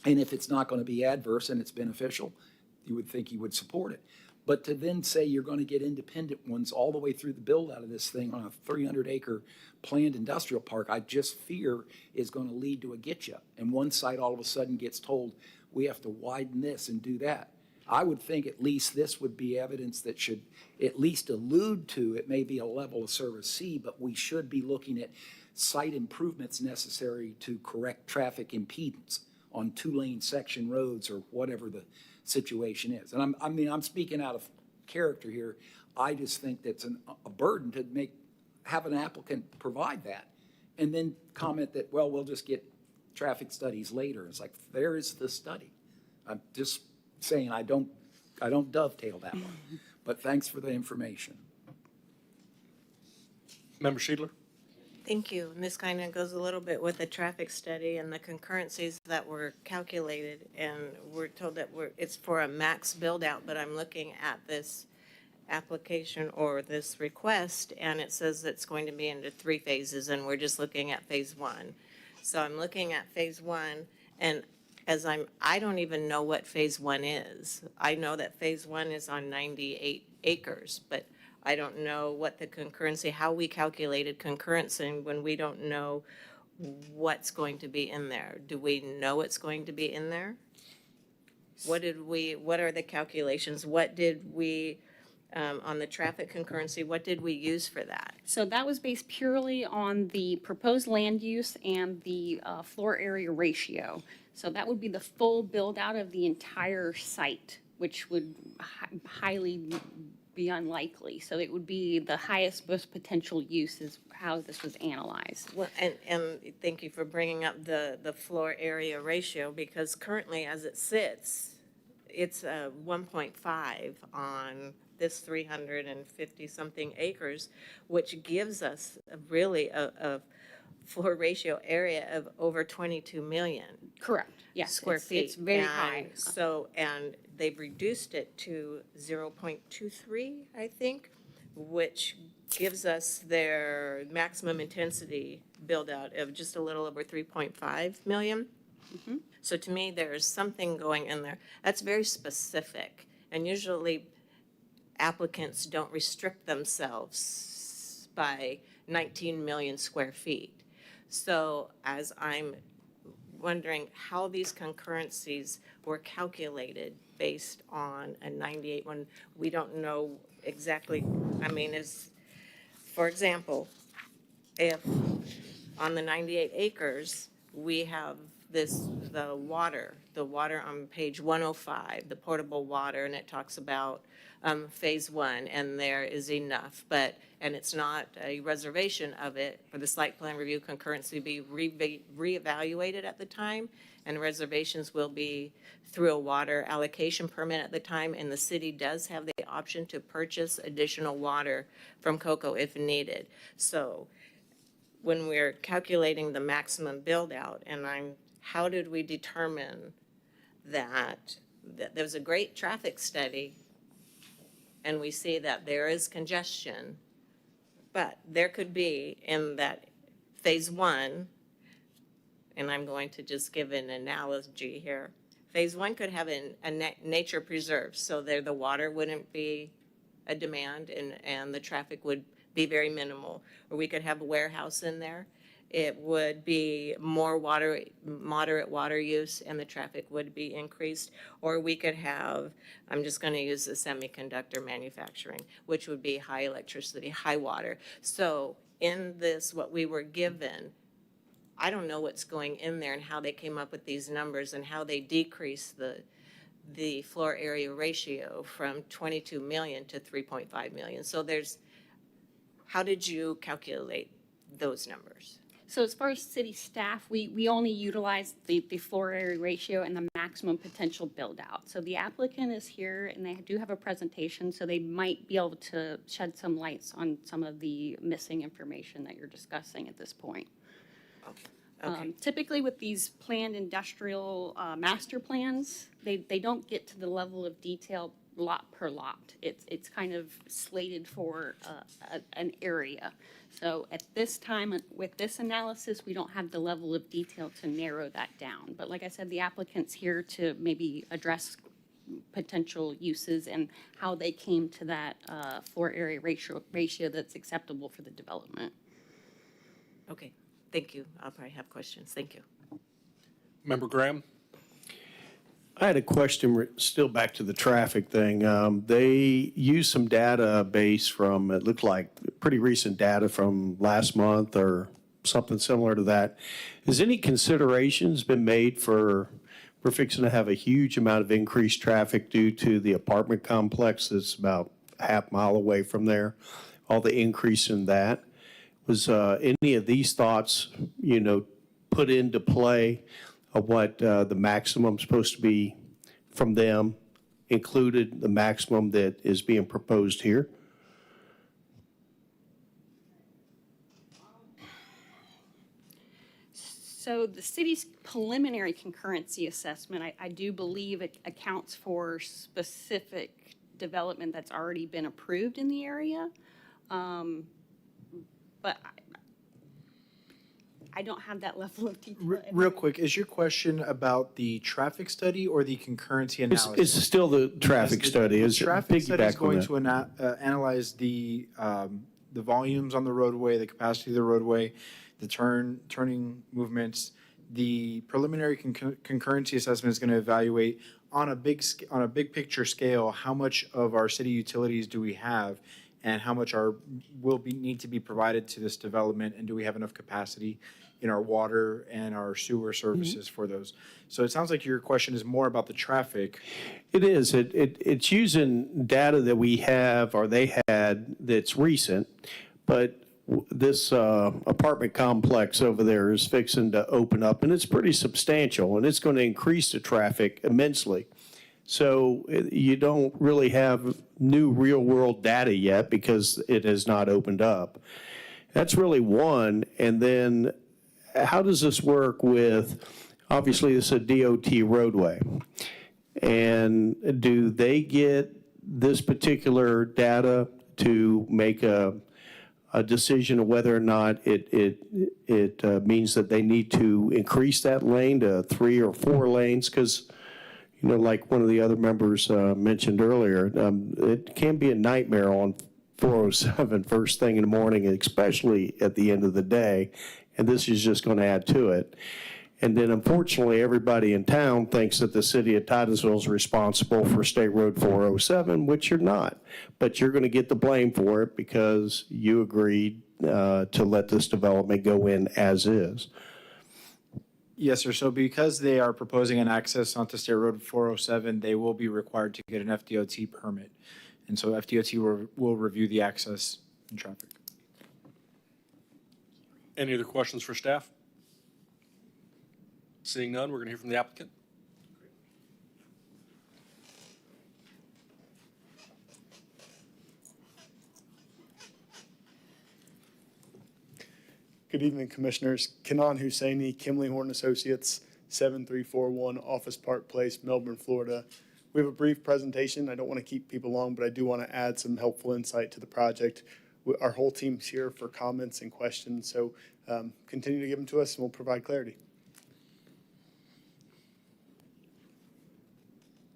Speaker 9: and if it's not going to be adverse and it's beneficial, you would think you would support it. But to then say you're going to get independent ones all the way through the build out of this thing on a 300-acre planned industrial park, I just fear is going to lead to a getcha. And one site all of a sudden gets told, we have to widen this and do that. I would think at least this would be evidence that should at least allude to, it may be a level of service C, but we should be looking at site improvements necessary to correct traffic impedance on 2-lane section roads or whatever the situation is. And I'm speaking out of character here. I just think that's a burden to have an applicant provide that and then comment that, well, we'll just get traffic studies later. It's like, there is the study. I'm just saying I don't dovetail that one. But thanks for the information.
Speaker 1: Member Schiedler?
Speaker 8: Thank you. And this kind of goes a little bit with the traffic study and the concurrencies that were calculated. And we're told that it's for a max build out, but I'm looking at this application or this request, and it says it's going to be into 3 phases, and we're just looking at phase 1. So I'm looking at phase 1, and I don't even know what phase 1 is. I know that phase 1 is on 98 acres, but I don't know what the concurrency, how we calculated concurrency when we don't know what's going to be in there. Do we know what's going to be in there? What are the calculations? What did we, on the traffic concurrency, what did we use for that?
Speaker 15: So that was based purely on the proposed land use and the floor area ratio. So that would be the full build out of the entire site, which would highly be unlikely. So it would be the highest, most potential use is how this was analyzed.
Speaker 8: Well, and thank you for bringing up the floor area ratio, because currently as it sits, it's 1.5 on this 350-something acres, which gives us really a floor ratio area of over 22 million.
Speaker 15: Correct. Yes,
Speaker 8: Square feet.
Speaker 15: It's very high.
Speaker 8: So, and they've reduced it to 0.23, I think, which gives us their maximum intensity build out of just a little over 3.5 million. So to me, there is something going in there that's very specific. And usually applicants don't restrict themselves by 19 million square feet. So as I'm wondering how these concurrencies were calculated based on a 98, when we don't know exactly, I mean, for example, if on the 98 acres, we have the water on page 105, the portable water, and it talks about phase one, and there is enough, and it's not a reservation of it for the site plan review concurrency be reevaluated at the time, and reservations will be through a water allocation permit at the time, and the city does have the option to purchase additional water from COCO if needed. So when we're calculating the maximum build out, how did we determine that there was a great traffic study and we see that there is congestion, but there could be in that phase one, and I'm going to just give an analogy here. Phase one could have a nature preserve, so there the water wouldn't be a demand and the traffic would be very minimal. Or we could have a warehouse in there. It would be more moderate water use and the traffic would be increased. Or we could have, I'm just going to use the semiconductor manufacturing, which would be high electricity, high water. So in this, what we were given, I don't know what's going in there and how they came up with these numbers and how they decreased the floor area ratio from 22 million to 3.5 million. So how did you calculate those numbers?
Speaker 15: So as far as city staff, we only utilize the floor area ratio and the maximum potential build out. So the applicant is here and they do have a presentation, so they might be able to shed some lights on some of the missing information that you're discussing at this point.
Speaker 8: Okay.
Speaker 15: Typically with these planned industrial master plans, they don't get to the level of detail lot per lot. It's kind of slated for an area. So at this time, with this analysis, we don't have the level of detail to narrow that down. But like I said, the applicant's here to maybe address potential uses and how they came to that floor area ratio that's acceptable for the development.
Speaker 8: Okay, thank you. I'll probably have questions. Thank you.
Speaker 1: Member Graham?
Speaker 14: I had a question, still back to the traffic thing. They used some database from, it looked like pretty recent data from last month or something similar to that. Has any considerations been made for, we're fixing to have a huge amount of increased traffic due to the apartment complex that's about a half mile away from there, all the increase in that? Was any of these thoughts, put into play of what the maximum supposed to be from them, included the maximum that is being proposed here?
Speaker 15: So the city's preliminary concurrency assessment, I do believe it accounts for specific development that's already been approved in the area. But I don't have that level of detail.
Speaker 4: Real quick, is your question about the traffic study or the concurrency analysis?
Speaker 14: It's still the traffic study.
Speaker 4: The
Speaker 14: Is
Speaker 4: traffic study is
Speaker 14: piggyback on
Speaker 4: going
Speaker 14: that?
Speaker 4: to analyze the volumes on the roadway, the capacity of the roadway, the turning movements. The preliminary concurrency assessment is going to evaluate on a big picture scale how much of our city utilities do we have, and how much need to be provided to this development, and do we have enough capacity in our water and our sewer services for those. So it sounds like your question is more about the traffic.
Speaker 14: It is. It's using data that we have or they had that's recent, but this apartment complex over there is fixing to open up, and it's pretty substantial, and it's going to increase the traffic immensely. So you don't really have new real-world data yet because it has not opened up. That's really one. And then how does this work with, obviously this is a DOT roadway, and do they get this particular data to make a a decision of whether or not it means that they need to increase that lane to 3 or 4 lanes, because, you know, like one of the other members mentioned earlier, it can be a nightmare on 407 first thing in the morning, especially at the end of the day, and this is just going to add to it. And then unfortunately, everybody in town thinks that the city of Titusville is responsible for State Road 407, which you're not. But you're going to get the blame for it because you agreed to let this development go in as is.
Speaker 4: Yes, sir. So because they are proposing an access onto State Road 407, they will be required to get an FDOT permit. And so FDOT will review the access and traffic.
Speaker 1: Any other questions for staff? Seeing none, we're going to hear from the applicant.
Speaker 16: Good evening, Commissioners. Kenan Husseini, Kimley Horn Associates, 7341 Office Park Place, Melbourne, Florida. We have a brief presentation. I don't want to keep people long, but I do want to add some helpful insight to the project. Our whole team's here for comments and questions, so continue to give them to us and we'll provide clarity.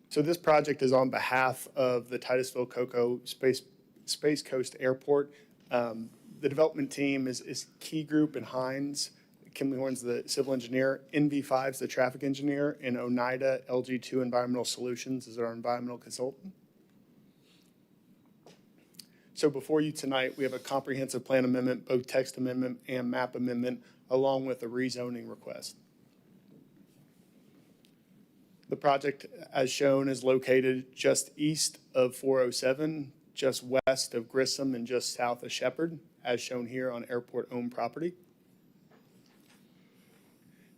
Speaker 16: So this project is on behalf of the Titusville Cocoa Space Coast Airport. The development team is Key Group and Hines. Kimley Horn's the civil engineer. NV5's the traffic engineer. And Oneida LG2 Environmental Solutions is our environmental consultant. So before you tonight, we have a comprehensive plan amendment, both text amendment and map amendment, along with a rezoning request. The project, as shown, is located just east of 407, just west of Grissom, and just south of Shepherd, as shown here on airport-owned property.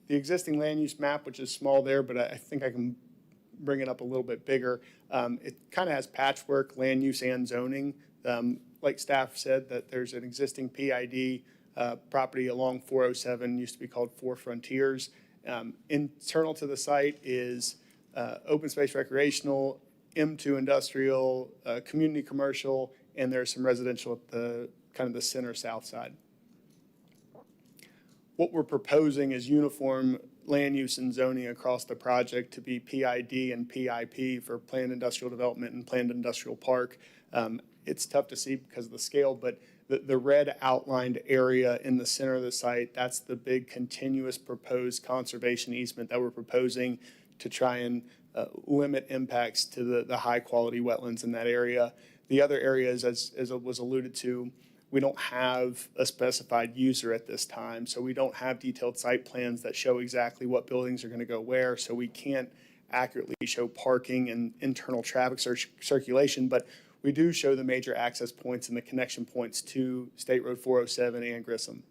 Speaker 16: The existing land use map, which is small there, but I think I can bring it up a little bit bigger, it kind of has patchwork land use and zoning. Like staff said, that there's an existing PID property along 407, used to be called Four Frontiers. Internal to the site is open space recreational, M2 industrial, community commercial, and there's some residential at the kind of the center south side. What we're proposing is uniform land use and zoning across the project to be PID and PIP for planned industrial development and planned industrial park. It's tough to see because of the scale, but the red outlined area in the center of the site, that's the big continuous proposed conservation easement that we're proposing to try and limit impacts to the high quality wetlands in that area. The other areas, as was alluded to, we don't have a specified user at this time, so we don't have detailed site plans that show exactly what buildings are going to go where, so we can't accurately show parking and internal traffic circulation, but we do show the major access points and the connection points to State Road 407 and Grissom.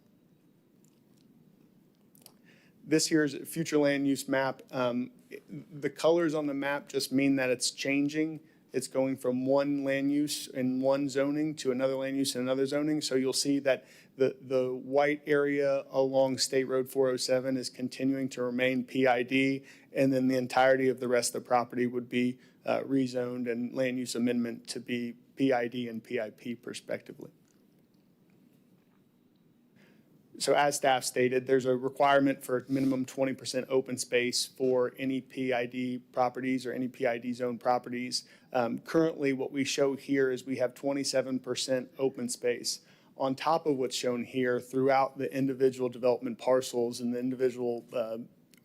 Speaker 16: This here's a future land use map. The colors on the map just mean that it's changing. It's going from one land use in one zoning to another land use in another zoning. So you'll see that the white area along State Road 407 is continuing to remain PID, and then the entirety of the rest of the property would be rezoned and land use amendment to be PID and PIP respectively. So as staff stated, there's a requirement for minimum 20% open space for any PID properties or any PID zone properties. Currently, what we show here is we have 27% open space. On top of what's shown here, throughout the individual development parcels and the individual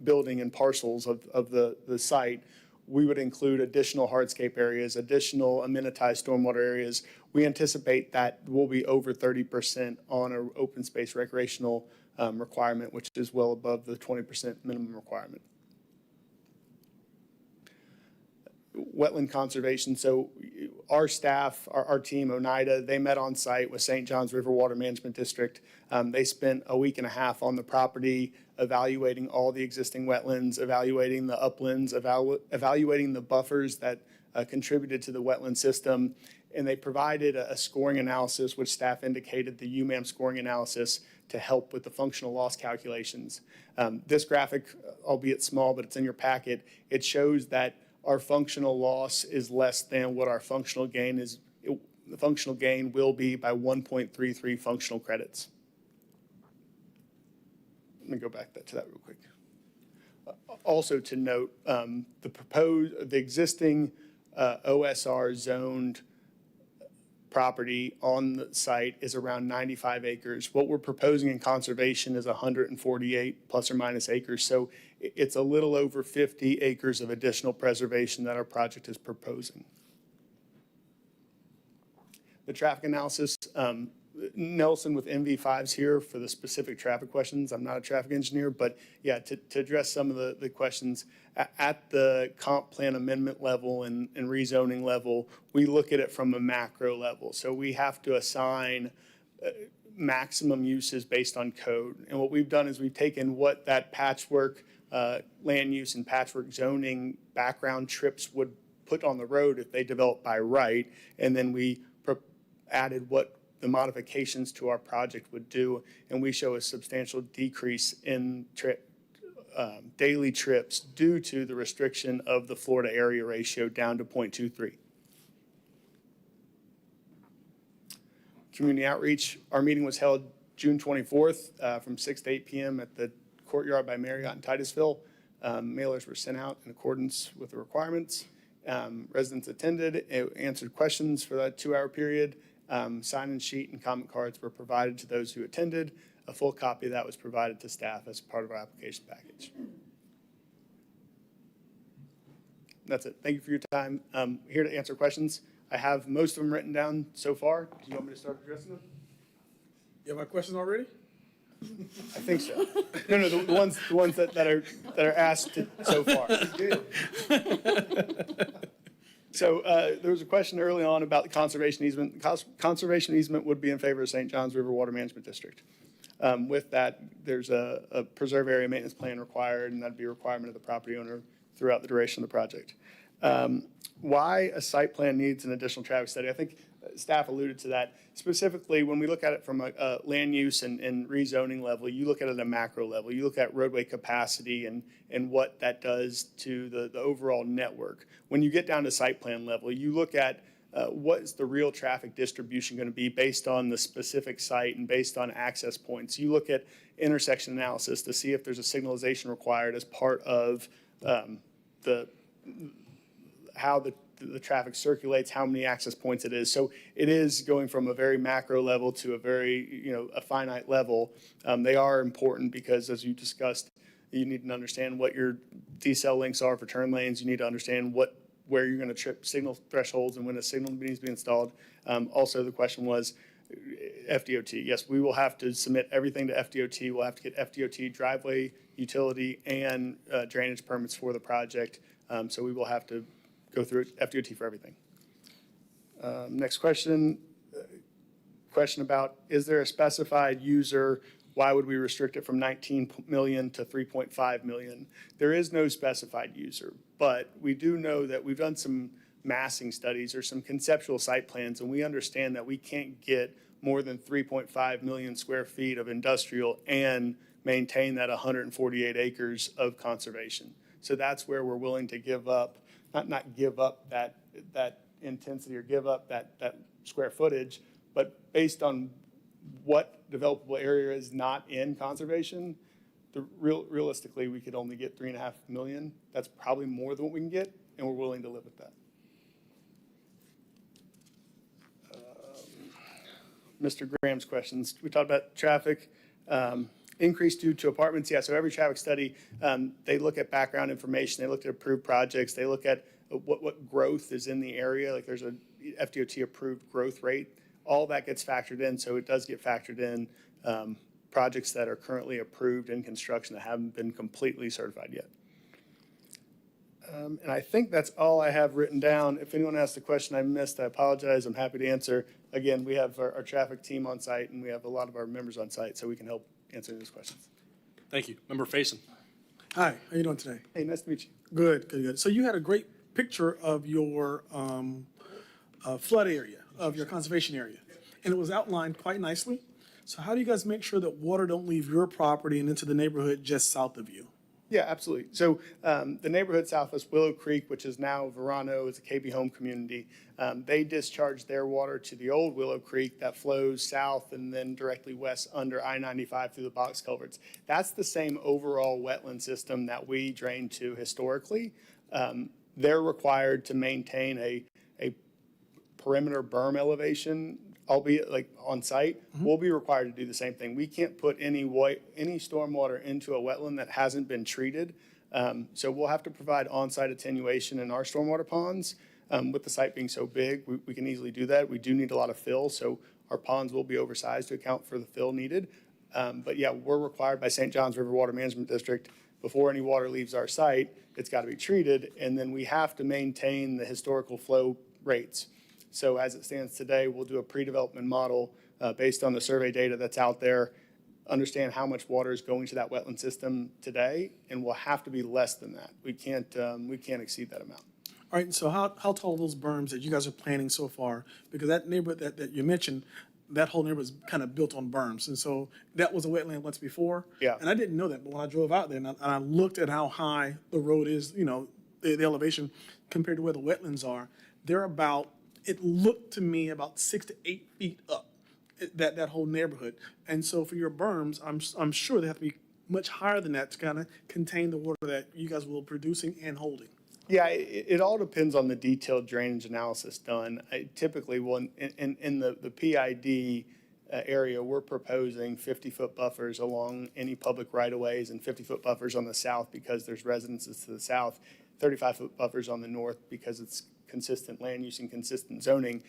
Speaker 16: building and parcels of the site, we would include additional hardscape areas, additional amenitized stormwater areas. We anticipate that will be over 30% on an open space recreational requirement, which is well above the 20% minimum requirement. Wetland conservation. So our staff, our team, Oneida, they met on site with St. John's River Water Management District. They spent a week and a half on the property, evaluating all the existing wetlands, evaluating the uplands, evaluating the buffers that contributed to the wetland system. And they provided a scoring analysis, which staff indicated the UMAM scoring analysis to help with the functional loss calculations. This graphic, albeit small, but it's in your packet, it shows that our functional loss is less than what our functional gain is the functional gain will be by 1.33 functional credits. Let me go back to that real quick. Also to note, the existing OSR zoned property on the site is around 95 acres. What we're proposing in conservation is 148 plus or minus acres. So it's a little over 50 acres of additional preservation that our project is proposing. The traffic analysis, Nelson with MV5's here for the specific traffic questions. I'm not a traffic engineer, but yeah, to address some of the questions, at the comp plan amendment level and rezoning level, we look at it from a macro level. So we have to assign maximum uses based on code. And what we've done is we've taken what that patchwork land use and patchwork zoning background trips would put on the road if they developed by right, and then we added what the modifications to our project would do, and we show a substantial decrease in daily trips due to the restriction of the Florida area ratio down to 0.23. Community outreach, our meeting was held June 24th from 6 to 8 p.m. at the Courtyard by Marriott in Titusville. Mailers were sent out in accordance with the requirements. Residents attended, answered questions for that 2-hour period. Sign-in sheet and comment cards were provided to those who attended. A full copy of that was provided to staff as part of our application package. That's it. Thank you for your time. Here to answer questions. I have most of them written down so far. Do you want me to start addressing them?
Speaker 3: You have my questions already?
Speaker 16: I think so. No, the ones that are asked so far. So there was a question early on about the conservation easement. Conservation easement would be in favor of St. Johns River Water Management District. With that, there's a preserve area maintenance plan required, and that'd be a requirement of the property owner throughout the duration of the project. Why a site plan needs an additional traffic study? I think staff alluded to that. Specifically, when we look at it from a land use and rezoning level, you look at it at a macro level. You look at roadway capacity and what that does to the overall network. When you get down to site plan level, you look at what is the real traffic distribution going to be based on the specific site and based on access points. You look at intersection analysis to see if there's a signalization required as part of how the traffic circulates, how many access points it is. So it is going from a very macro level to a very, a finite level. They are important because, as you discussed, you need to understand what your decel links are for turn lanes. You need to understand where you're going to trip signal thresholds and when a signal needs to be installed. Also, the question was FDOT. Yes, we will have to submit everything to FDOT. We'll have to get FDOT driveway, utility, and drainage permits for the project. So we will have to go through FDOT for everything. Next question. Question about, is there a specified user? Why would we restrict it from 19 million to 3.5 million? There is no specified user, but we do know that we've done some massing studies or some conceptual site plans, and we understand that we can't get more than 3.5 million square feet of industrial and maintain that 148 acres of conservation. So that's where we're willing to give up, not give up that intensity or give up that square footage, but based on what developable area is not in conservation, realistically, we could only get 3.5 million. That's probably more than what we can get, and we're willing to live with that. Mr. Graham's questions. We talked about traffic. Increase due to apartments. Yeah, so every traffic study, they look at background information. They look at approved projects. They look at what growth is in the area. Like there's a FDOT approved growth rate. All that gets factored in, so it does get factored in projects that are currently approved in construction that haven't been completely certified yet. And I think that's all I have written down. If anyone has a question I missed, I apologize. I'm happy to answer. Again, we have our traffic team on site, and we have a lot of our members on site, so we can help answer those questions.
Speaker 1: Thank you. Member Faison.
Speaker 3: Hi, how you doing today?
Speaker 16: Hey, nice to meet you.
Speaker 3: Good, good, good. So you had a great picture of your flood area, of your conservation area, and it was outlined quite nicely. So how do you guys make sure that water don't leave your property and into the neighborhood just south of you?
Speaker 16: Yeah, absolutely. So the neighborhood southwest Willow Creek, which is now Verano, is a KB home community. They discharge their water to the old Willow Creek that flows south and then directly west under I-95 through the box culverts. That's the same overall wetland system that we drain to historically. They're required to maintain a perimeter berm elevation, albeit like on site. We'll be required to do the same thing. We can't put any stormwater into a wetland that hasn't been treated. So we'll have to provide on-site attenuation in our stormwater ponds. With the site being so big, we can easily do that. We do need a lot of fill, so our ponds will be oversized to account for the fill needed. But yeah, we're required by St. Johns River Water Management District, before any water leaves our site, it's got to be treated, and then we have to maintain the historical flow rates. So as it stands today, we'll do a pre-development model based on the survey data that's out there, understand how much water is going to that wetland system today, and we'll have to be less than that. We can't exceed that amount.
Speaker 3: All right, so how tall are those berms that you guys are planning so far? Because that neighborhood that you mentioned, that whole neighborhood is kind of built on berms. And so that was a wetland once before.
Speaker 16: Yeah.
Speaker 3: And I didn't know that, but when I drove out there and I looked at how high the road is, you know, the elevation compared to where the wetlands are, they're about, it looked to me about 6 to 8 feet up, that whole neighborhood. And so for your berms, I'm sure they have to be much higher than that to kind of contain the water that you guys will be producing and holding.
Speaker 16: Yeah, it all depends on the detailed drainage analysis done. Typically, in the PID area, we're proposing 50-foot buffers along any public right-of-ways and 50-foot buffers on the south because there's residences to the south, 35-foot buffers on the north because it's consistent land use and consistent zoning.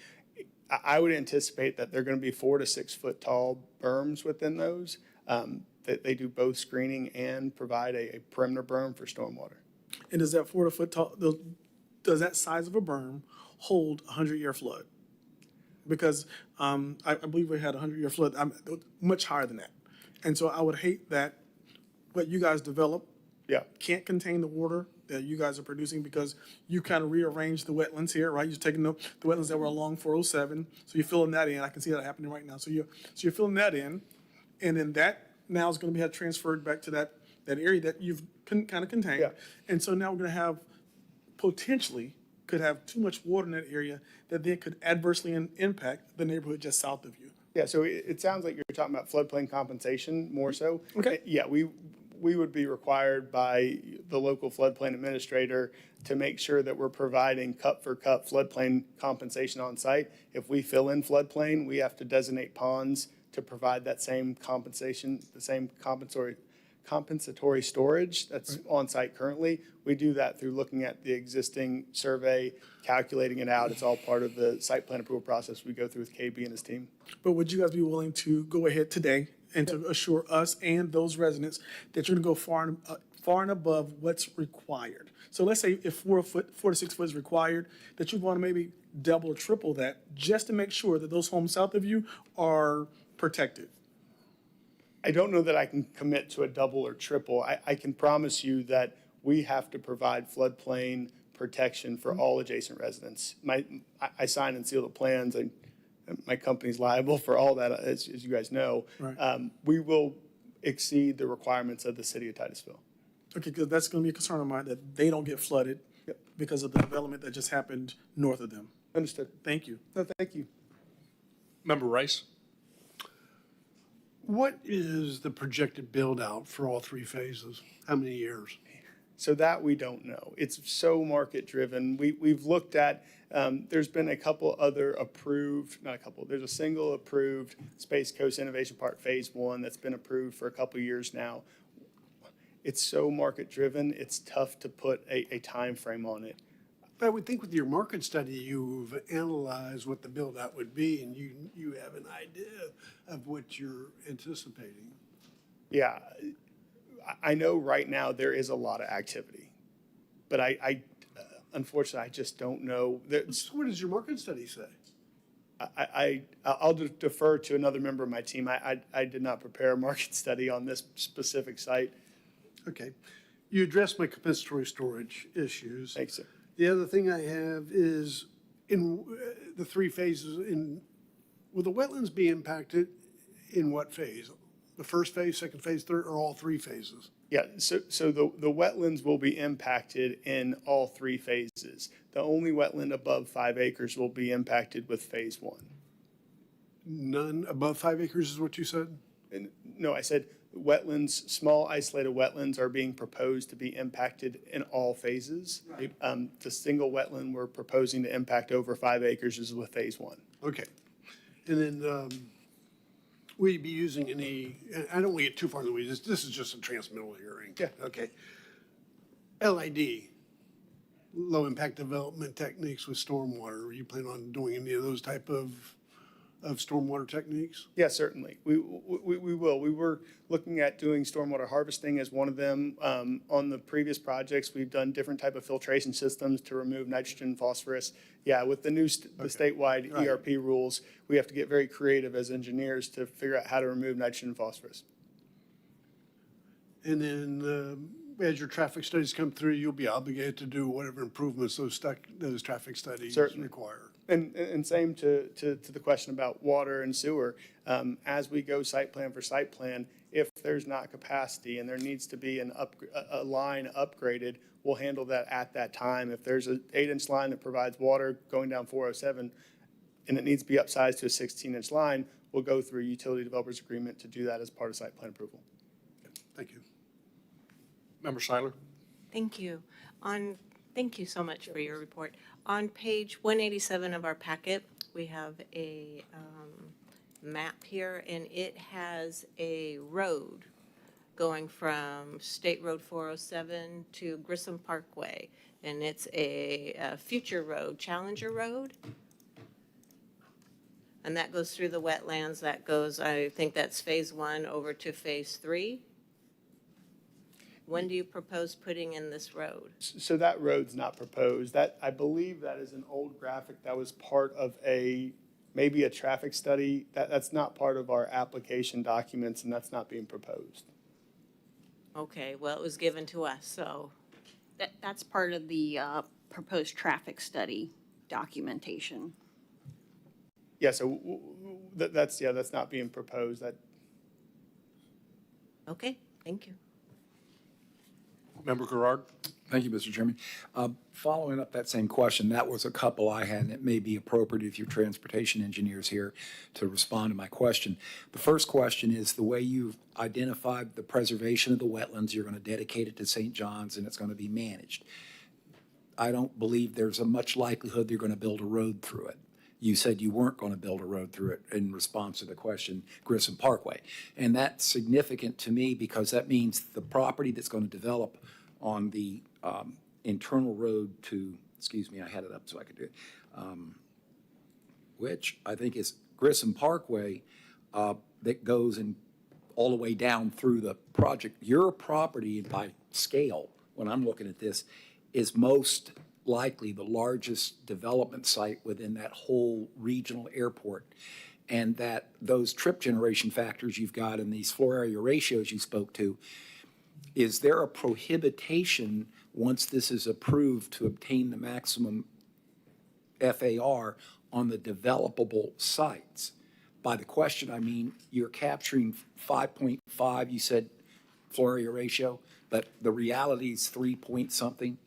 Speaker 16: I would anticipate that they're going to be 4 to 6 foot tall berms within those. That they do both screening and provide a perimeter berm for stormwater.
Speaker 3: And does that 4 to foot tall, does that size of a berm hold a 100-year flood? Because I believe we had a 100-year flood, much higher than that. And so I would hate that what you guys develop can't contain the water that you guys are producing because you kind of rearranged the wetlands here, right? You're taking the wetlands that were along 407, so you're filling that in. I can see that happening right now. So you're filling that in, and then that now is going to be transferred back to that area that you've kind of contained.
Speaker 16: Yeah.
Speaker 3: And so now we're going to have, potentially, could have too much water in that area that then could adversely impact the neighborhood just south of you.
Speaker 16: Yeah, so it sounds like you're talking about floodplain compensation more so.
Speaker 3: Okay.
Speaker 16: Yeah, we would be required by the local floodplain administrator to make sure that we're providing cup for cup floodplain compensation on site. If we fill in floodplain, we have to designate ponds to provide that same compensation, the same compensatory storage that's on site currently. We do that through looking at the existing survey, calculating it out. It's all part of the site plan approval process we go through with KB and his team.
Speaker 3: But would you guys be willing to go ahead today and to assure us and those residents that you're going to go far and above what's required? So let's say if 4 to 6 foot is required, that you want to maybe double or triple that just to make sure that those homes south of you are protected.
Speaker 16: I don't know that I can commit to a double or triple. I can promise you that we have to provide floodplain protection for all adjacent residents. I sign and seal the plans, and my company's liable for all that, as you guys know.
Speaker 3: Right.
Speaker 16: We will exceed the requirements of the city of Titusville.
Speaker 3: Okay, because that's going to be a concern of mine, that they don't get flooded because of the development that just happened north of them.
Speaker 16: Understood.
Speaker 3: Thank you.
Speaker 16: No, thank you.
Speaker 1: Member Rice?
Speaker 10: What is the projected build-out for all 3 phases? How many years?
Speaker 16: So that we don't know. It's so market-driven. We've looked at, there's been a couple other approved, not a couple, there's a single approved Space Coast Innovation Park Phase 1 that's been approved for a couple years now. It's so market-driven, it's tough to put a time frame on it.
Speaker 10: But I would think with your market study, you've analyzed what the build-out would be, and you have an idea of what you're anticipating.
Speaker 16: Yeah, I know right now there is a lot of activity, but I unfortunately, I just don't know.
Speaker 10: So what does your market study say?
Speaker 16: I'll defer to another member of my team. I did not prepare a market study on this specific site.
Speaker 10: Okay. You addressed my compensatory storage issues.
Speaker 16: Thanks, sir.
Speaker 10: The other thing I have is in the 3 phases, will the wetlands be impacted in what phase? The first phase, second phase, third, or all three phases?
Speaker 16: Yeah, so the wetlands will be impacted in all three phases. The only wetland above 5 acres will be impacted with phase one.
Speaker 10: None above 5 acres is what you said?
Speaker 16: And no, I said wetlands, small isolated wetlands are being proposed to be impacted in all phases. The single wetland we're proposing to impact over 5 acres is with phase one.
Speaker 10: Okay. And then, will you be using any, I don't want to get too far in the weeds, this is just a transmittal hearing.
Speaker 16: Yeah.
Speaker 10: Okay. LID, low impact development techniques with stormwater, are you planning on doing any of those type of stormwater techniques?
Speaker 16: Yeah, certainly. We will. We were looking at doing stormwater harvesting as one of them. On the previous projects, we've done different type of filtration systems to remove nitrogen, phosphorus. Yeah, with the new the statewide ERP rules, we have to get very creative as engineers to figure out how to remove nitrogen and phosphorus.
Speaker 10: And then, as your traffic studies come through, you'll be obligated to do whatever improvements those traffic studies
Speaker 16: Certainly.
Speaker 10: require.
Speaker 16: And same to the question about water and sewer. As we go site plan for site plan, if there's not capacity and there needs to be a line upgraded, we'll handle that at that time. If there's an 8-inch line that provides water going down 407 and it needs to be upsized to a 16-inch line, we'll go through a utility developers agreement to do that as part of site plan approval.
Speaker 10: Thank you.
Speaker 1: Member Seiler?
Speaker 8: Thank you. Thank you so much for your report. On page 187 of our packet, we have a map here, and it has a road going from State Road 407 to Grissom Parkway, and it's a future road, Challenger Road. And that goes through the wetlands. That goes, I think that's phase one over to phase three. When do you propose putting in this road?
Speaker 16: So that road's not proposed. That, I believe that is an old graphic that was part of maybe a traffic study. That's not part of our application documents, and that's not being proposed.
Speaker 8: Okay, well, it was given to us, so.
Speaker 15: That's part of the proposed traffic study documentation.
Speaker 16: Yeah, so that's not being proposed.
Speaker 8: Okay, thank you.
Speaker 1: Member Gerard?
Speaker 9: Thank you, Mr. Chairman. Following up that same question, that was a couple I had, and it may be appropriate if your transportation engineer's here to respond to my question. The first question is the way you've identified the preservation of the wetlands, you're going to dedicate it to St. John's and it's going to be managed. I don't believe there's a much likelihood they're going to build a road through it. You said you weren't going to build a road through it in response to the question, Grissom Parkway. And that's significant to me because that means the property that's going to develop on the internal road to, excuse me, I had it up so I could do it, which I think is Grissom Parkway that goes in all the way down through the project. Your property by scale, when I'm looking at this, is most likely the largest development site within that whole regional airport. And that those trip generation factors you've got in these floor area ratios you spoke to, is there a prohibition once this is approved to obtain the maximum FAR on the developable sites? By the question, I mean, you're capturing 5.5, you said floor area ratio, but the reality is 3 point something?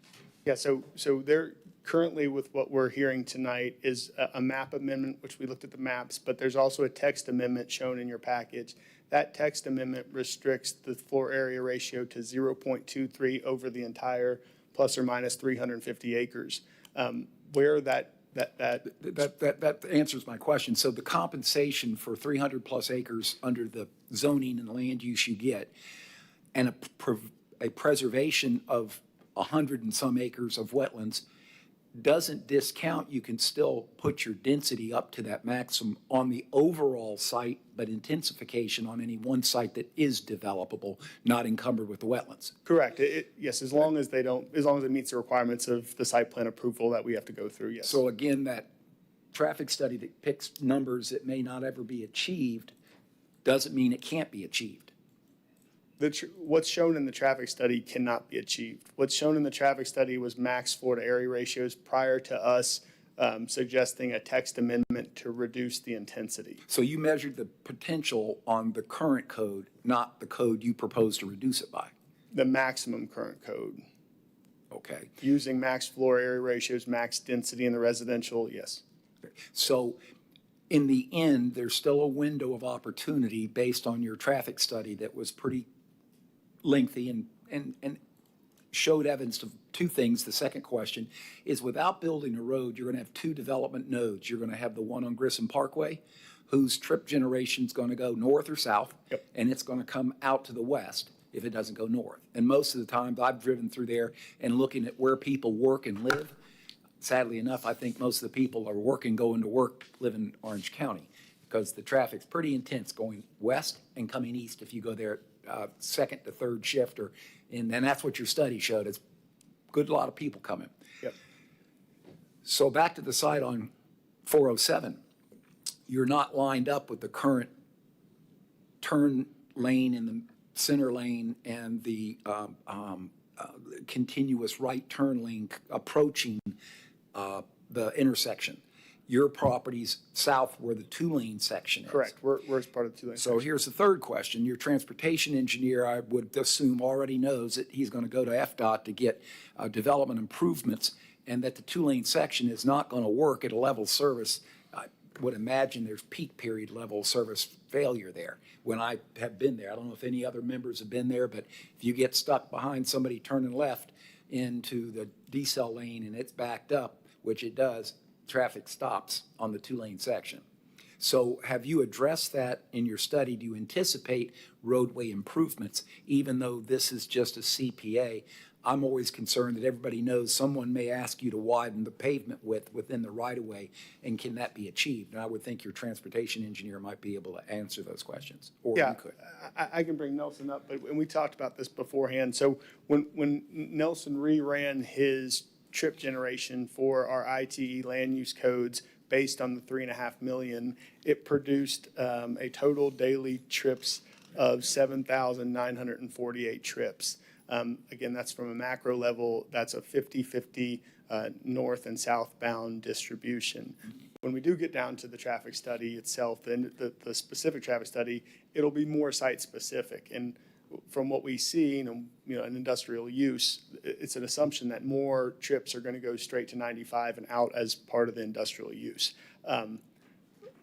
Speaker 16: Yeah, so there currently with what we're hearing tonight is a map amendment, which we looked at the maps, but there's also a text amendment shown in your package. That text amendment restricts the floor area ratio to 0.23 over the entire plus or minus 350 acres. Where that
Speaker 9: answers my question. So the compensation for 300 plus acres under the zoning and land use you get, and a preservation of 100 and some acres of wetlands doesn't discount, you can still put your density up to that maximum on the overall site, but intensification on any one site that is developable, not encumbered with the wetlands.
Speaker 16: Correct. Yes, as long as it meets the requirements of the site plan approval that we have to go through, yes.
Speaker 9: So again, that traffic study that picks numbers that may not ever be achieved doesn't mean it can't be achieved.
Speaker 16: What's shown in the traffic study cannot be achieved. What's shown in the traffic study was max floor to area ratios prior to us suggesting a text amendment to reduce the intensity.
Speaker 9: So you measured the potential on the current code, not the code you propose to reduce it by?
Speaker 16: The maximum current code.
Speaker 9: Okay.
Speaker 16: Using max floor area ratios, max density in the residential, yes.
Speaker 9: So in the end, there's still a window of opportunity based on your traffic study that was pretty lengthy and showed evidence of two things. The second question is, without building a road, you're going to have two development nodes. You're going to have the one on Grissom Parkway, whose trip generation is going to go north or south, and it's going to come out to the west if it doesn't go north. And most of the times I've driven through there and looking at where people work and live, sadly enough, I think most of the people are working, going to work, live in Orange County, because the traffic's pretty intense going west and coming east if you go there second to third shift, and that's what your study showed. It's a good lot of people coming.
Speaker 16: Yep.
Speaker 9: So back to the site on 407, you're not lined up with the current turn lane in the center lane and the continuous right turn lane approaching the intersection. Your property's south where the two-lane section is.
Speaker 16: Correct. We're as part of the two-lane
Speaker 9: So
Speaker 16: section.
Speaker 9: here's the third question. Your transportation engineer, I would assume, already knows that he's going to go to FDOT to get development improvements, and that the two-lane section is not going to work at a level service. I would imagine there's peak period level service failure there. When I have been there, I don't know if any other members have been there, but if you get stuck behind somebody turning left into the decel lane and it's backed up, which it does, traffic stops on the two-lane section. So have you addressed that in your study? Do you anticipate roadway improvements, even though this is just a CPA? I'm always concerned that everybody knows someone may ask you to widen the pavement width within the right-of-way, and can that be achieved? And I would think your transportation engineer might be able to answer those questions, or you could.
Speaker 16: I can bring Nelson up, but we talked about this beforehand. So when Nelson reran his trip generation for our ITE land use codes based on the 3.5 million, it produced a total daily trips of 7,948 trips. Again, that's from a macro level. That's a 50-50 north and southbound distribution. When we do get down to the traffic study itself, then the specific traffic study, it'll be more site specific. And from what we see, in industrial use, it's an assumption that more trips are going to go straight to 95 and out as part of the industrial use.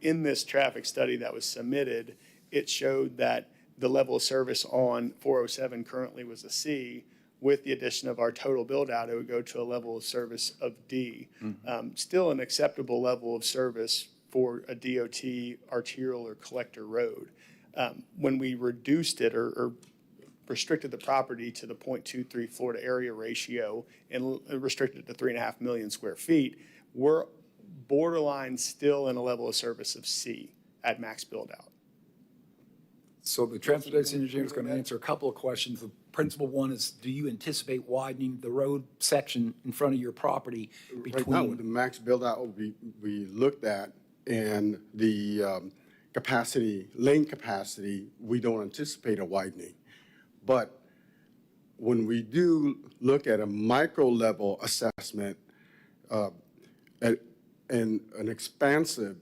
Speaker 16: In this traffic study that was submitted, it showed that the level of service on 407 currently was a C. With the addition of our total build out, it would go to a level of service of D. Still an acceptable level of service for a DOT arterial or collector road. When we reduced it or restricted the property to the 0.23 floor to area ratio and restricted it to 3.5 million square feet, we're borderline still in a level of service of C at max build out.
Speaker 9: So the transportation engineer is going to answer a couple of questions. The principal one is, do you anticipate widening the road section in front of your property between?
Speaker 17: Right now, with the max build-out we looked at and the lane capacity, we don't anticipate a widening. But when we do look at a micro level assessment and an expansive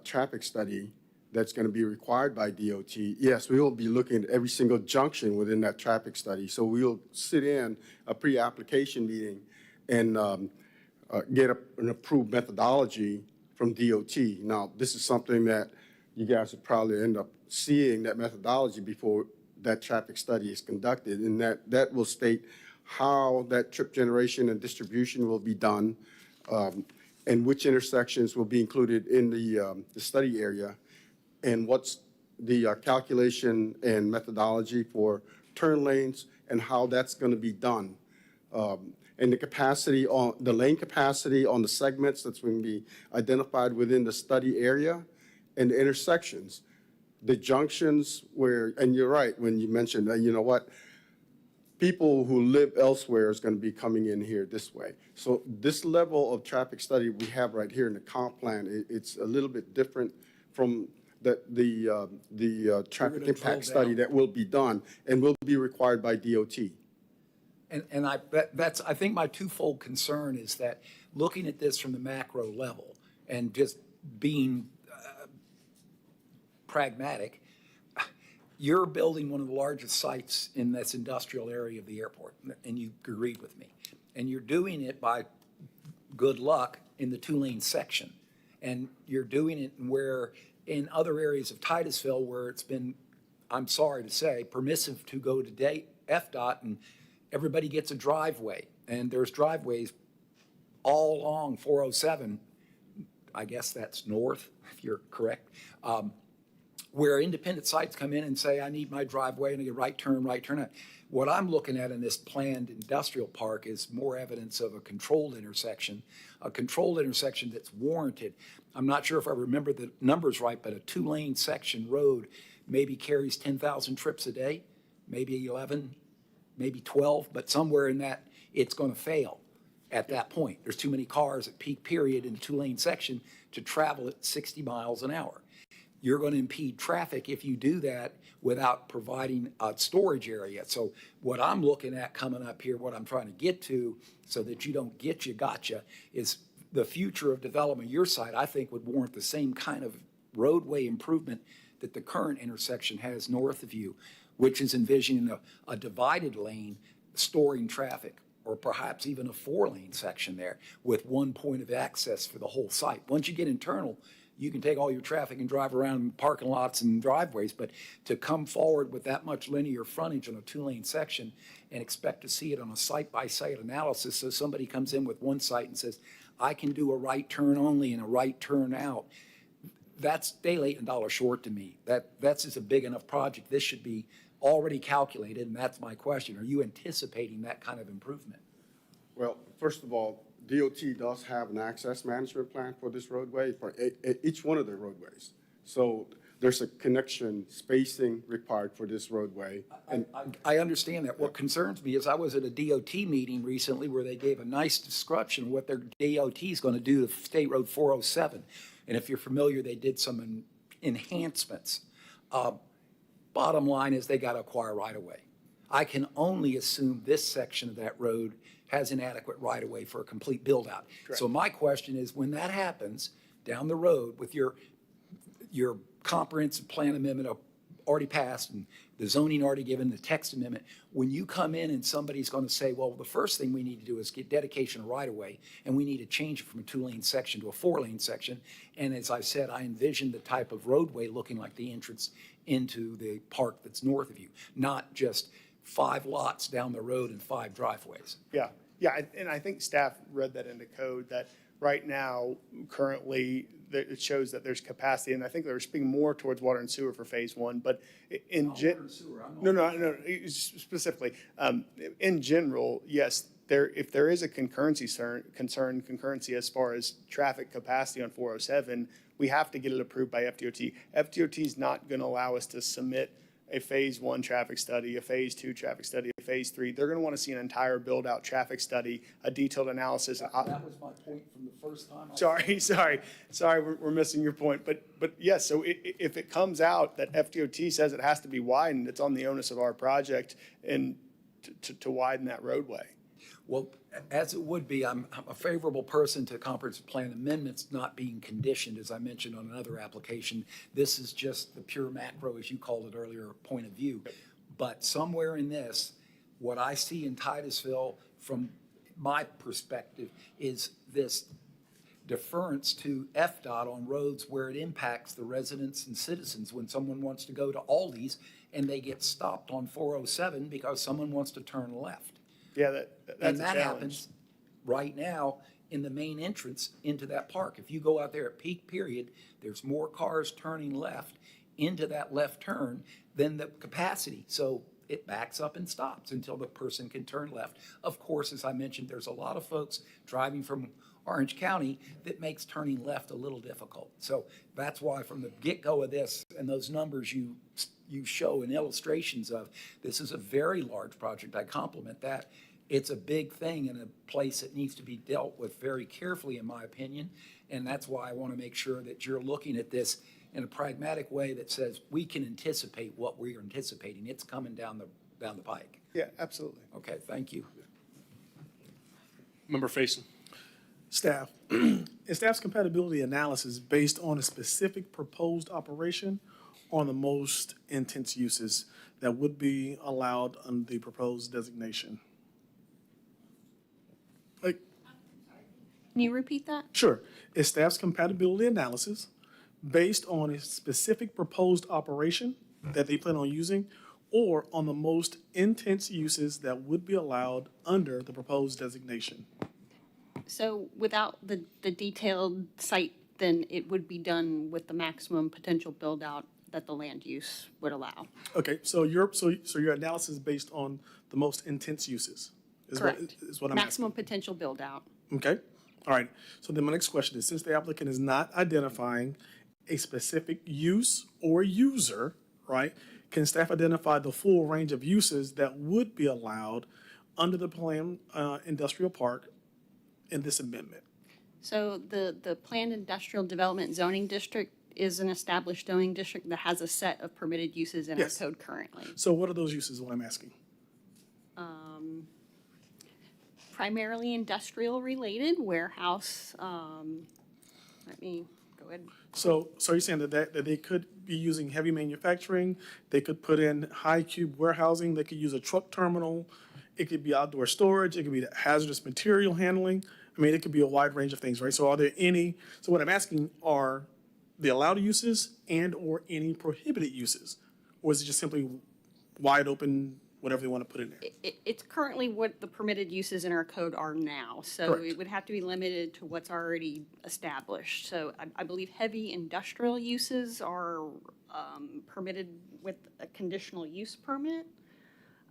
Speaker 17: traffic study that's going to be required by DOT, yes, we will be looking at every single junction within that traffic study. So we'll sit in a pre-application meeting and get an approved methodology from DOT. Now, this is something that you guys will probably end up seeing, that methodology, before that traffic study is conducted, and that will state how that trip generation and distribution will be done, and which intersections will be included in the study area, and what's the calculation and methodology for turn lanes and how that's going to be done. And the capacity on the lane capacity on the segments that's going to be identified within the study area, and the intersections, the junctions where, and you're right when you mentioned that, you know what, people who live elsewhere is going to be coming in here this way. So this level of traffic study we have right here in the comp plan, it's a little bit different from the traffic impact study that will be done and will be required by DOT.
Speaker 9: And that's, I think my twofold concern is that looking at this from the macro level and just being pragmatic, you're building one of the largest sites in this industrial area of the airport, and you agreed with me. And you're doing it by good luck in the two-lane section. And you're doing it where in other areas of Titusville where it's been, I'm sorry to say, permissive to go to FDOT and everybody gets a driveway. And there's driveways all along 407, I guess that's north, if you're correct, where independent sites come in and say, I need my driveway and I get right turn out. What I'm looking at in this planned industrial park is more evidence of a controlled intersection that's warranted. I'm not sure if I remember the numbers right, but a two-lane section road maybe carries 10,000 trips a day, maybe 11, maybe 12, but somewhere in that, it's going to fail at that point. There's too many cars at peak period in a two-lane section to travel at 60 miles an hour. You're going to impede traffic if you do that without providing a storage area. So what I'm looking at coming up here, what I'm trying to get to, so that you don't get you gotcha, is the future of development. Your site, I think, would warrant the same kind of roadway improvement that the current intersection has north of you, which is envisioning a divided lane storing traffic, or perhaps even a four-lane section there with one point of access for the whole site. Once you get internal, you can take all your traffic and drive around in parking lots and driveways, but to come forward with that much linear frontage on a two-lane section and expect to see it on a site-by-site analysis, so somebody comes in with one site and says, I can do a right turn only and a right turn out, that's daylight and dollar short to me. That's just a big enough project. This should be already calculated, and that's my question. Are you anticipating that kind of improvement?
Speaker 17: Well, first of all, DOT does have an access management plan for this roadway, for each one of the roadways. So there's a connection spacing required for this roadway. And
Speaker 9: I understand that. What concerns me is I was at a DOT meeting recently where they gave a nice description of what their DOT is going to do to State Road 407. And if you're familiar, they did some enhancements. Bottom line is they got to acquire right-of-way. I can only assume this section of that road has inadequate right-of-way for a complete build-out. So my question is, when that happens down the road with your comprehensive plan amendment already passed and the zoning already given, the text amendment, when you come in and somebody's going to say, well, the first thing we need to do is get dedication of right-of-way, and we need to change it from a two-lane section to a four-lane section. And as I said, I envision the type of roadway looking like the entrance into the park that's north of you, not just 5 lots down the road and 5 driveways.
Speaker 16: Yeah, and I think staff read that into code, that right now, currently, it shows that there's capacity, and I think they're speaking more towards water and sewer for phase 1, but specifically, in general, yes, if there is a concurrency as far as traffic capacity on 407, we have to get it approved by FDOT. FDOT is not going to allow us to submit a phase 1 traffic study, a phase 2 traffic study, a phase 3. They're going to want to see an entire build-out traffic study, a detailed analysis.
Speaker 9: That was my point from the first time.
Speaker 16: Sorry, we're missing your point. But yes, so if it comes out that FDOT says it has to be widened, it's on the onus of our project and to widen that roadway.
Speaker 9: Well, as it would be, I'm a favorable person to comprehensive plan amendments not being conditioned, as I mentioned on another application. This is just the pure macro, as you called it earlier, point of view. But somewhere in this, what I see in Titusville, from my perspective, is this deference to FDOT on roads where it impacts the residents and citizens. When someone wants to go to Aldi's and they get stopped on 407 because someone wants to turn left.
Speaker 16: Yeah, that's
Speaker 9: And that
Speaker 16: a challenge.
Speaker 9: happens right now in the main entrance into that park. If you go out there at peak period, there's more cars turning left into that left turn than the capacity. So it backs up and stops until the person can turn left. Of course, as I mentioned, there's a lot of folks driving from Orange County that makes turning left a little difficult. So that's why from the get-go of this and those numbers you show in illustrations of, this is a very large project. I compliment that. It's a big thing in a place that needs to be dealt with very carefully, in my opinion. And that's why I want to make sure that you're looking at this in a pragmatic way that says we can anticipate what we're anticipating. It's coming down the pike.
Speaker 16: Yeah, absolutely.
Speaker 9: Okay, thank you.
Speaker 1: Member Faison.
Speaker 3: Staff, is staff's compatibility analysis based on a specific proposed operation on the most intense uses that would be allowed under the proposed designation? Like,
Speaker 15: Can you repeat that?
Speaker 3: sure. Is staff's compatibility analysis based on a specific proposed operation that they plan on using or on the most intense uses that would be allowed under the proposed designation?
Speaker 15: So without the detailed site, then it would be done with the maximum potential build-out that the land use would allow.
Speaker 3: Okay, so your analysis is based on the most intense uses?
Speaker 15: Correct.
Speaker 3: Is what I'm
Speaker 15: Maximum potential build-out.
Speaker 3: asking. Okay, all right. So then my next question is, since the applicant is not identifying a specific use or user, right, can staff identify the full range of uses that would be allowed under the planned industrial park in this amendment?
Speaker 15: So the planned industrial development zoning district is an established zoning district that has a set of permitted uses in our
Speaker 3: Yes.
Speaker 15: code currently.
Speaker 3: So what are those uses, is what I'm asking?
Speaker 15: Primarily industrial related, warehouse, let me go ahead.
Speaker 3: So you're saying that they could be using heavy manufacturing, they could put in high cube warehousing, they could use a truck terminal, it could be outdoor storage, it could be hazardous material handling. I mean, it could be a wide range of things, right? So are there any, so what I'm asking are the allowed uses and or any prohibited uses? Or is it just simply wide open, whatever they want to put in there?
Speaker 15: It's currently what the permitted uses in our code are now. So
Speaker 3: Correct.
Speaker 15: it would have to be limited to what's already established. So I believe heavy industrial uses are permitted with a conditional use permit.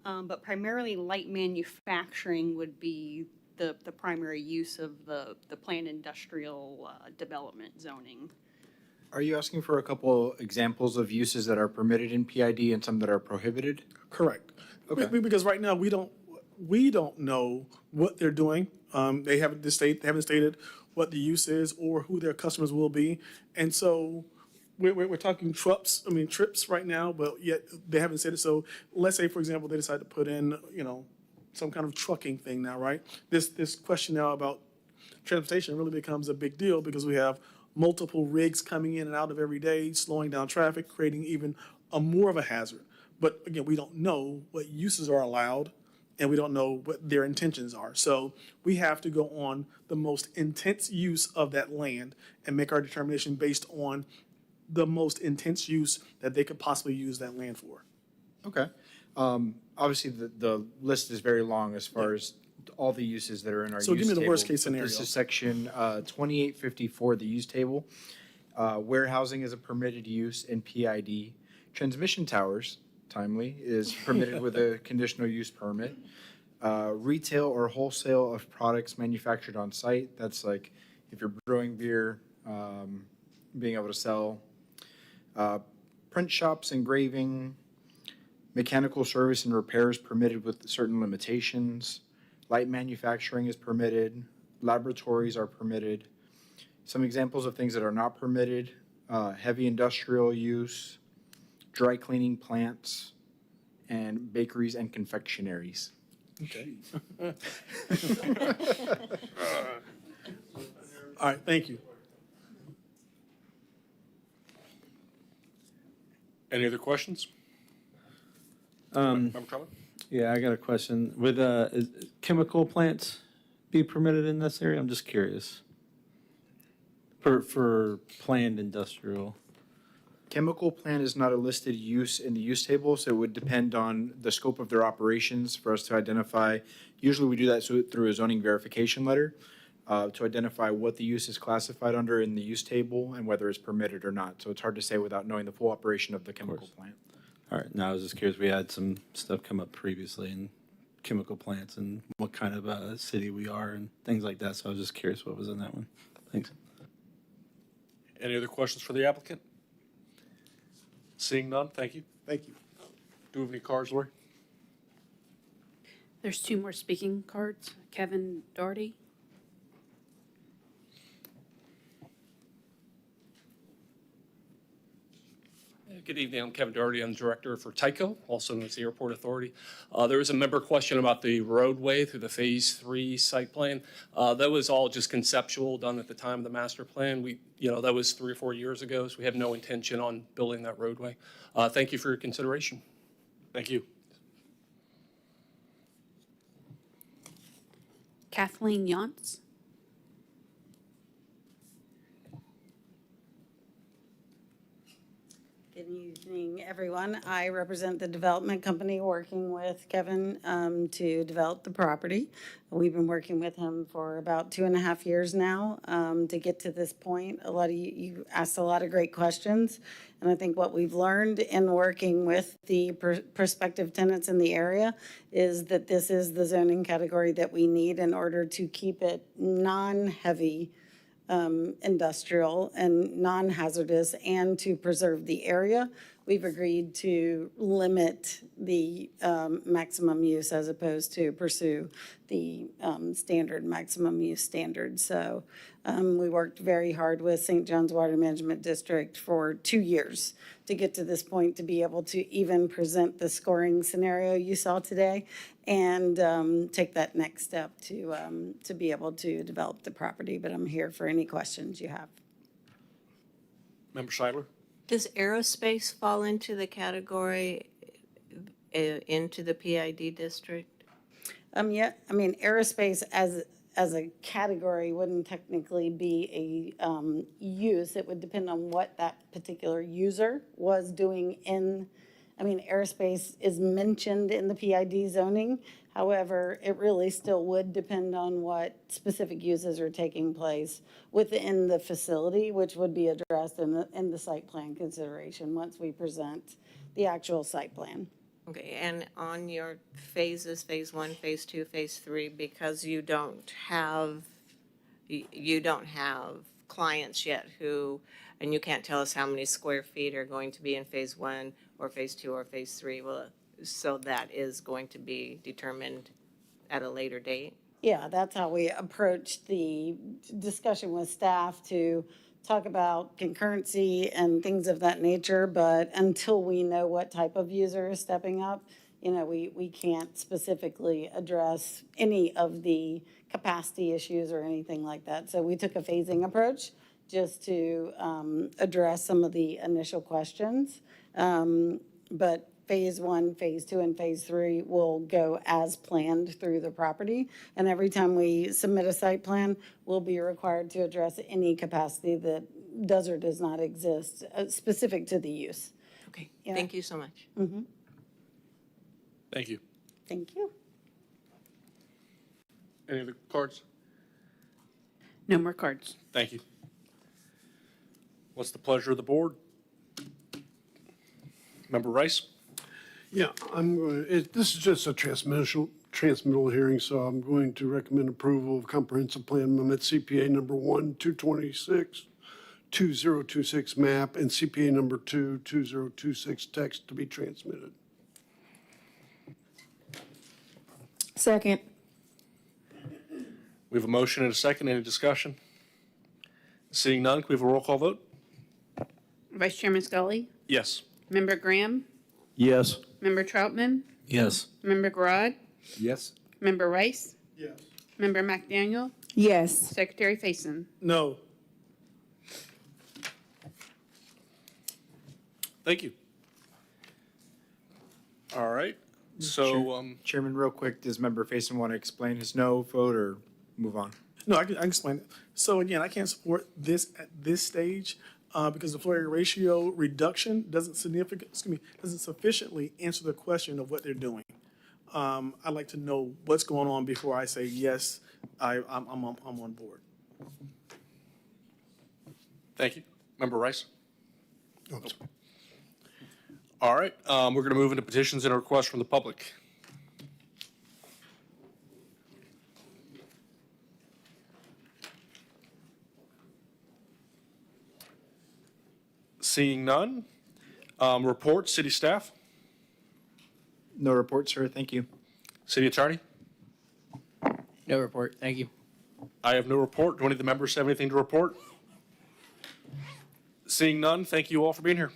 Speaker 15: But primarily light manufacturing would be the primary use of the planned industrial development zoning.
Speaker 4: Are you asking for a couple examples of uses that are permitted in PID and some that are prohibited?
Speaker 3: Correct.
Speaker 4: Okay.
Speaker 3: Because right now, we don't know what they're doing. They haven't stated what the use is or who their customers will be. And so we're talking trips right now, but yet they haven't said it. So let's say, for example, they decide to put in, some kind of trucking thing now, right? This question now about transportation really becomes a big deal because we have multiple rigs coming in and out of every day, slowing down traffic, creating even more of a hazard. But again, we don't know what uses are allowed and we don't know what their intentions are. So we have to go on the most intense use of that land and make our determination based on the most intense use that they could possibly use that land for.
Speaker 4: Okay. Obviously, the list is very long as far as all the uses that are in our use
Speaker 3: So give me the
Speaker 4: table.
Speaker 3: worst case
Speaker 4: But This
Speaker 3: scenario.
Speaker 4: is section 2854, the use table. Warehousing is a permitted use in PID. Transmission towers, timely, is permitted with a conditional use permit. Retail or wholesale of products manufactured on site, that's like if you're brewing beer, being able to sell. Print shops, engraving, mechanical service and repairs permitted with certain limitations. Light manufacturing is permitted. Laboratories are permitted. Some examples of things that are not permitted, heavy industrial use, dry cleaning plants, and bakeries and confectionaries.
Speaker 3: Okay. All right, thank you.
Speaker 1: Any other questions? Member Trump?
Speaker 5: Yeah, I got a question. Would chemical plants be permitted in this area? I'm just curious. For planned industrial.
Speaker 4: Chemical plant is not a listed use in the use table, so it would depend on the scope of their operations for us to identify. Usually we do that through a zoning verification letter to identify what the use is classified under in the use table and whether it's permitted or not. So it's hard to say without knowing the full operation of the chemical plant.
Speaker 5: All right. Now I was just curious. We had some stuff come up previously in chemical plants and what kind of city we are and things like that. So I was just curious what was in that one. Thanks.
Speaker 1: Any other questions for the applicant? Seeing none, thank you.
Speaker 3: Thank you.
Speaker 1: Do we have any cards, Lori?
Speaker 2: There's two more speaking cards. Kevin Doherty.
Speaker 1: Good evening. I'm Kevin Doherty. I'm the director for Tyco, also known as the Airport Authority. There was a member question about the roadway through the Phase 3 site plan. That was all just conceptual, done at the time of the master plan. That was 3 or 4 years ago, so we have no intention on building that roadway. Thank you for your consideration. Thank you.
Speaker 2: Kathleen Yantz.
Speaker 18: Good evening, everyone. I represent the development company working with Kevin to develop the property. We've been working with him for about 2.5 years now to get to this point. A lot of you asked a lot of great questions, and I think what we've learned in working with the prospective tenants in the area is that this is the zoning category that we need in order to keep it non-heavy industrial and non-hazardous, and to preserve the area. We've agreed to limit the maximum use as opposed to pursue the standard maximum use standard. So we worked very hard with St. John's Water Management District for 2 years to get to this point, to be able to even present the scoring scenario you saw today, and take that next step to be able to develop the property. But I'm here for any questions you have.
Speaker 1: Member Scheidler?
Speaker 8: Does aerospace fall into the category, into the PID district?
Speaker 18: Yeah, I mean, aerospace as a category wouldn't technically be a use. It would depend on what that particular user was doing aerospace is mentioned in the PID zoning. However, it really still would depend on what specific uses are taking place within the facility, which would be addressed in the site plan consideration once we present the actual site plan.
Speaker 8: Okay, and on your phases, phase 1, phase 2, phase 3, because you don't have clients yet and you can't tell us how many square feet are going to be in phase 1 or phase 2 or phase 3, so that is going to be determined at a later date?
Speaker 18: Yeah, that's how we approached the discussion with staff, to talk about concurrency and things of that nature. But until we know what type of user is stepping up, we can't specifically address any of the capacity issues or anything like that. So we took a phasing approach just to address some of the initial questions. But phase 1, phase 2, and phase 3 will go as planned through the property. And every time we submit a site plan, we'll be required to address any capacity that does or does not exist specific to the use.
Speaker 8: Okay,
Speaker 18: Yeah.
Speaker 8: Thank you so much.
Speaker 18: Mm-hmm.
Speaker 1: Thank you.
Speaker 18: Thank you.
Speaker 1: Any other cards?
Speaker 2: No more cards.
Speaker 1: Thank you. What's the pleasure of the board? Member Rice?
Speaker 10: Yeah, this is just a transmittal hearing, so I'm going to recommend approval of comprehensive plan amendment CPA number 1, 2026 map, and CPA number 2, 2026 text to be transmitted.
Speaker 12: Second.
Speaker 1: We have a motion and a second. Any discussion? Seeing none, can we have a roll call vote?
Speaker 2: Vice Chairman Scully.
Speaker 1: Yes.
Speaker 2: Member Graham.
Speaker 14: Yes.
Speaker 2: Member Troutman.
Speaker 5: Yes.
Speaker 2: Member Garad.
Speaker 9: Yes?
Speaker 2: Member Rice.
Speaker 10: Yes.
Speaker 2: Member McDaniel.
Speaker 12: Yes.
Speaker 2: Secretary Faison.
Speaker 3: No.
Speaker 1: Thank you. All right. So,
Speaker 4: Chairman, real quick, does Member Faison want to explain his no vote or move on?
Speaker 3: No, I can explain it. So again, I can't support this at this stage because the floor area ratio reduction doesn't sufficiently answer the question of what they're doing. I'd like to know what's going on before I say, yes, I'm on board.
Speaker 1: thank you. Member Rice? All right. We're going to move into petitions and requests from the public. Seeing none. Report, city staff?
Speaker 4: No report, sir. Thank you.
Speaker 1: City attorney?
Speaker 6: No report. Thank you.
Speaker 1: I have no report. Do any of the members have anything to report? Seeing none, thank you all for being here.